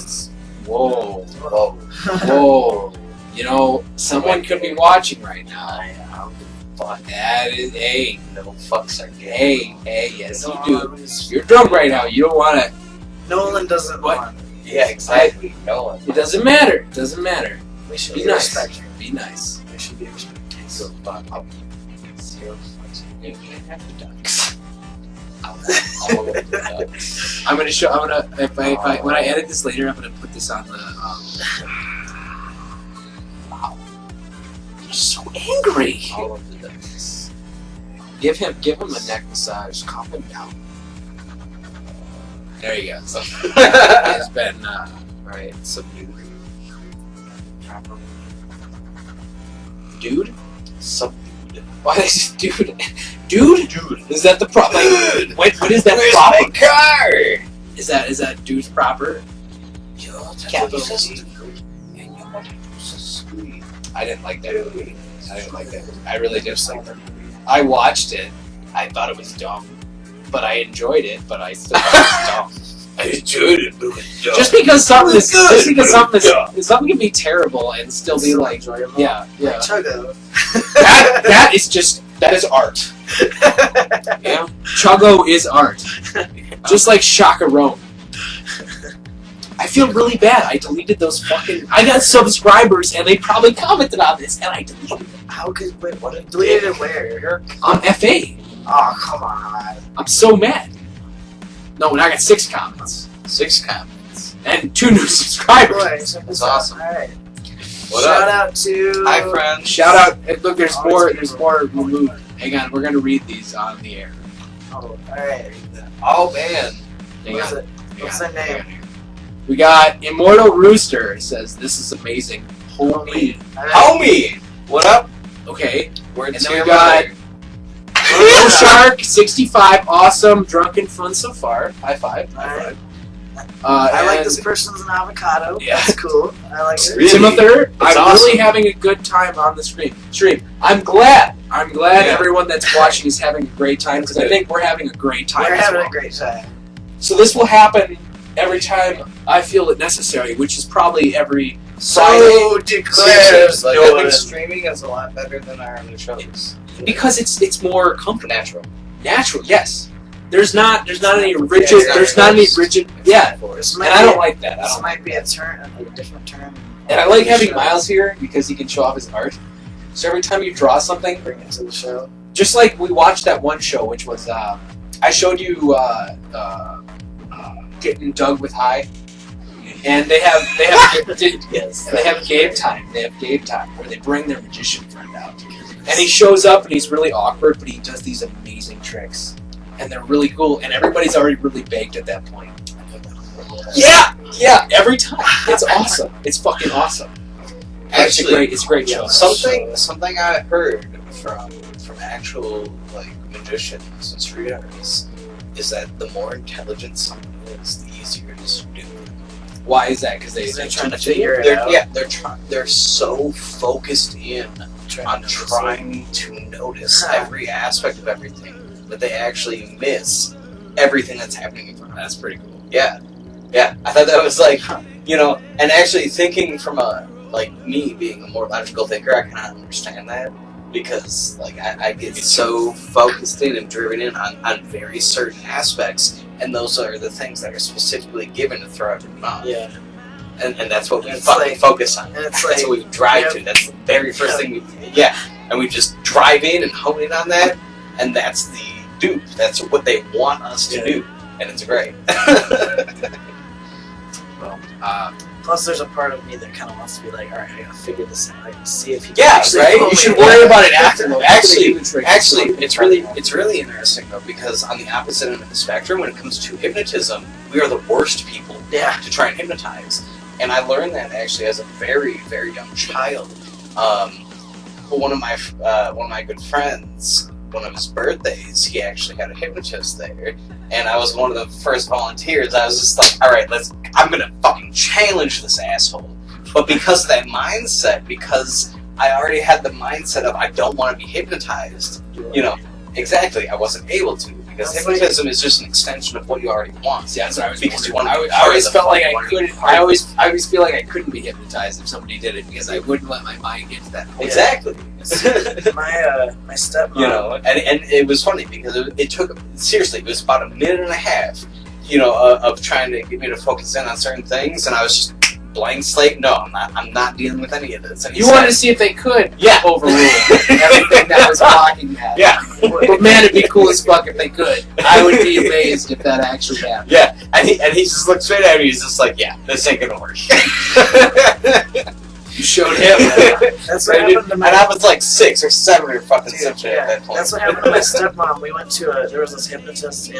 [SPEAKER 1] Whoa.
[SPEAKER 2] Whoa.
[SPEAKER 1] Whoa. You know, someone could be watching right now.
[SPEAKER 2] I don't give a fuck.
[SPEAKER 1] That is, hey,
[SPEAKER 2] No fucks are gay.
[SPEAKER 1] hey, yes you do. You're drunk right now. You don't want to.
[SPEAKER 3] Nolan doesn't
[SPEAKER 1] What?
[SPEAKER 3] want.
[SPEAKER 2] Yeah, exactly. No one.
[SPEAKER 1] It doesn't matter. It doesn't matter.
[SPEAKER 3] We should
[SPEAKER 1] Be
[SPEAKER 3] be
[SPEAKER 1] nice.
[SPEAKER 3] respectful.
[SPEAKER 1] Be nice.
[SPEAKER 3] We should be respectful.
[SPEAKER 2] So fuck up. Zero fucks. You can't have the ducks. All over the ducks.
[SPEAKER 1] I'm gonna show. I'm gonna. If I when I edit this later, I'm gonna put this on the. Wow. You're so angry.
[SPEAKER 2] All of the ducks.
[SPEAKER 1] Give him a neck massage. Calm him down. There you go. It's been
[SPEAKER 2] Right, subdued.
[SPEAKER 1] dude.
[SPEAKER 2] Subdued.
[SPEAKER 1] Why is dude? Dude. Is that the proper?
[SPEAKER 2] Dude.
[SPEAKER 1] What is that
[SPEAKER 2] Where's
[SPEAKER 1] proper?
[SPEAKER 2] my car?
[SPEAKER 1] Is that dude's proper?
[SPEAKER 2] Capital
[SPEAKER 3] Capital
[SPEAKER 2] C.
[SPEAKER 3] C.
[SPEAKER 2] And you want to do so sweet.
[SPEAKER 1] I didn't like that movie. I didn't like that movie. I really disliked it. I watched it. I thought it was dumb, but I enjoyed it. But I still thought it was dumb.
[SPEAKER 2] I enjoyed it, but it was dumb.
[SPEAKER 1] Just because something is,
[SPEAKER 2] Good,
[SPEAKER 1] just because
[SPEAKER 2] but it was
[SPEAKER 1] something can be terrible and still be like,
[SPEAKER 3] enjoyable.
[SPEAKER 1] yeah.
[SPEAKER 3] Chuggo.
[SPEAKER 1] That is art. Yeah, Chuggo is art. Just like Chacarone. I feel really bad. I deleted those fucking. I got subscribers and they probably commented on this and I deleted it
[SPEAKER 3] How could wait? What? Deleted it where?
[SPEAKER 1] on FA.
[SPEAKER 3] Oh come on.
[SPEAKER 1] I'm so mad. No, and I got 6 comments
[SPEAKER 2] 6 comments.
[SPEAKER 1] and 2 new subscribers.
[SPEAKER 2] That's awesome.
[SPEAKER 3] Alright.
[SPEAKER 2] What
[SPEAKER 3] Shout
[SPEAKER 2] up?
[SPEAKER 3] out to.
[SPEAKER 2] Hi, friends.
[SPEAKER 1] Shout out! And look, there's
[SPEAKER 3] Always
[SPEAKER 1] more.
[SPEAKER 3] people.
[SPEAKER 1] There's more removed. Hang on, we're gonna read these on the air.
[SPEAKER 3] Oh, alright.
[SPEAKER 2] Oh, man.
[SPEAKER 1] Hang
[SPEAKER 3] What's
[SPEAKER 1] on.
[SPEAKER 3] it? What's the name?
[SPEAKER 1] We got Immortal Rooster. Says this is amazing. Homie.
[SPEAKER 3] Alright.
[SPEAKER 2] Homie! What up?
[SPEAKER 1] Okay.
[SPEAKER 2] We're
[SPEAKER 1] And
[SPEAKER 2] to
[SPEAKER 1] then we
[SPEAKER 2] your
[SPEAKER 1] got-
[SPEAKER 2] mother.
[SPEAKER 1] Little Shark 65. Awesome. Drunken fun so far. High five. High
[SPEAKER 3] Alright.
[SPEAKER 1] five.
[SPEAKER 3] I like
[SPEAKER 1] and
[SPEAKER 3] this person's an avocado.
[SPEAKER 1] Yeah.
[SPEAKER 3] That's cool. I like it.
[SPEAKER 2] Really?
[SPEAKER 1] Timothy,
[SPEAKER 2] That's
[SPEAKER 1] I'm
[SPEAKER 2] awesome.
[SPEAKER 1] really having a good time on the stream. I'm glad.
[SPEAKER 2] Yeah.
[SPEAKER 1] Everyone that's watching is having a great time because I think we're having a great time.
[SPEAKER 3] We're
[SPEAKER 1] as
[SPEAKER 3] having
[SPEAKER 1] well.
[SPEAKER 3] a great time.
[SPEAKER 1] So this will happen every time I feel it necessary, which is probably every
[SPEAKER 3] So
[SPEAKER 1] Friday.
[SPEAKER 3] declares
[SPEAKER 2] Like, I
[SPEAKER 3] Nolan.
[SPEAKER 2] think streaming is a lot better than our other shows.
[SPEAKER 1] Because it's more comfortable.
[SPEAKER 2] Natural.
[SPEAKER 1] Yes. There's not any rigid.
[SPEAKER 2] Yeah,
[SPEAKER 1] There's not any rigid. Yeah.
[SPEAKER 3] This
[SPEAKER 1] And
[SPEAKER 3] might
[SPEAKER 1] I
[SPEAKER 3] be-
[SPEAKER 1] don't like that. I
[SPEAKER 3] This
[SPEAKER 1] don't.
[SPEAKER 3] might be a turn, a different turn.
[SPEAKER 1] And I like having Miles here because he can show off his art. So every time you draw something,
[SPEAKER 3] Bring it to the show.
[SPEAKER 1] just like we watched that one show, which was I showed you Getting Dug with High, and they have
[SPEAKER 3] Yes.
[SPEAKER 1] they have game time. They have game time where they bring their magician friend out, and he shows up and he's really awkward, but he does these amazing tricks, and they're really cool. And everybody's already really baked at that point. Yeah, every time. It's awesome. It's fucking awesome.
[SPEAKER 2] Actually,
[SPEAKER 1] It's a great show.
[SPEAKER 2] something I heard from actual like magicians and street artists is that the more intelligent someone is, the easier it is to do.
[SPEAKER 1] Why is that? Because
[SPEAKER 3] They're trying to figure it out.
[SPEAKER 2] Yeah, they're so focused in on
[SPEAKER 3] to
[SPEAKER 2] trying to notice every aspect of everything that they actually miss everything that's happening in front of them.
[SPEAKER 1] That's pretty cool.
[SPEAKER 2] Yeah. I thought that was like, and actually thinking from me being a more logical thinker, I kind of understand that because like I get so focused in and driven in on very certain aspects, and those are the things that are specifically given to throw out your mouth.
[SPEAKER 3] Yeah.
[SPEAKER 2] And that's what we
[SPEAKER 3] It's
[SPEAKER 2] fucking
[SPEAKER 3] like-
[SPEAKER 2] focus on.
[SPEAKER 3] and it's
[SPEAKER 2] That's
[SPEAKER 3] like-
[SPEAKER 2] what we drive to. That's the very first thing we and we just drive in and hone in on that, and that's the dupe. That's what they want us to do, and it's great.
[SPEAKER 1] Well,
[SPEAKER 3] Plus, there's a part of me that kind of wants to be like, all right, I gotta figure this out. I can see if he
[SPEAKER 2] Yeah,
[SPEAKER 3] can actually
[SPEAKER 2] right?
[SPEAKER 3] pull
[SPEAKER 2] You
[SPEAKER 3] me
[SPEAKER 2] should
[SPEAKER 3] in.
[SPEAKER 2] worry about it after.
[SPEAKER 1] Actually,
[SPEAKER 2] Actually, it's really interesting though, because on the opposite end of the spectrum, when it comes to hypnotism, we are the worst people
[SPEAKER 3] Yeah.
[SPEAKER 2] to try and hypnotize. And I learned that actually as a very, very young child. One of my good friends, one of his birthdays, he actually had a hypnotist there, and I was one of the first volunteers. I was just like, all right, I'm gonna fucking challenge this asshole. But because of that mindset, because I already had the mindset of I don't want to be hypnotized, exactly, I wasn't able to, because
[SPEAKER 3] That's
[SPEAKER 2] hypnotism is just an extension of what you already want.
[SPEAKER 1] See, that's what I was
[SPEAKER 2] Because you
[SPEAKER 1] wondering.
[SPEAKER 2] want to
[SPEAKER 1] I always felt like I
[SPEAKER 2] want to be
[SPEAKER 1] couldn't.
[SPEAKER 2] part
[SPEAKER 1] I
[SPEAKER 2] of
[SPEAKER 1] always feel like I couldn't be hypnotized if somebody did it because I wouldn't let my mind get to that point.
[SPEAKER 2] Exactly.
[SPEAKER 3] My stepmom.
[SPEAKER 2] And it was funny because it took, seriously, it was about a minute and a half, of trying to get me to focus in on certain things, and I was just blank slate. No, I'm not dealing with any of this. And he
[SPEAKER 1] You
[SPEAKER 2] said,
[SPEAKER 1] wanted to see if they could
[SPEAKER 2] Yeah.
[SPEAKER 1] overrule everything that was blocking that.
[SPEAKER 2] Yeah,
[SPEAKER 1] But man, it'd be cool as fuck if they could. I would be amazed if that actually happened.
[SPEAKER 2] yeah, and he just looked straight at me. He's just like, yeah, this ain't gonna work.
[SPEAKER 1] You showed him.
[SPEAKER 3] That's what happened to
[SPEAKER 2] And
[SPEAKER 3] my.
[SPEAKER 2] I was like 6 or 7 or fucking something at that point.
[SPEAKER 3] That's what happened to my stepmom. We went to there was this hypnotist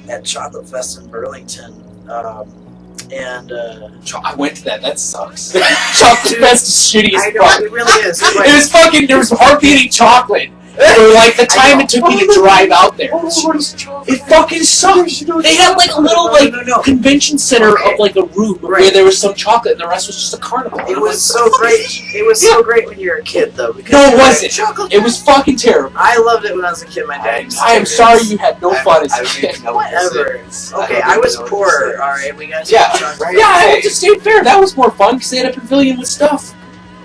[SPEAKER 3] at Chocolate Fest in Burlington, and
[SPEAKER 1] I went to that. That sucks. Chocolate Fest is shitty
[SPEAKER 3] I
[SPEAKER 1] as
[SPEAKER 3] know
[SPEAKER 1] fuck.
[SPEAKER 3] it really is. It's like-
[SPEAKER 1] It was fucking. There was heart beating chocolate. For like the time it took me to drive out there. It fucking sucks. They had like a little
[SPEAKER 3] No.
[SPEAKER 1] convention center
[SPEAKER 3] Okay.
[SPEAKER 1] of like a room where
[SPEAKER 3] Right.
[SPEAKER 1] there was some chocolate and the rest was just a carnival.
[SPEAKER 3] It was so great. It was so great when you were a kid, though. Because
[SPEAKER 1] No, it
[SPEAKER 3] you were
[SPEAKER 1] wasn't.
[SPEAKER 3] like, chocolate.
[SPEAKER 1] It was fucking terrible.
[SPEAKER 3] I loved it when I was a kid. My dad used to
[SPEAKER 1] I am
[SPEAKER 3] take
[SPEAKER 1] sorry
[SPEAKER 3] us.
[SPEAKER 1] you had no fun as a kid.
[SPEAKER 3] Whatever. Okay, I was poor. All right, we got to
[SPEAKER 2] Yeah,
[SPEAKER 3] chocolate.
[SPEAKER 2] right.
[SPEAKER 1] Yeah, I went to State Fair. That was more fun because they had a pavilion with stuff.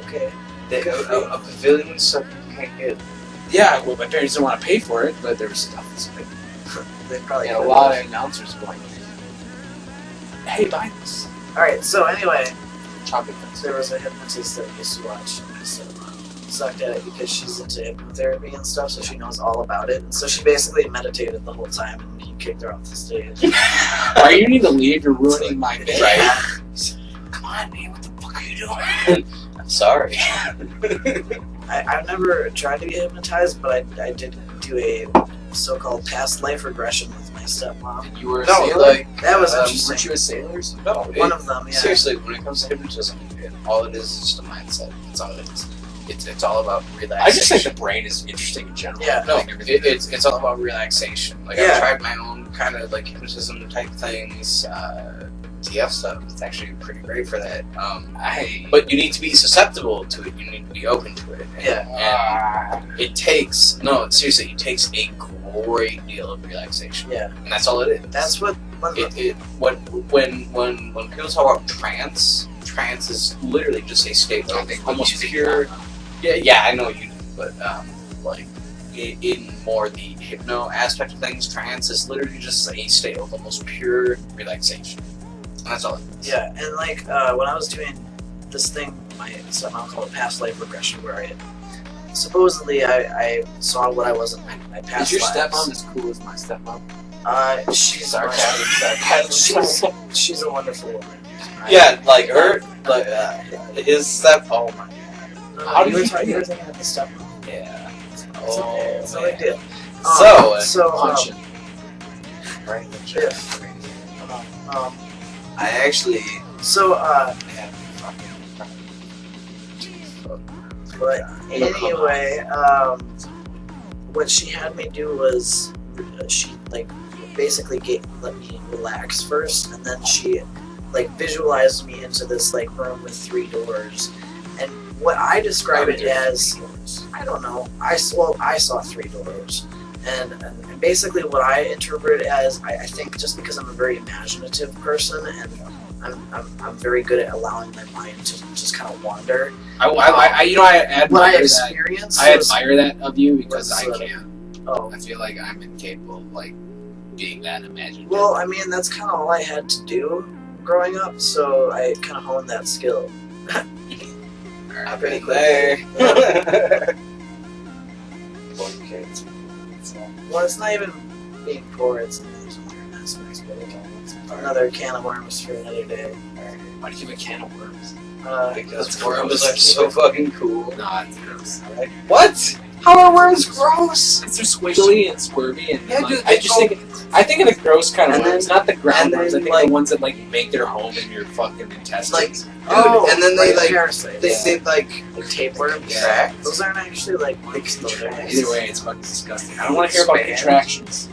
[SPEAKER 3] Okay.
[SPEAKER 2] A pavilion and stuff you can't get.
[SPEAKER 1] Yeah, well, my parents didn't want to pay for it, but there was stuff.
[SPEAKER 3] They probably
[SPEAKER 1] Yeah, a
[SPEAKER 3] could've.
[SPEAKER 1] lot of announcers going, hey, buy this.
[SPEAKER 3] All right. So anyway,
[SPEAKER 1] Chocolate Fest.
[SPEAKER 3] there was a hypnotist that I used to watch. So sucked at it because she's into hypnotherapy and stuff, so she knows all about it. And so she basically meditated the whole time, and he kicked her off the stage.
[SPEAKER 1] Are you need to leave? You're ruining my day.
[SPEAKER 2] Right.
[SPEAKER 1] Come on, man. What the fuck are you doing?
[SPEAKER 2] I'm sorry.
[SPEAKER 3] I've never tried to get hypnotized, but I did do a so-called past life regression with my stepmom.
[SPEAKER 1] You were a
[SPEAKER 2] No,
[SPEAKER 1] sailor?
[SPEAKER 2] like,
[SPEAKER 3] That was
[SPEAKER 1] Weren't
[SPEAKER 3] interesting.
[SPEAKER 1] you a sailors?
[SPEAKER 2] no,
[SPEAKER 3] One of them, yeah.
[SPEAKER 2] seriously, when it comes to hypnotism, all it is just a mindset. That's all it is. It's all about relaxation.
[SPEAKER 1] I just think the brain is interesting in general.
[SPEAKER 3] Yeah.
[SPEAKER 2] No,
[SPEAKER 1] I think everything-
[SPEAKER 2] it's all about relaxation. Like
[SPEAKER 3] Yeah.
[SPEAKER 2] I've tried my own kind of like hypnotism type things, TF stuff. It's actually pretty great for that. But you need to be susceptible to it. You need to be open to it. And it takes seriously, it takes a great deal of relaxation.
[SPEAKER 3] Yeah.
[SPEAKER 2] And that's all it is.
[SPEAKER 3] That's what.
[SPEAKER 2] When people talk about trance is literally just a state
[SPEAKER 1] I
[SPEAKER 2] of
[SPEAKER 1] think
[SPEAKER 2] almost
[SPEAKER 1] music
[SPEAKER 2] pure.
[SPEAKER 1] is not.
[SPEAKER 2] Yeah, I know you do, but like in more the hypno aspect of things, trance is literally just a state of almost pure relaxation. And that's all it is.
[SPEAKER 3] Yeah, and like when I was doing this thing, my stepmom called it past life regression, where I supposedly I saw what I was in my past
[SPEAKER 1] Is your
[SPEAKER 3] lives.
[SPEAKER 1] stepmom as cool as my stepmom?
[SPEAKER 3] She's
[SPEAKER 1] Sarcasm.
[SPEAKER 3] she's a wonderful woman.
[SPEAKER 2] Yeah, like her, like his step. Oh my god.
[SPEAKER 3] How do you were thinking of the stepmom?
[SPEAKER 2] Yeah.
[SPEAKER 3] It's
[SPEAKER 2] Oh,
[SPEAKER 3] okay. It's no
[SPEAKER 2] man.
[SPEAKER 3] big deal.
[SPEAKER 2] So,
[SPEAKER 1] Punch it.
[SPEAKER 2] right. I actually.
[SPEAKER 3] But anyway, what she had me do was like basically let me relax first, and then she like visualized me into this like room with 3 doors, and what I describe it as, I don't know, I saw 3 doors, and basically what I interpret it as, I think just because I'm a very imaginative person and I'm very good at allowing my mind to just kind of wander.
[SPEAKER 1] I admire
[SPEAKER 3] What I
[SPEAKER 1] that.
[SPEAKER 3] experienced.
[SPEAKER 1] I admire that of you because I
[SPEAKER 3] was,
[SPEAKER 1] can't.
[SPEAKER 3] Oh.
[SPEAKER 1] I feel like I'm incapable of like being that imaginative.
[SPEAKER 3] Well, I mean, that's kind of all I had to do growing up, so I kind of honed that skill.
[SPEAKER 2] I've
[SPEAKER 3] Pretty
[SPEAKER 2] been
[SPEAKER 3] quick.
[SPEAKER 2] there. Poor kids.
[SPEAKER 3] Well, it's not even being poor, it's modern aspects, but it's another can of worms for another day.
[SPEAKER 1] Why do you have a can of worms?
[SPEAKER 2] Because worms are so fucking cool.
[SPEAKER 1] Nah, it's gross.
[SPEAKER 2] What? How are worms gross?
[SPEAKER 1] It's just squishy and squirmy and
[SPEAKER 2] Yeah,
[SPEAKER 1] like,
[SPEAKER 2] dude,
[SPEAKER 1] I think of the gross kind of
[SPEAKER 2] And then-
[SPEAKER 1] worms, not the ground
[SPEAKER 2] and then,
[SPEAKER 1] worms. I think
[SPEAKER 2] like-
[SPEAKER 1] the ones that like make their home in your fucking intestines.
[SPEAKER 2] Like, dude, and then they like
[SPEAKER 3] parasites.
[SPEAKER 2] they like
[SPEAKER 3] tapeworms.
[SPEAKER 2] Yeah.
[SPEAKER 3] Those aren't actually like worms, though. They're
[SPEAKER 1] either way, it's fucking disgusting. I don't want to hear about
[SPEAKER 2] Expand.
[SPEAKER 1] contractions.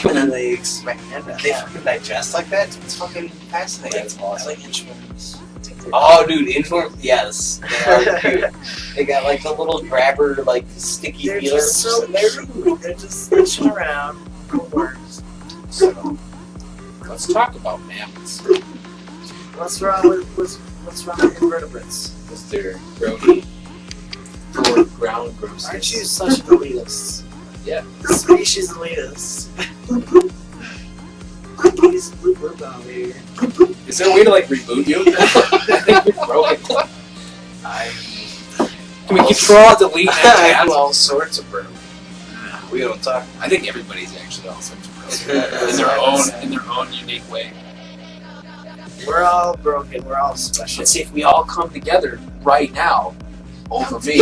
[SPEAKER 2] and then they expand. They fucking digest like that. It's fucking fascinating.
[SPEAKER 3] That's awesome. Like inchworms.
[SPEAKER 2] Oh, dude, inchworms, yes. They are cute. They got like the little grabber, like sticky
[SPEAKER 3] They're
[SPEAKER 2] feelers.
[SPEAKER 3] just so cute. They're just switching around. Cool worms.
[SPEAKER 1] So, let's talk about mammals.
[SPEAKER 3] What's wrong with invertebrates?
[SPEAKER 1] Because they're grody or ground gross.
[SPEAKER 3] Aren't you such an elitist?
[SPEAKER 1] Yeah.
[SPEAKER 3] Species elitist. Please look out here.
[SPEAKER 1] Is there a way to like reboot you? I think you're broken. Can we control alt delete and
[SPEAKER 2] I'm
[SPEAKER 1] tab?
[SPEAKER 2] all sorts of broke. We don't talk.
[SPEAKER 1] I think everybody's actually all sorts of broken in their own unique way.
[SPEAKER 3] We're all broken. We're all special.
[SPEAKER 1] Let's see if we all come together right now over me.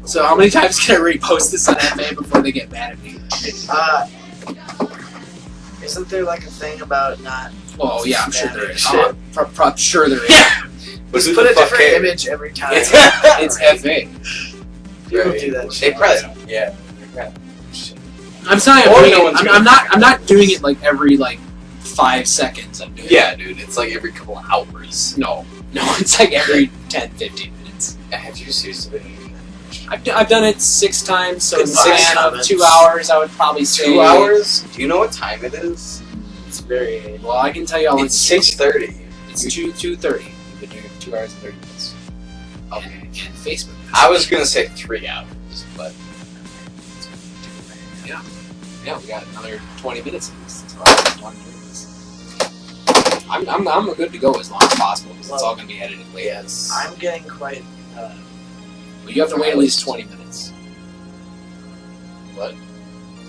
[SPEAKER 1] So how many times can I repost this on FA before they get mad at me?
[SPEAKER 3] Isn't there like a thing about not?
[SPEAKER 1] Oh yeah, I'm sure there is.
[SPEAKER 3] Shit.
[SPEAKER 1] I'm sure there is.
[SPEAKER 2] But
[SPEAKER 3] Just
[SPEAKER 2] who
[SPEAKER 3] put
[SPEAKER 2] the
[SPEAKER 3] a
[SPEAKER 2] fuck
[SPEAKER 3] different
[SPEAKER 2] cares?
[SPEAKER 3] image every time.
[SPEAKER 1] It's FA.
[SPEAKER 3] People do that
[SPEAKER 2] They
[SPEAKER 3] shit.
[SPEAKER 2] probably don't. Yeah.
[SPEAKER 1] I'm sorry.
[SPEAKER 2] Or no one's
[SPEAKER 1] I'm not doing it like every like 5 seconds. I'm doing
[SPEAKER 2] Yeah, dude, it's like every couple of hours.
[SPEAKER 1] No, it's like every 10, 15 minutes.
[SPEAKER 2] Have you seriously been eating that?
[SPEAKER 1] I've done it 6 times, so in the
[SPEAKER 3] 6
[SPEAKER 1] span of
[SPEAKER 3] comments.
[SPEAKER 1] 2 hours, I would probably say
[SPEAKER 2] 2 hours? Do you know what time it is?
[SPEAKER 3] It's very.
[SPEAKER 1] Well, I can tell you all
[SPEAKER 2] It's 6:30.
[SPEAKER 1] It's 2:30. You've been doing it 2 hours and 30 minutes.
[SPEAKER 2] Okay.
[SPEAKER 1] And Facebook.
[SPEAKER 2] I was gonna say 3 hours, but
[SPEAKER 1] Yeah, we got another 20 minutes of this. So I don't want to do this. I'm good to go as long as possible because it's all going to be edited later.
[SPEAKER 2] yes.
[SPEAKER 3] I'm getting quite.
[SPEAKER 1] But you have to wait at least 20 minutes. What?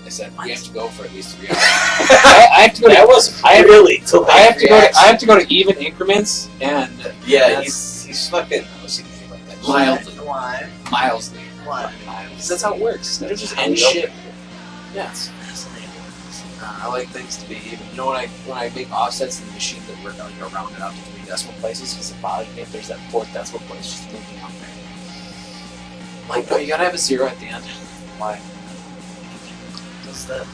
[SPEAKER 1] I said we have to go for at least 3 hours. I have to go.
[SPEAKER 2] That was really
[SPEAKER 1] I have to go to even increments and
[SPEAKER 2] Yeah, he's fucking OCD like that.
[SPEAKER 1] mildly.
[SPEAKER 3] Why?
[SPEAKER 1] Mildly.
[SPEAKER 3] Why?
[SPEAKER 1] Because that's how it works. They're just
[SPEAKER 2] How
[SPEAKER 1] end
[SPEAKER 2] we
[SPEAKER 1] shit.
[SPEAKER 2] open.
[SPEAKER 1] Yeah.
[SPEAKER 3] It's fascinating.
[SPEAKER 1] I like things to be even. You know when I make offsets in the machine that work, I like to round it out to 3 decimal places because it bothers me if there's that 4th decimal place just moving out there. Like, no, you gotta have a 0 at the end. Why?
[SPEAKER 3] What's that?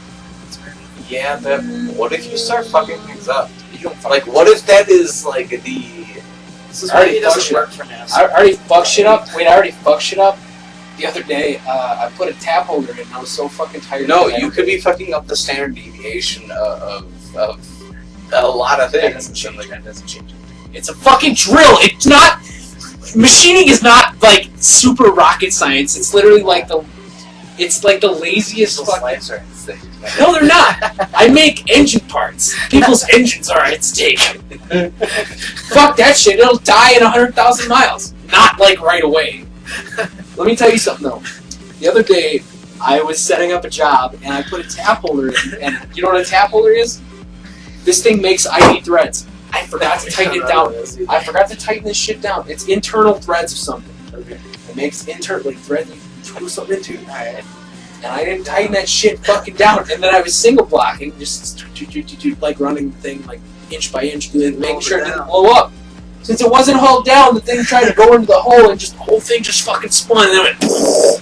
[SPEAKER 2] Yeah, but what if you start fucking things up?
[SPEAKER 1] You don't
[SPEAKER 2] Like, what if that is like the?
[SPEAKER 3] This is
[SPEAKER 1] I
[SPEAKER 3] why
[SPEAKER 1] already
[SPEAKER 3] he doesn't
[SPEAKER 1] fucked
[SPEAKER 3] work for NASA.
[SPEAKER 1] I already fucked shit up. Wait, I already fucked shit up. The other day, I put a tap holder in and I was so fucking tired.
[SPEAKER 2] No,
[SPEAKER 1] of it.
[SPEAKER 2] you could be fucking up the standard deviation of a lot of
[SPEAKER 1] That
[SPEAKER 2] things.
[SPEAKER 1] doesn't change. That doesn't change. It's a fucking drill. It's not. Machining is not like super rocket science. It's literally like it's like the laziest
[SPEAKER 3] Those
[SPEAKER 1] fucking.
[SPEAKER 3] lights are insane.
[SPEAKER 1] No, they're not. I make engine parts. People's engines are at stake. Fuck that shit. It'll die in 100,000 miles. Not like right away. Let me tell you something though. The other day, I was setting up a job and I put a tap holder in. And you know what a tap holder is? This thing makes ID threads. I forgot to tighten it down. I forgot to tighten this shit down. It's internal threads of something. It makes internal thread you screw something into.
[SPEAKER 3] Alright.
[SPEAKER 1] And I didn't tighten that shit fucking down. And then I was single blocking, just like running the thing like inch by inch, making sure it didn't blow up. since it wasn't hauled down, the thing tried to go into the hole and just the whole thing just fucking spun and then it went.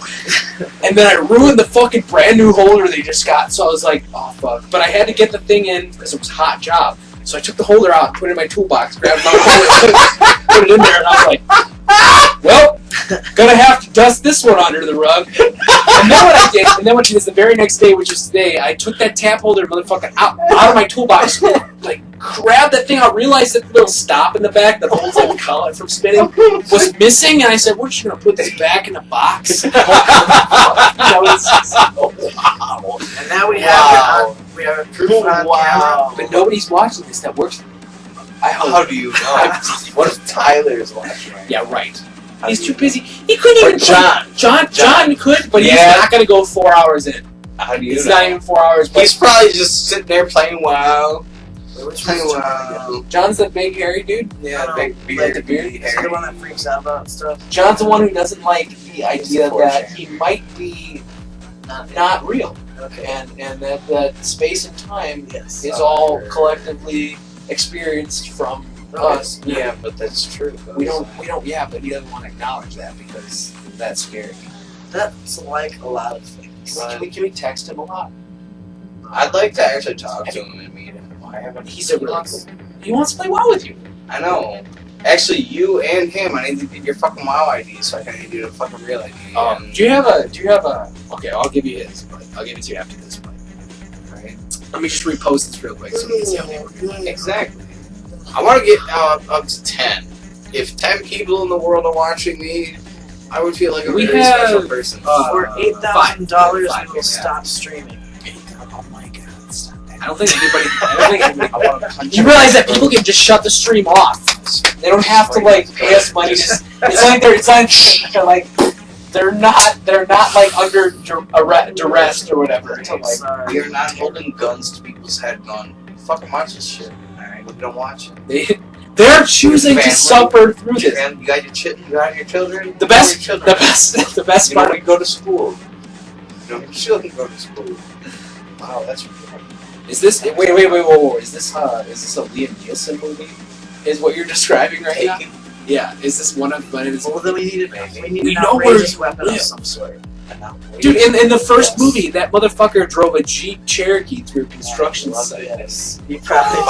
[SPEAKER 1] And then I ruined the fucking brand new holder they just got. So I was like, oh fuck. But I had to get the thing in because it was a hot job. So I took the holder out, put it in my toolbox, grabbed my holder, put it in there, and I was like, well, gonna have to dust this one under the rug. And then what I did, the very next day, which is today, I took that tap holder motherfucker out of my toolbox, like grabbed that thing out, realized that the little stop in the back that holds like the collet from spinning was missing, and I said, we're just gonna put this back in the box. And
[SPEAKER 3] now we have we have a proof on camera.
[SPEAKER 1] But nobody's watching this that works. I hope.
[SPEAKER 2] How do you know? What if Tyler's watching right
[SPEAKER 1] Yeah, right. He's too busy. He couldn't
[SPEAKER 2] Or
[SPEAKER 1] even.
[SPEAKER 2] John.
[SPEAKER 1] John could, but he's not going to go 4 hours in.
[SPEAKER 2] How do you
[SPEAKER 1] He's
[SPEAKER 2] know?
[SPEAKER 1] not even 4 hours. But
[SPEAKER 2] He's probably just sitting there playing WoW. Playing
[SPEAKER 3] John?
[SPEAKER 2] WoW.
[SPEAKER 1] John's the big hairy dude.
[SPEAKER 2] Yeah,
[SPEAKER 3] No,
[SPEAKER 2] big
[SPEAKER 3] like
[SPEAKER 2] beard.
[SPEAKER 1] the beard.
[SPEAKER 3] Is he the one that freaks out about stuff?
[SPEAKER 1] John's the one who doesn't like the idea
[SPEAKER 2] the
[SPEAKER 1] that
[SPEAKER 2] 4chan.
[SPEAKER 1] he might be not real,
[SPEAKER 3] Okay.
[SPEAKER 1] and that space and time
[SPEAKER 3] Yes.
[SPEAKER 1] is all collectively experienced from us.
[SPEAKER 2] Yeah, but that's true.
[SPEAKER 1] We don't. Yeah, but he doesn't want to acknowledge that because that's scary.
[SPEAKER 3] That's like a lot of things.
[SPEAKER 1] Can we text him a lot?
[SPEAKER 2] I'd like to actually talk to him and meet him. I haven't.
[SPEAKER 1] He's a really cool. He wants to play WoW with you.
[SPEAKER 2] I know. Actually, you and him, I need to get your fucking WoW ID so I can give you a fucking real ID.
[SPEAKER 1] Do you have a? Okay, I'll give you his, but I'll give it to you after this. But
[SPEAKER 2] Right.
[SPEAKER 1] let me just repost this real quick so we can see how many we're doing.
[SPEAKER 2] Exactly. I want to get up to 10. If 10 people in the world are watching me, I would feel like a
[SPEAKER 1] We
[SPEAKER 2] very
[SPEAKER 1] have,
[SPEAKER 2] special person.
[SPEAKER 3] For $8,000,
[SPEAKER 1] five,
[SPEAKER 3] we will
[SPEAKER 1] yeah.
[SPEAKER 3] stop streaming.
[SPEAKER 1] Oh my god, stop that. I don't think anybody. I want to punch. You realize that people can just shut the stream off. They don't have to like pay us money. It's they're not like under duress or whatever. To like,
[SPEAKER 3] Sorry.
[SPEAKER 2] You're not holding guns to people's head going, fucking watch this shit. Alright, we don't watch it.
[SPEAKER 1] they're choosing to
[SPEAKER 2] Family.
[SPEAKER 1] suffer through this.
[SPEAKER 2] And you got your children.
[SPEAKER 1] The best
[SPEAKER 2] You know,
[SPEAKER 1] part.
[SPEAKER 2] you go to school. You know, your children go to school. Wow, that's really
[SPEAKER 1] Is this wait? Is this a Liam Nielsen movie? Is what you're describing right now? Yeah. Is this one of his?
[SPEAKER 3] Well, then we need
[SPEAKER 1] We
[SPEAKER 3] an
[SPEAKER 1] know
[SPEAKER 3] outrageous
[SPEAKER 1] where-
[SPEAKER 3] weapon
[SPEAKER 1] yeah.
[SPEAKER 3] of some sort.
[SPEAKER 1] Dude, in the first movie, that motherfucker drove a Jeep Cherokee through a construction site.
[SPEAKER 3] Yes. You probably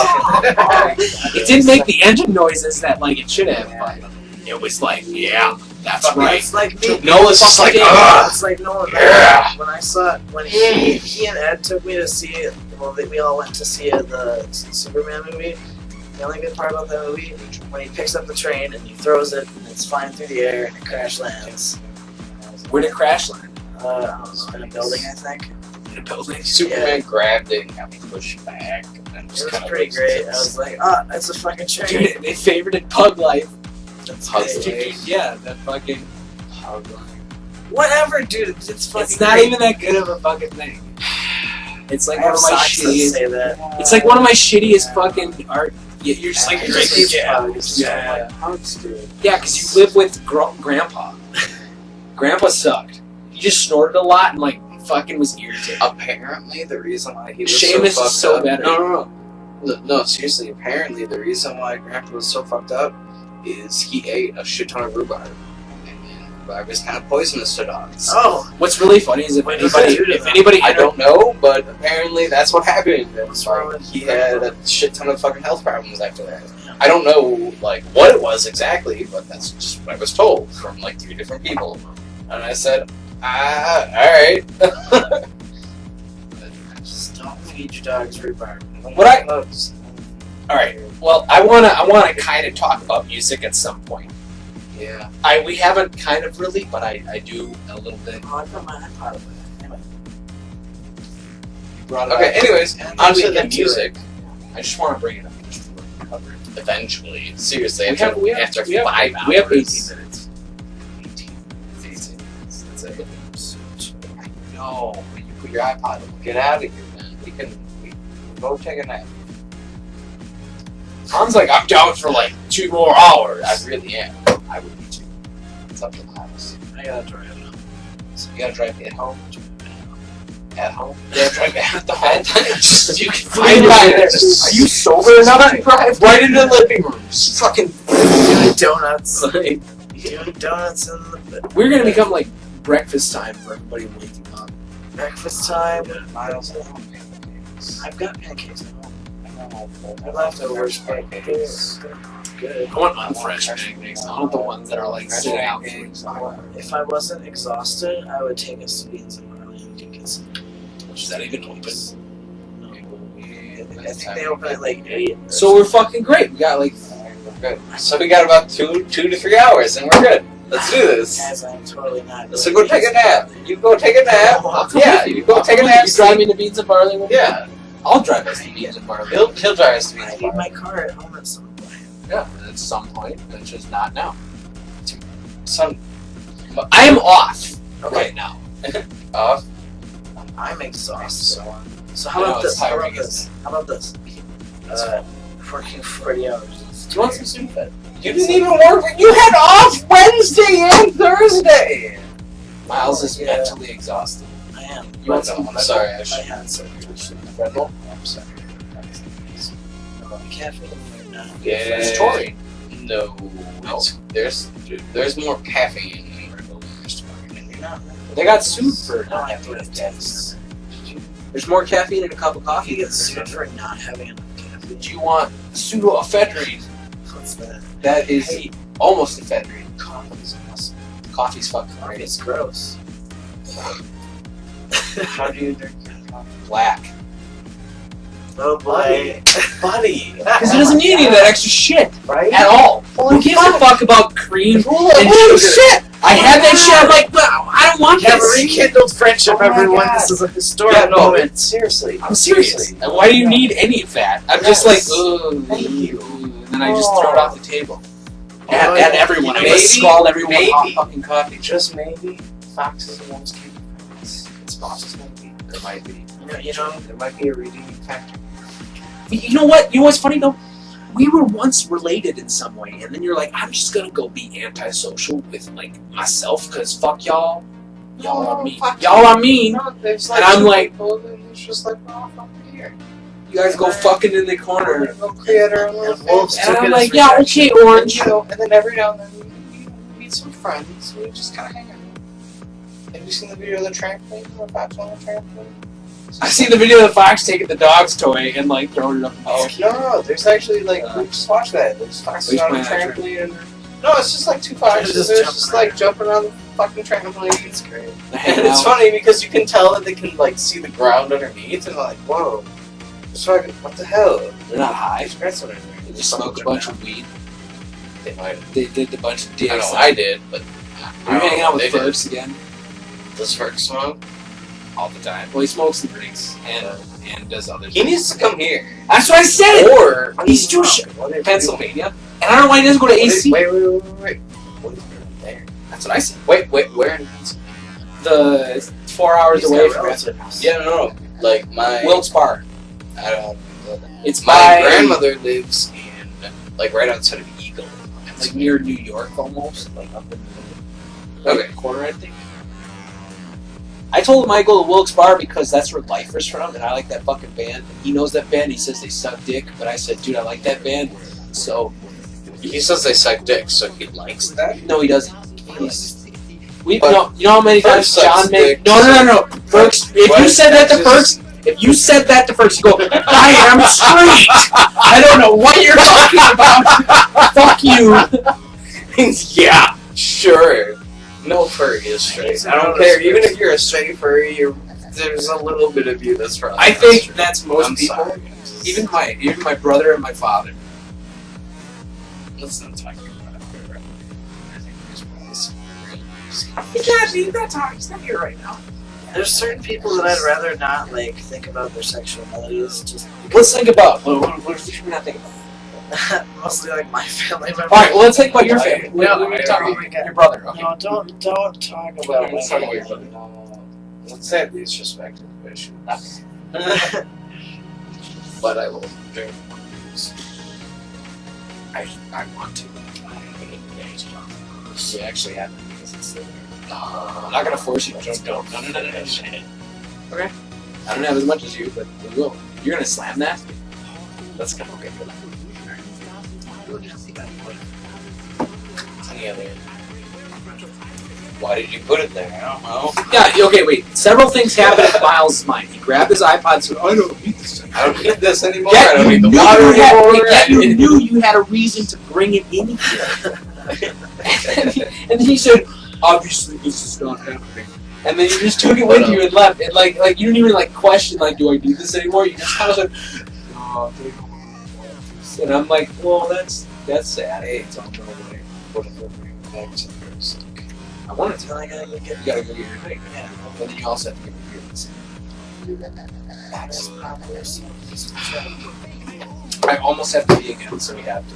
[SPEAKER 1] It didn't make the engine noises that like it should have, but it was like, yeah, that's right.
[SPEAKER 3] It's like me.
[SPEAKER 2] Noah's just like,
[SPEAKER 3] It's like Noah.
[SPEAKER 2] Yeah.
[SPEAKER 3] When I saw it, when he and Ed took me to see it, well, we all went to see the Superman movie. The only good part about that movie, when he picks up the train and he throws it, and it's flying through the air and it crash lands.
[SPEAKER 1] Where did Crash land?
[SPEAKER 3] I don't know, in a building, I think.
[SPEAKER 1] In a building.
[SPEAKER 2] Superman grabbed it and got pushed back. And then
[SPEAKER 3] It
[SPEAKER 2] just
[SPEAKER 3] was
[SPEAKER 2] kind of
[SPEAKER 3] pretty great. I was like, it's a fucking train.
[SPEAKER 1] Dude, they favorited Pug Life.
[SPEAKER 2] That's Pug
[SPEAKER 1] Dude,
[SPEAKER 2] Life.
[SPEAKER 1] yeah, that fucking.
[SPEAKER 2] Pug Life.
[SPEAKER 3] Whatever, dude. It's fucking
[SPEAKER 1] It's not
[SPEAKER 3] great.
[SPEAKER 1] even that good of a fucking thing. It's like
[SPEAKER 3] I
[SPEAKER 1] one
[SPEAKER 3] have
[SPEAKER 1] of my
[SPEAKER 3] socks that
[SPEAKER 1] shittiest.
[SPEAKER 3] say that.
[SPEAKER 1] It's like one of my shittiest fucking art. You're just like,
[SPEAKER 3] You're just
[SPEAKER 1] yeah,
[SPEAKER 3] yeah.
[SPEAKER 2] Pugs, dude.
[SPEAKER 1] yeah, because you live with Grandpa. Grandpa sucked. He just snorted a lot and like fucking was irritated.
[SPEAKER 2] Apparently, the reason why he was
[SPEAKER 1] Seamus
[SPEAKER 2] so fucked
[SPEAKER 1] is so
[SPEAKER 2] up.
[SPEAKER 1] better.
[SPEAKER 2] No, seriously. Apparently, the reason why Grandpa was so fucked up is he ate a shit ton of rhubarb, and then rhubarb is kind of poisonous to dogs.
[SPEAKER 3] Oh,
[SPEAKER 1] What's really funny is if
[SPEAKER 3] Wait, does that do to them?
[SPEAKER 1] anybody
[SPEAKER 2] I don't know, but apparently that's what happened.
[SPEAKER 3] What's wrong with
[SPEAKER 2] He had a shit ton of fucking health problems after that. I don't know, like, what it was exactly, but that's just what I was told from, like, 3 different people. And I said, alright.
[SPEAKER 3] just don't feed your dogs rhubarb.
[SPEAKER 1] All right. Well, I wanna kind of talk about music at some point.
[SPEAKER 2] Yeah.
[SPEAKER 1] We haven't kind of really, but I do a little bit.
[SPEAKER 3] Oh, I put my iPod away. Anyway.
[SPEAKER 1] Brought it
[SPEAKER 2] Okay,
[SPEAKER 1] up.
[SPEAKER 2] anyways,
[SPEAKER 3] And
[SPEAKER 2] onto
[SPEAKER 3] we
[SPEAKER 2] the
[SPEAKER 3] get to
[SPEAKER 2] music.
[SPEAKER 1] I just want to bring it up just for cover it.
[SPEAKER 2] Eventually. Seriously,
[SPEAKER 1] We have
[SPEAKER 2] after 5 hours.
[SPEAKER 1] We have 18 minutes. 18 minutes. That's it.
[SPEAKER 2] No, when you put your iPod away, get out of here, man. We can go take a nap.
[SPEAKER 1] Tom's like, I'm down for like 2 more hours.
[SPEAKER 2] I really am. I would be too. It's up to the house.
[SPEAKER 3] I gotta drive it up.
[SPEAKER 2] So you gotta drive at home. At home?
[SPEAKER 1] Yeah, drive at the home.
[SPEAKER 2] You can
[SPEAKER 1] Are you sober enough to drive?
[SPEAKER 2] right into the living room. Just fucking
[SPEAKER 3] donuts.
[SPEAKER 2] Like,
[SPEAKER 3] Doing donuts in the
[SPEAKER 1] We're gonna become like breakfast time for everybody waking up.
[SPEAKER 3] breakfast time.
[SPEAKER 2] Miles at home pancakes.
[SPEAKER 3] I've got pancakes at home.
[SPEAKER 2] I
[SPEAKER 3] They're leftovers, but they're good.
[SPEAKER 1] I want unfresh pancakes. I want the ones that are like sitting out.
[SPEAKER 3] If I wasn't exhausted, I would take us to Beans and Barley and we could get some.
[SPEAKER 1] Is that even open?
[SPEAKER 3] No. I think they open at like 8.
[SPEAKER 1] So we're fucking great. We got like
[SPEAKER 2] We're good. So we got about 2 to 3 hours, and we're good. Let's do this.
[SPEAKER 3] As I'm totally not.
[SPEAKER 2] So go take a nap. You go take a nap.
[SPEAKER 1] I'll come
[SPEAKER 2] Yeah,
[SPEAKER 1] with
[SPEAKER 2] you go take a nap.
[SPEAKER 1] You drive me to Beans and Barley.
[SPEAKER 2] Yeah,
[SPEAKER 1] I'll drive us to Beans and Barley.
[SPEAKER 2] he'll drive us to
[SPEAKER 3] I
[SPEAKER 2] Beans
[SPEAKER 3] need
[SPEAKER 2] and
[SPEAKER 3] my car at home at some point.
[SPEAKER 1] Yeah, at some point. It's just not now.
[SPEAKER 2] Some
[SPEAKER 1] I am off right now.
[SPEAKER 2] off.
[SPEAKER 3] I'm exhausted. So
[SPEAKER 1] I
[SPEAKER 3] how
[SPEAKER 1] know,
[SPEAKER 3] about
[SPEAKER 1] it's
[SPEAKER 3] this? How about
[SPEAKER 1] tiring,
[SPEAKER 3] this? How about this? Working 40 hours.
[SPEAKER 1] Do you want some Sudafed?
[SPEAKER 2] You didn't even work. You had off Wednesday and Thursday.
[SPEAKER 1] Miles is
[SPEAKER 3] Yeah.
[SPEAKER 1] mentally exhausted.
[SPEAKER 3] I am.
[SPEAKER 1] You want some?
[SPEAKER 2] I'm sorry. I
[SPEAKER 3] I
[SPEAKER 2] should.
[SPEAKER 3] had some
[SPEAKER 1] Red Bull?
[SPEAKER 2] I'm sorry.
[SPEAKER 3] caffeine right now.
[SPEAKER 2] Yeah.
[SPEAKER 1] It's taurine.
[SPEAKER 2] No. There's more caffeine in Red Bull than there's taurine.
[SPEAKER 3] You're not.
[SPEAKER 1] They got sued for
[SPEAKER 3] I don't
[SPEAKER 1] not
[SPEAKER 3] have to
[SPEAKER 1] having
[SPEAKER 3] have
[SPEAKER 1] enough
[SPEAKER 3] tests.
[SPEAKER 1] caffeine. There's more caffeine in a cup of
[SPEAKER 3] You
[SPEAKER 1] coffee.
[SPEAKER 3] get sued for not having enough caffeine.
[SPEAKER 1] Do you want pseudoephedrine?
[SPEAKER 3] What's that?
[SPEAKER 1] That is almost ephedrine.
[SPEAKER 3] Coffee's awesome.
[SPEAKER 1] Coffee's fucking great.
[SPEAKER 3] It's gross.
[SPEAKER 2] How do you drink coffee?
[SPEAKER 1] Black.
[SPEAKER 3] Oh boy.
[SPEAKER 2] Buddy.
[SPEAKER 1] Because it doesn't need any of that extra shit
[SPEAKER 2] Right?
[SPEAKER 1] at all. Who gives a fuck about cream and sugar?
[SPEAKER 2] shit!
[SPEAKER 1] I had that shit. I'm like, wow, I don't want
[SPEAKER 3] We have
[SPEAKER 1] this.
[SPEAKER 3] rekindled friendship,
[SPEAKER 2] Oh my
[SPEAKER 3] everyone.
[SPEAKER 2] God.
[SPEAKER 3] This is a historic
[SPEAKER 2] Yeah, no,
[SPEAKER 3] moment.
[SPEAKER 2] seriously.
[SPEAKER 1] I'm serious. And why do you need any of that? I'm just like, ugh,
[SPEAKER 2] Thank you.
[SPEAKER 1] and then I just throw it off the table. And,
[SPEAKER 3] Oh,
[SPEAKER 1] and everyone. I
[SPEAKER 2] maybe-
[SPEAKER 1] just scald everyone hot
[SPEAKER 2] maybe.
[SPEAKER 1] fucking coffee.
[SPEAKER 2] Just maybe foxes and wolves keep friends. It's possible. There might be.
[SPEAKER 3] You know,
[SPEAKER 2] There might be a redeeming factor.
[SPEAKER 1] You know what? You know what's funny though? We were once related in some way, and then you're like, I'm just gonna go be antisocial with like myself because fuck y'all. Y'all are mean. Y'all are mean.
[SPEAKER 2] No, there's
[SPEAKER 1] And I'm like-
[SPEAKER 2] people that it's just like, oh, fuck it here.
[SPEAKER 1] You guys go fucking in the corner.
[SPEAKER 2] Go create our own little
[SPEAKER 3] And wolves
[SPEAKER 2] family.
[SPEAKER 1] And
[SPEAKER 3] took
[SPEAKER 1] I'm
[SPEAKER 3] it as
[SPEAKER 1] like, yeah, okay,
[SPEAKER 2] And,
[SPEAKER 1] Orange.
[SPEAKER 2] you know, and then every now and then we meet some friends. We just kind of hang out. Have you seen the video of the trampoline? The fox on the trampoline?
[SPEAKER 1] I see the video of the fox taking the dog's toy and like throwing it up.
[SPEAKER 2] Oh no! There's actually like we just watched that. There's foxes
[SPEAKER 1] Which
[SPEAKER 2] on the
[SPEAKER 1] one?
[SPEAKER 2] trampoline. And no, it's just like 2 foxes.
[SPEAKER 3] Just
[SPEAKER 2] They're
[SPEAKER 3] jumping
[SPEAKER 2] just like jumping on the fucking trampoline.
[SPEAKER 3] it's great.
[SPEAKER 2] And it's funny because you can tell that they can like see the ground underneath and like, whoa, it's fucking, what the hell?
[SPEAKER 1] They're not high.
[SPEAKER 2] That's what I
[SPEAKER 1] They just smoked a bunch of weed.
[SPEAKER 2] They might have.
[SPEAKER 1] They did a bunch of
[SPEAKER 2] I
[SPEAKER 1] dicks.
[SPEAKER 2] know I did, but
[SPEAKER 1] You're hanging out with
[SPEAKER 2] they did.
[SPEAKER 1] Fergus again
[SPEAKER 2] Does Ferg smoke?
[SPEAKER 1] all the time. Well, he smokes and drinks and does other
[SPEAKER 2] He
[SPEAKER 1] things.
[SPEAKER 2] needs to come here.
[SPEAKER 1] That's what I said.
[SPEAKER 2] Or
[SPEAKER 1] He's too Pennsylvania, and I don't know why he doesn't go to AC.
[SPEAKER 2] Wait. What is there?
[SPEAKER 1] That's what I said.
[SPEAKER 2] Wait, where in Pennsylvania?
[SPEAKER 1] The 4 hours
[SPEAKER 3] He's
[SPEAKER 1] away
[SPEAKER 3] got
[SPEAKER 1] from
[SPEAKER 3] relatives.
[SPEAKER 2] Yeah, no. Like my
[SPEAKER 1] Wilkes Bar.
[SPEAKER 2] I don't.
[SPEAKER 1] It's
[SPEAKER 2] My
[SPEAKER 1] by
[SPEAKER 2] grandmother lives in like right outside of Eagle.
[SPEAKER 1] like near New York almost, like up in the
[SPEAKER 2] Okay.
[SPEAKER 1] corner, I think. I told him I go to Wilkes Bar because that's where Lifer's from, and I like that fucking band. He knows that band. He says they suck dick, but I said, dude, I like that band. So
[SPEAKER 2] He says they suck dick, so he likes that.
[SPEAKER 1] no, he doesn't. You
[SPEAKER 2] But
[SPEAKER 1] know how many
[SPEAKER 2] Ferg
[SPEAKER 1] times
[SPEAKER 2] sucks
[SPEAKER 1] John made
[SPEAKER 2] dick.
[SPEAKER 1] no. Fergs, if
[SPEAKER 2] What?
[SPEAKER 1] you said that to
[SPEAKER 2] Just-
[SPEAKER 1] Fergs, if you said that to Fergs, you go, I am straight. I don't know what you're talking about. Fuck you.
[SPEAKER 2] Yeah, sure. No furry is straight. I don't care. Even if you're a straight furry, there's a little bit of you that's probably
[SPEAKER 1] I
[SPEAKER 2] not
[SPEAKER 1] think
[SPEAKER 2] straight.
[SPEAKER 1] that's most
[SPEAKER 2] I'm
[SPEAKER 1] people.
[SPEAKER 2] sorry.
[SPEAKER 1] Even my brother and my father.
[SPEAKER 2] Let's not talk about it. I think there's probably some
[SPEAKER 1] You can't talk. He's not here right now.
[SPEAKER 3] There's certain people that I'd rather not like think about their sexualities just
[SPEAKER 1] Let's think about what should we not think about?
[SPEAKER 3] mostly like my family members.
[SPEAKER 1] All right, well, let's think about your family.
[SPEAKER 3] No,
[SPEAKER 1] We're
[SPEAKER 3] I
[SPEAKER 1] talking
[SPEAKER 3] agree.
[SPEAKER 1] about your brother. Okay.
[SPEAKER 3] No, don't talk about
[SPEAKER 2] Let's
[SPEAKER 3] my
[SPEAKER 2] talk about
[SPEAKER 3] family.
[SPEAKER 2] your let's say the disrespect of the issue. But I will drink.
[SPEAKER 1] I want to. We actually have it because it's there. I'm not gonna force you. Don't. No. Okay. I don't have as much as you, but we will. You're gonna slam that? Let's go. Okay.
[SPEAKER 2] the alien. Why did you put it there? I don't know.
[SPEAKER 1] Yeah, okay, wait. Several things happened in Miles' mind. He grabbed his iPod, so I don't need this anymore.
[SPEAKER 2] I don't need this anymore.
[SPEAKER 1] Yeah,
[SPEAKER 2] I don't need the
[SPEAKER 1] you
[SPEAKER 2] water anymore.
[SPEAKER 1] Yeah, you knew you had a reason to bring it in here. and then he said, obviously this is not happening. And then you just took it with you and left. And like you didn't even like question like, do I need this anymore? You just kind of like, no, I don't want this. And I'm like, well, that's sad.
[SPEAKER 2] Hey, don't go away. What if we're back to first?
[SPEAKER 1] I wanted to.
[SPEAKER 3] Then I gotta go get.
[SPEAKER 1] You gotta go get your thing. Yeah. And then you also have to get your things.
[SPEAKER 3] That's probably
[SPEAKER 1] I almost have to be again, so we have to.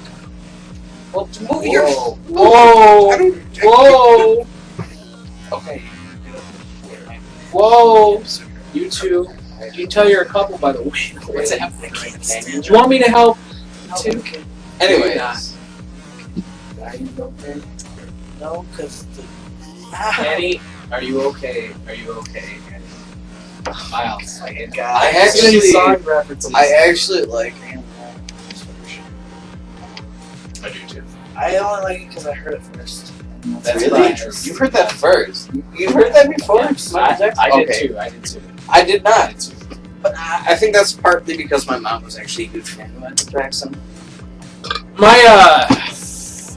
[SPEAKER 2] Well, move your.
[SPEAKER 1] Whoa! Whoa! Okay. Whoa! You two. You can tell you're a couple by the way. What's happening? Do you want me to help? Too?
[SPEAKER 2] Anyways.
[SPEAKER 1] Are you okay?
[SPEAKER 3] No, because
[SPEAKER 1] Annie, are you okay? Are you okay, Annie? Miles,
[SPEAKER 2] I actually
[SPEAKER 1] song references.
[SPEAKER 2] I actually like
[SPEAKER 1] I do too.
[SPEAKER 3] I only like it because I heard it first.
[SPEAKER 1] That's
[SPEAKER 2] really
[SPEAKER 1] right.
[SPEAKER 2] true. You heard that first. You've heard that before?
[SPEAKER 1] I did
[SPEAKER 2] Okay.
[SPEAKER 1] too. I did too.
[SPEAKER 2] I did
[SPEAKER 1] I
[SPEAKER 2] not.
[SPEAKER 1] did too.
[SPEAKER 2] But I think that's partly because my mom was actually a huge fan of Michael Jackson.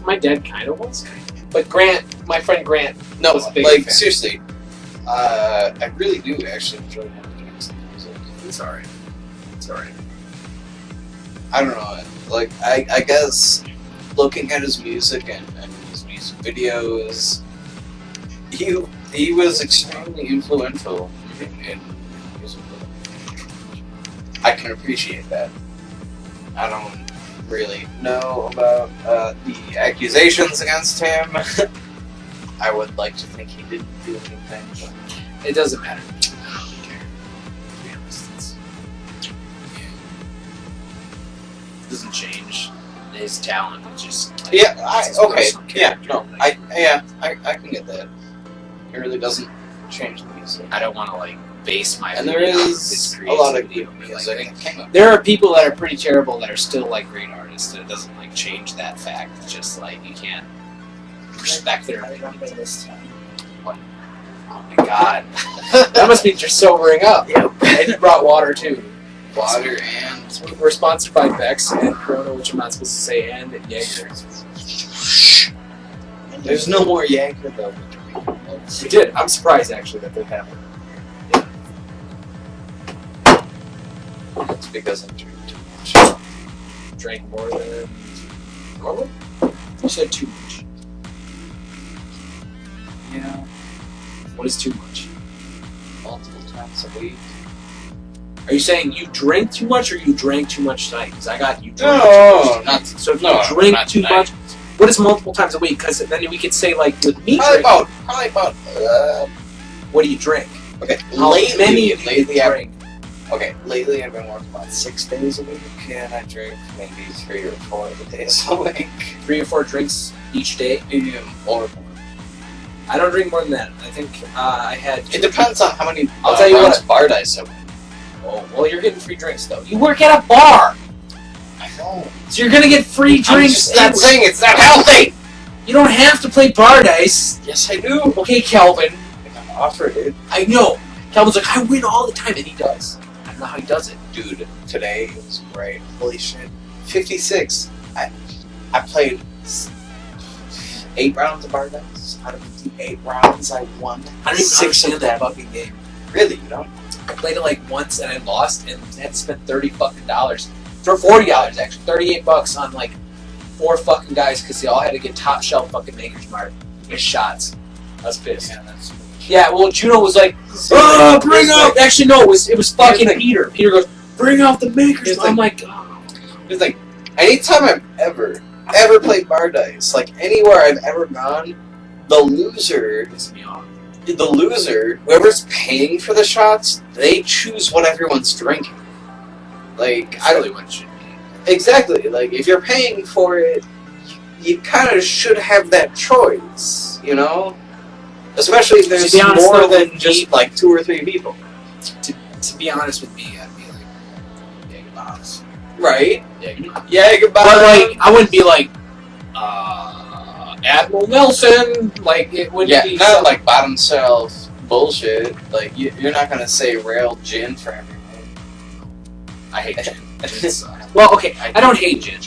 [SPEAKER 1] My dad kind of was, but Grant, my friend Grant,
[SPEAKER 2] No,
[SPEAKER 1] was a big
[SPEAKER 2] like
[SPEAKER 1] fan.
[SPEAKER 2] seriously, I really do actually enjoy Michael Jackson music.
[SPEAKER 1] It's alright. It's alright.
[SPEAKER 2] I don't know. Like I guess looking at his music and his music videos, he was extremely influential in music. I can appreciate that. I don't really know about the accusations against him. I would like to think he didn't do anything, but
[SPEAKER 1] It doesn't matter. I don't really care. To be honest, it doesn't change his talent. It just like,
[SPEAKER 2] yeah,
[SPEAKER 1] it's his
[SPEAKER 2] okay,
[SPEAKER 1] personal
[SPEAKER 2] yeah,
[SPEAKER 1] character.
[SPEAKER 2] no,
[SPEAKER 1] Like,
[SPEAKER 2] I can get that. It really doesn't change the music.
[SPEAKER 1] I don't want to like base my
[SPEAKER 2] And there
[SPEAKER 1] opinion on
[SPEAKER 2] is
[SPEAKER 1] his
[SPEAKER 2] a lot of
[SPEAKER 1] creativity.
[SPEAKER 2] good
[SPEAKER 1] Like,
[SPEAKER 2] music.
[SPEAKER 1] there are people that are pretty terrible that are still like great artists, and it doesn't like change that fact. It's just like you can't respect their
[SPEAKER 3] I remember
[SPEAKER 1] opinion.
[SPEAKER 3] this time.
[SPEAKER 1] Oh my god, that must be just sobering up.
[SPEAKER 3] Yep.
[SPEAKER 1] And you brought water too.
[SPEAKER 2] Water and
[SPEAKER 1] We're sponsored by Bex and Corona, which I'm not supposed to say, and Jaeger.
[SPEAKER 2] there's no more Jaeger though.
[SPEAKER 1] We did. I'm surprised actually that that happened.
[SPEAKER 2] It's because I drink too much.
[SPEAKER 1] Drank more than normal. You said too much.
[SPEAKER 2] Yeah,
[SPEAKER 1] What is too much?
[SPEAKER 2] multiple times a week.
[SPEAKER 1] Are you saying you drank too much or you drank too much tonight? Because I got you drank
[SPEAKER 2] No,
[SPEAKER 1] too much.
[SPEAKER 2] not
[SPEAKER 1] So if
[SPEAKER 2] no,
[SPEAKER 1] you drink
[SPEAKER 2] not
[SPEAKER 1] too
[SPEAKER 2] tonight.
[SPEAKER 1] much, what is multiple times a week? Because then we could say like with me
[SPEAKER 2] Probably
[SPEAKER 1] drinking,
[SPEAKER 2] about.
[SPEAKER 1] what do you drink?
[SPEAKER 2] Okay,
[SPEAKER 1] How
[SPEAKER 2] lately,
[SPEAKER 1] many
[SPEAKER 2] lately I've been working about 6 days a week, and I drink maybe 3 or 4 days a week.
[SPEAKER 1] 3 or 4 drinks each day?
[SPEAKER 2] Or more.
[SPEAKER 1] I don't drink more than that. I think I had.
[SPEAKER 2] It depends on how many
[SPEAKER 1] I'll tell you
[SPEAKER 2] rounds
[SPEAKER 1] what.
[SPEAKER 2] of bar dice I win.
[SPEAKER 1] Oh, well, you're getting free drinks though. You work at a bar,
[SPEAKER 2] I know.
[SPEAKER 1] so you're gonna get free
[SPEAKER 2] I'm
[SPEAKER 1] drinks.
[SPEAKER 2] just not saying it's not healthy!
[SPEAKER 1] You don't have to play bar dice.
[SPEAKER 2] Yes, I do.
[SPEAKER 1] Okay, Calvin.
[SPEAKER 2] I offered it.
[SPEAKER 1] I know. Calvin's like, I win all the time, and he does. I don't know how he does it.
[SPEAKER 2] Dude, today it was great. Holy shit. 56. I played 8 rounds of bar dice. Out of the 8 rounds, I won
[SPEAKER 1] I don't even
[SPEAKER 2] 6
[SPEAKER 1] understand
[SPEAKER 2] of
[SPEAKER 1] that
[SPEAKER 2] them.
[SPEAKER 1] fucking game.
[SPEAKER 2] Really, you don't?
[SPEAKER 1] I played it like once and I lost and had to spend $30 fucking for $40 actually, $38 on like 4 fucking guys because they all had to get top shelf fucking Maker's Mark get shots. I was pissed.
[SPEAKER 2] Yeah, that's
[SPEAKER 1] Yeah, well, Juno was like, "Oh, bring out." Actually, no, it was fucking Peter. Peter goes, "Bring out the Maker's
[SPEAKER 2] Here's
[SPEAKER 1] Mark." I'm like, oh.
[SPEAKER 2] It's like, anytime I've ever played bar dice, like anywhere I've ever gone, the loser,
[SPEAKER 1] Pisses me off.
[SPEAKER 2] whoever's paying for the shots, they choose what everyone's drinking. Like,
[SPEAKER 1] I really want to.
[SPEAKER 2] exactly, like, if you're paying for it, you kind of should have that choice, you know? Especially if there's
[SPEAKER 1] To be honest,
[SPEAKER 2] more
[SPEAKER 1] though,
[SPEAKER 2] than
[SPEAKER 1] with
[SPEAKER 2] just,
[SPEAKER 1] me-
[SPEAKER 2] like, 2 or 3 people.
[SPEAKER 1] To be honest with me, I'd be like, Jaeger bombs.
[SPEAKER 2] Right?
[SPEAKER 1] Jaeger bombs.
[SPEAKER 2] Yeah, goodbye.
[SPEAKER 1] But like, I wouldn't be like, Admiral Nelson. Like it wouldn't
[SPEAKER 2] Yeah,
[SPEAKER 1] be
[SPEAKER 2] not
[SPEAKER 1] some-
[SPEAKER 2] like bottom shelf bullshit. Like you're not gonna say rail gin for everything.
[SPEAKER 1] I hate gin. Well, okay, I don't hate gin.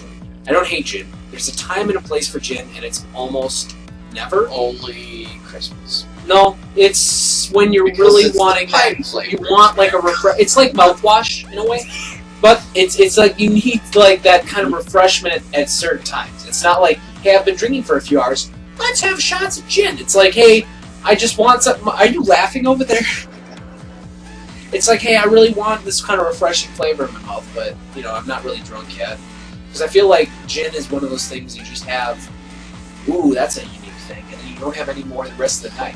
[SPEAKER 1] I don't hate gin. There's a time and a place for gin, and it's almost never.
[SPEAKER 2] Only Christmas.
[SPEAKER 1] No, it's when you're
[SPEAKER 2] Because
[SPEAKER 1] really
[SPEAKER 2] it's the
[SPEAKER 1] wanting that.
[SPEAKER 2] pine flavor.
[SPEAKER 1] You want like a It's like mouthwash in a way, but it's like you need like that kind of refreshment at certain times. It's not like, hey, I've been drinking for a few hours. Let's have shots of gin. It's like, hey, I just want something. Are you laughing over there? It's like, hey, I really want this kind of refreshing flavor in my mouth, but you know, I'm not really drunk yet. Because I feel like gin is one of those things you just have. Ooh, that's a unique thing, and then you don't have any more the rest of the night.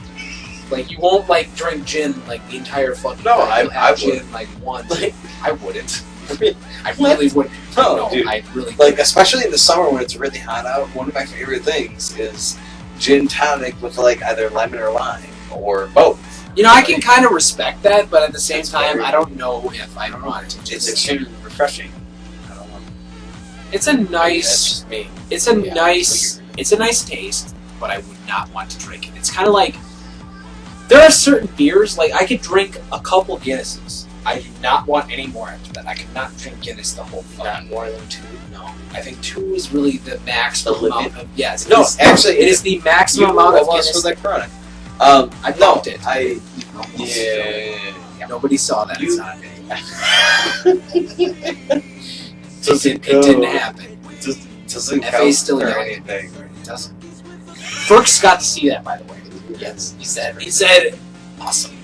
[SPEAKER 1] Like you won't like drink gin like the entire fucking
[SPEAKER 2] No,
[SPEAKER 1] night. You'll have
[SPEAKER 2] I
[SPEAKER 1] gin
[SPEAKER 2] would.
[SPEAKER 1] like once. I wouldn't.
[SPEAKER 2] What?
[SPEAKER 1] I really wouldn't.
[SPEAKER 2] No, dude.
[SPEAKER 1] I really
[SPEAKER 2] Like, especially in the summer when it's really hot out, one of my favorite things is gin tonic with like either lemon or lime or both.
[SPEAKER 1] You know, I can kind of respect that, but at the same
[SPEAKER 2] It's
[SPEAKER 1] time,
[SPEAKER 2] very-
[SPEAKER 1] I don't know if I want to.
[SPEAKER 2] It's extremely refreshing. I don't know.
[SPEAKER 1] It's a
[SPEAKER 2] That's
[SPEAKER 1] nice.
[SPEAKER 2] just me.
[SPEAKER 1] It's a
[SPEAKER 2] Yeah,
[SPEAKER 1] nice.
[SPEAKER 2] weird.
[SPEAKER 1] It's a nice taste, but I would not want to drink it. It's kind of like there are certain beers. Like I could drink a couple Guinnesses. I do not want any more after that. I could not drink Guinness the whole
[SPEAKER 2] Not
[SPEAKER 1] fucking.
[SPEAKER 2] more than 2.
[SPEAKER 1] No, I think 2 is really the maximum
[SPEAKER 2] The limit?
[SPEAKER 1] amount of. Yes, it
[SPEAKER 2] No,
[SPEAKER 1] is-
[SPEAKER 2] actually,
[SPEAKER 1] it is the maximum
[SPEAKER 2] You
[SPEAKER 1] amount of
[SPEAKER 2] almost
[SPEAKER 1] Guinness.
[SPEAKER 2] was like chronic.
[SPEAKER 1] I
[SPEAKER 2] no,
[SPEAKER 1] pumped it.
[SPEAKER 2] I
[SPEAKER 1] Almost.
[SPEAKER 2] yeah.
[SPEAKER 1] Nobody saw that.
[SPEAKER 2] You-
[SPEAKER 1] It's not it didn't happen.
[SPEAKER 2] Doesn't
[SPEAKER 1] FA
[SPEAKER 2] count
[SPEAKER 1] still
[SPEAKER 2] for
[SPEAKER 1] yelling.
[SPEAKER 2] anything.
[SPEAKER 1] It doesn't. Brooks got to see that, by the way. Yes, he said, awesome.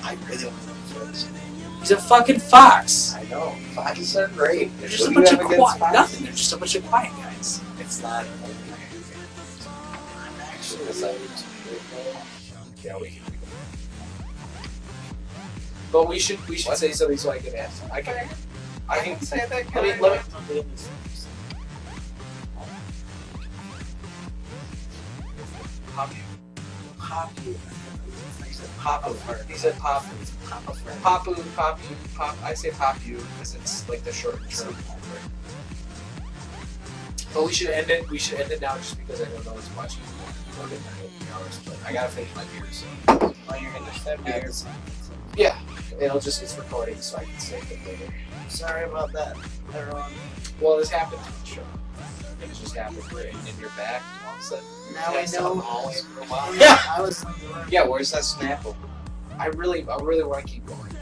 [SPEAKER 2] I really want to do it.
[SPEAKER 1] He's a fucking fox.
[SPEAKER 2] I know. Foxes are great.
[SPEAKER 1] They're just
[SPEAKER 2] What
[SPEAKER 1] a
[SPEAKER 2] do you
[SPEAKER 1] bunch of
[SPEAKER 2] have against
[SPEAKER 1] quiet.
[SPEAKER 2] foxes?
[SPEAKER 1] Nothing. They're just a bunch of quiet guys.
[SPEAKER 2] It's not.
[SPEAKER 3] I'm actually
[SPEAKER 2] excited.
[SPEAKER 1] Yeah, we can. But we should say something so I can answer. I can
[SPEAKER 2] say that.
[SPEAKER 1] Let me. Papu. He said Papu. Papu. I say Papu because it's like the short term. But we should end it. We should end it now just because I don't know what's watching. We're getting there in 3 hours, but I gotta finish my beers.
[SPEAKER 2] Oh, you're gonna step here.
[SPEAKER 1] Yeah, it's recording, so I can save it later.
[SPEAKER 3] sorry about that, everyone.
[SPEAKER 1] Well, this happened to the show. It just happened right in your back. And all of a sudden,
[SPEAKER 3] Now we
[SPEAKER 1] text on the
[SPEAKER 3] know.
[SPEAKER 1] hallway for a while.
[SPEAKER 2] Yeah.
[SPEAKER 3] I was
[SPEAKER 2] Yeah, where's that Snapple?
[SPEAKER 1] I really want to keep going.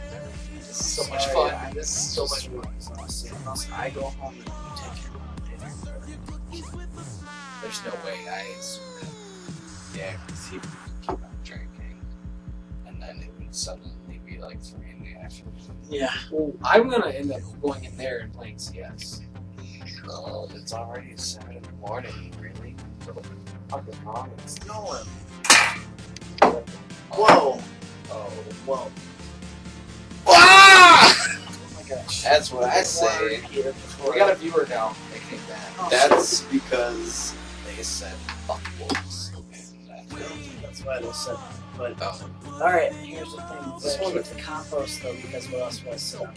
[SPEAKER 1] This is so much fun. This is so much fun.
[SPEAKER 3] I go home and you take care of it.
[SPEAKER 1] There's no way I.
[SPEAKER 2] Yeah, because he would keep on drinking, and then it would suddenly be like 3 in the afternoon.
[SPEAKER 3] Yeah.
[SPEAKER 1] Well, I'm gonna end up going in there and playing CS.
[SPEAKER 2] Oh, it's already 7 in the morning. Really?
[SPEAKER 1] Fucking wrong.
[SPEAKER 3] It's Nolan. Whoa.
[SPEAKER 2] Oh,
[SPEAKER 3] Whoa.
[SPEAKER 2] ah!
[SPEAKER 3] Oh my gosh.
[SPEAKER 2] That's what I say.
[SPEAKER 1] We got a viewer now. They came back.
[SPEAKER 3] Oh,
[SPEAKER 2] That's because they said fuck wolves.
[SPEAKER 3] That's why they said. But
[SPEAKER 2] Oh,
[SPEAKER 3] alright, here's the thing.
[SPEAKER 2] This
[SPEAKER 3] Gotta
[SPEAKER 2] one-
[SPEAKER 3] keep the compost though, because what else was sit up?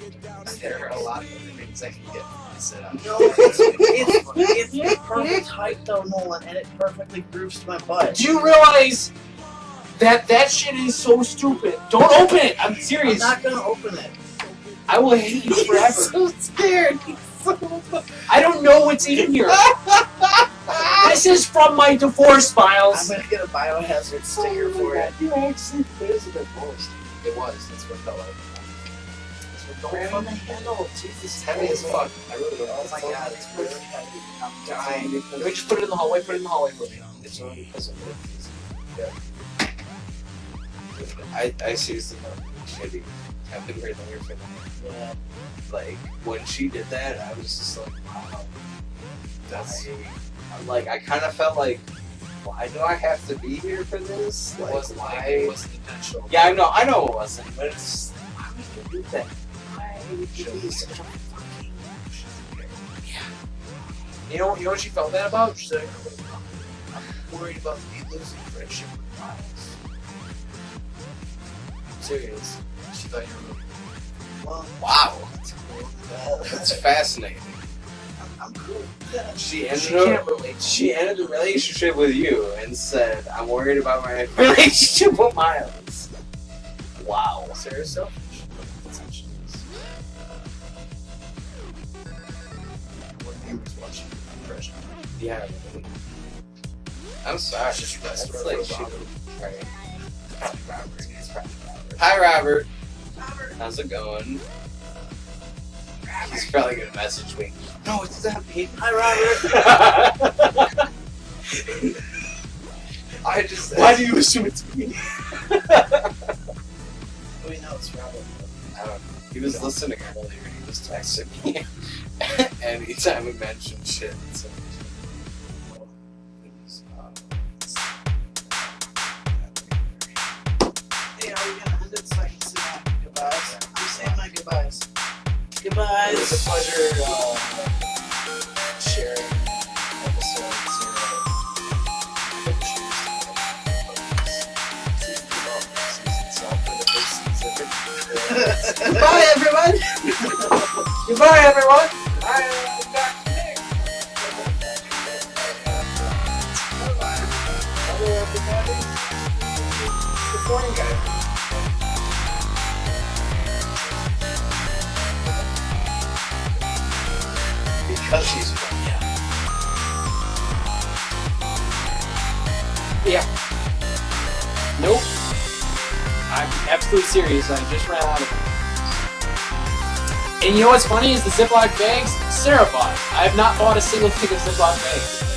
[SPEAKER 1] There are a lot of other things I can get to sit up.
[SPEAKER 3] No, it's the perfect height though, Nolan, and it perfectly grooves to my butt.
[SPEAKER 1] Do you realize that shit is so stupid? Don't open it. I'm
[SPEAKER 3] I'm
[SPEAKER 1] serious.
[SPEAKER 3] not gonna open it.
[SPEAKER 1] I will hate you forever.
[SPEAKER 3] so scared.
[SPEAKER 1] I don't know what's in here. This is from my divorce
[SPEAKER 3] I'm
[SPEAKER 1] files.
[SPEAKER 3] gonna get a biohazard sticker for it.
[SPEAKER 1] You actually is a divorce. It was. That's what it felt like.
[SPEAKER 3] Grab on the handle. Jesus,
[SPEAKER 1] It's heavy as fuck. I really don't know.
[SPEAKER 3] Oh my god, it's really heavy. I'm dying.
[SPEAKER 1] Let me just put it in the hallway. Put it in the hallway for me.
[SPEAKER 2] it's only because of it. I seriously don't shitty. I've been really here for that.
[SPEAKER 3] Yeah.
[SPEAKER 2] Like when she did that, I was just like, wow. That's I'm like I kind of felt like, why do I have to be here for this?
[SPEAKER 1] It
[SPEAKER 2] Like,
[SPEAKER 1] wasn't like
[SPEAKER 2] why?
[SPEAKER 1] it wasn't intentional.
[SPEAKER 2] Yeah, I know it wasn't, but it's why would you do that? Why would you be such a fucking
[SPEAKER 1] You know what she felt that about? She's like, I'm worried about me losing friendship with Miles. Serious. She thought you were really
[SPEAKER 3] Well,
[SPEAKER 2] wow?
[SPEAKER 3] well,
[SPEAKER 2] That's fascinating.
[SPEAKER 3] I'm cool.
[SPEAKER 2] She
[SPEAKER 3] Can't relate.
[SPEAKER 2] She ended the relationship with you and said, "I'm worried about my relationship with Miles." Wow.
[SPEAKER 3] Sarah's selfish. When viewers watching impression.
[SPEAKER 2] Yeah. Really. I'm sorry.
[SPEAKER 3] It's just rest
[SPEAKER 2] That's
[SPEAKER 3] of
[SPEAKER 2] like
[SPEAKER 3] our
[SPEAKER 2] shit.
[SPEAKER 3] Robert.
[SPEAKER 2] Right.
[SPEAKER 3] Robert. It's probably Robert.
[SPEAKER 2] Hi, Robert.
[SPEAKER 3] Robert.
[SPEAKER 2] How's it going? He's probably gonna message me. No, it's not me.
[SPEAKER 3] Hi, Robert.
[SPEAKER 2] I just.
[SPEAKER 1] Why do you assume it's me?
[SPEAKER 3] We know it's Robert.
[SPEAKER 2] I don't know. He was listening earlier. He was texting me. Anytime we mentioned shit. So.
[SPEAKER 3] Hey, are we gonna end it so I can say my goodbyes? I'm saying my goodbyes. Goodbyes.
[SPEAKER 2] It was a pleasure sharing episodes
[SPEAKER 3] Goodbye, everyone.
[SPEAKER 2] Goodbye, everyone. I'm Dr. Nick. Hello, everybody. Good morning, guys. Because he's from
[SPEAKER 1] Yeah. Nope. I'm absolutely serious. I just ran out of them. And you know what's funny is the Ziploc bags Sarah bought. I have not bought a single thing of Ziploc bags.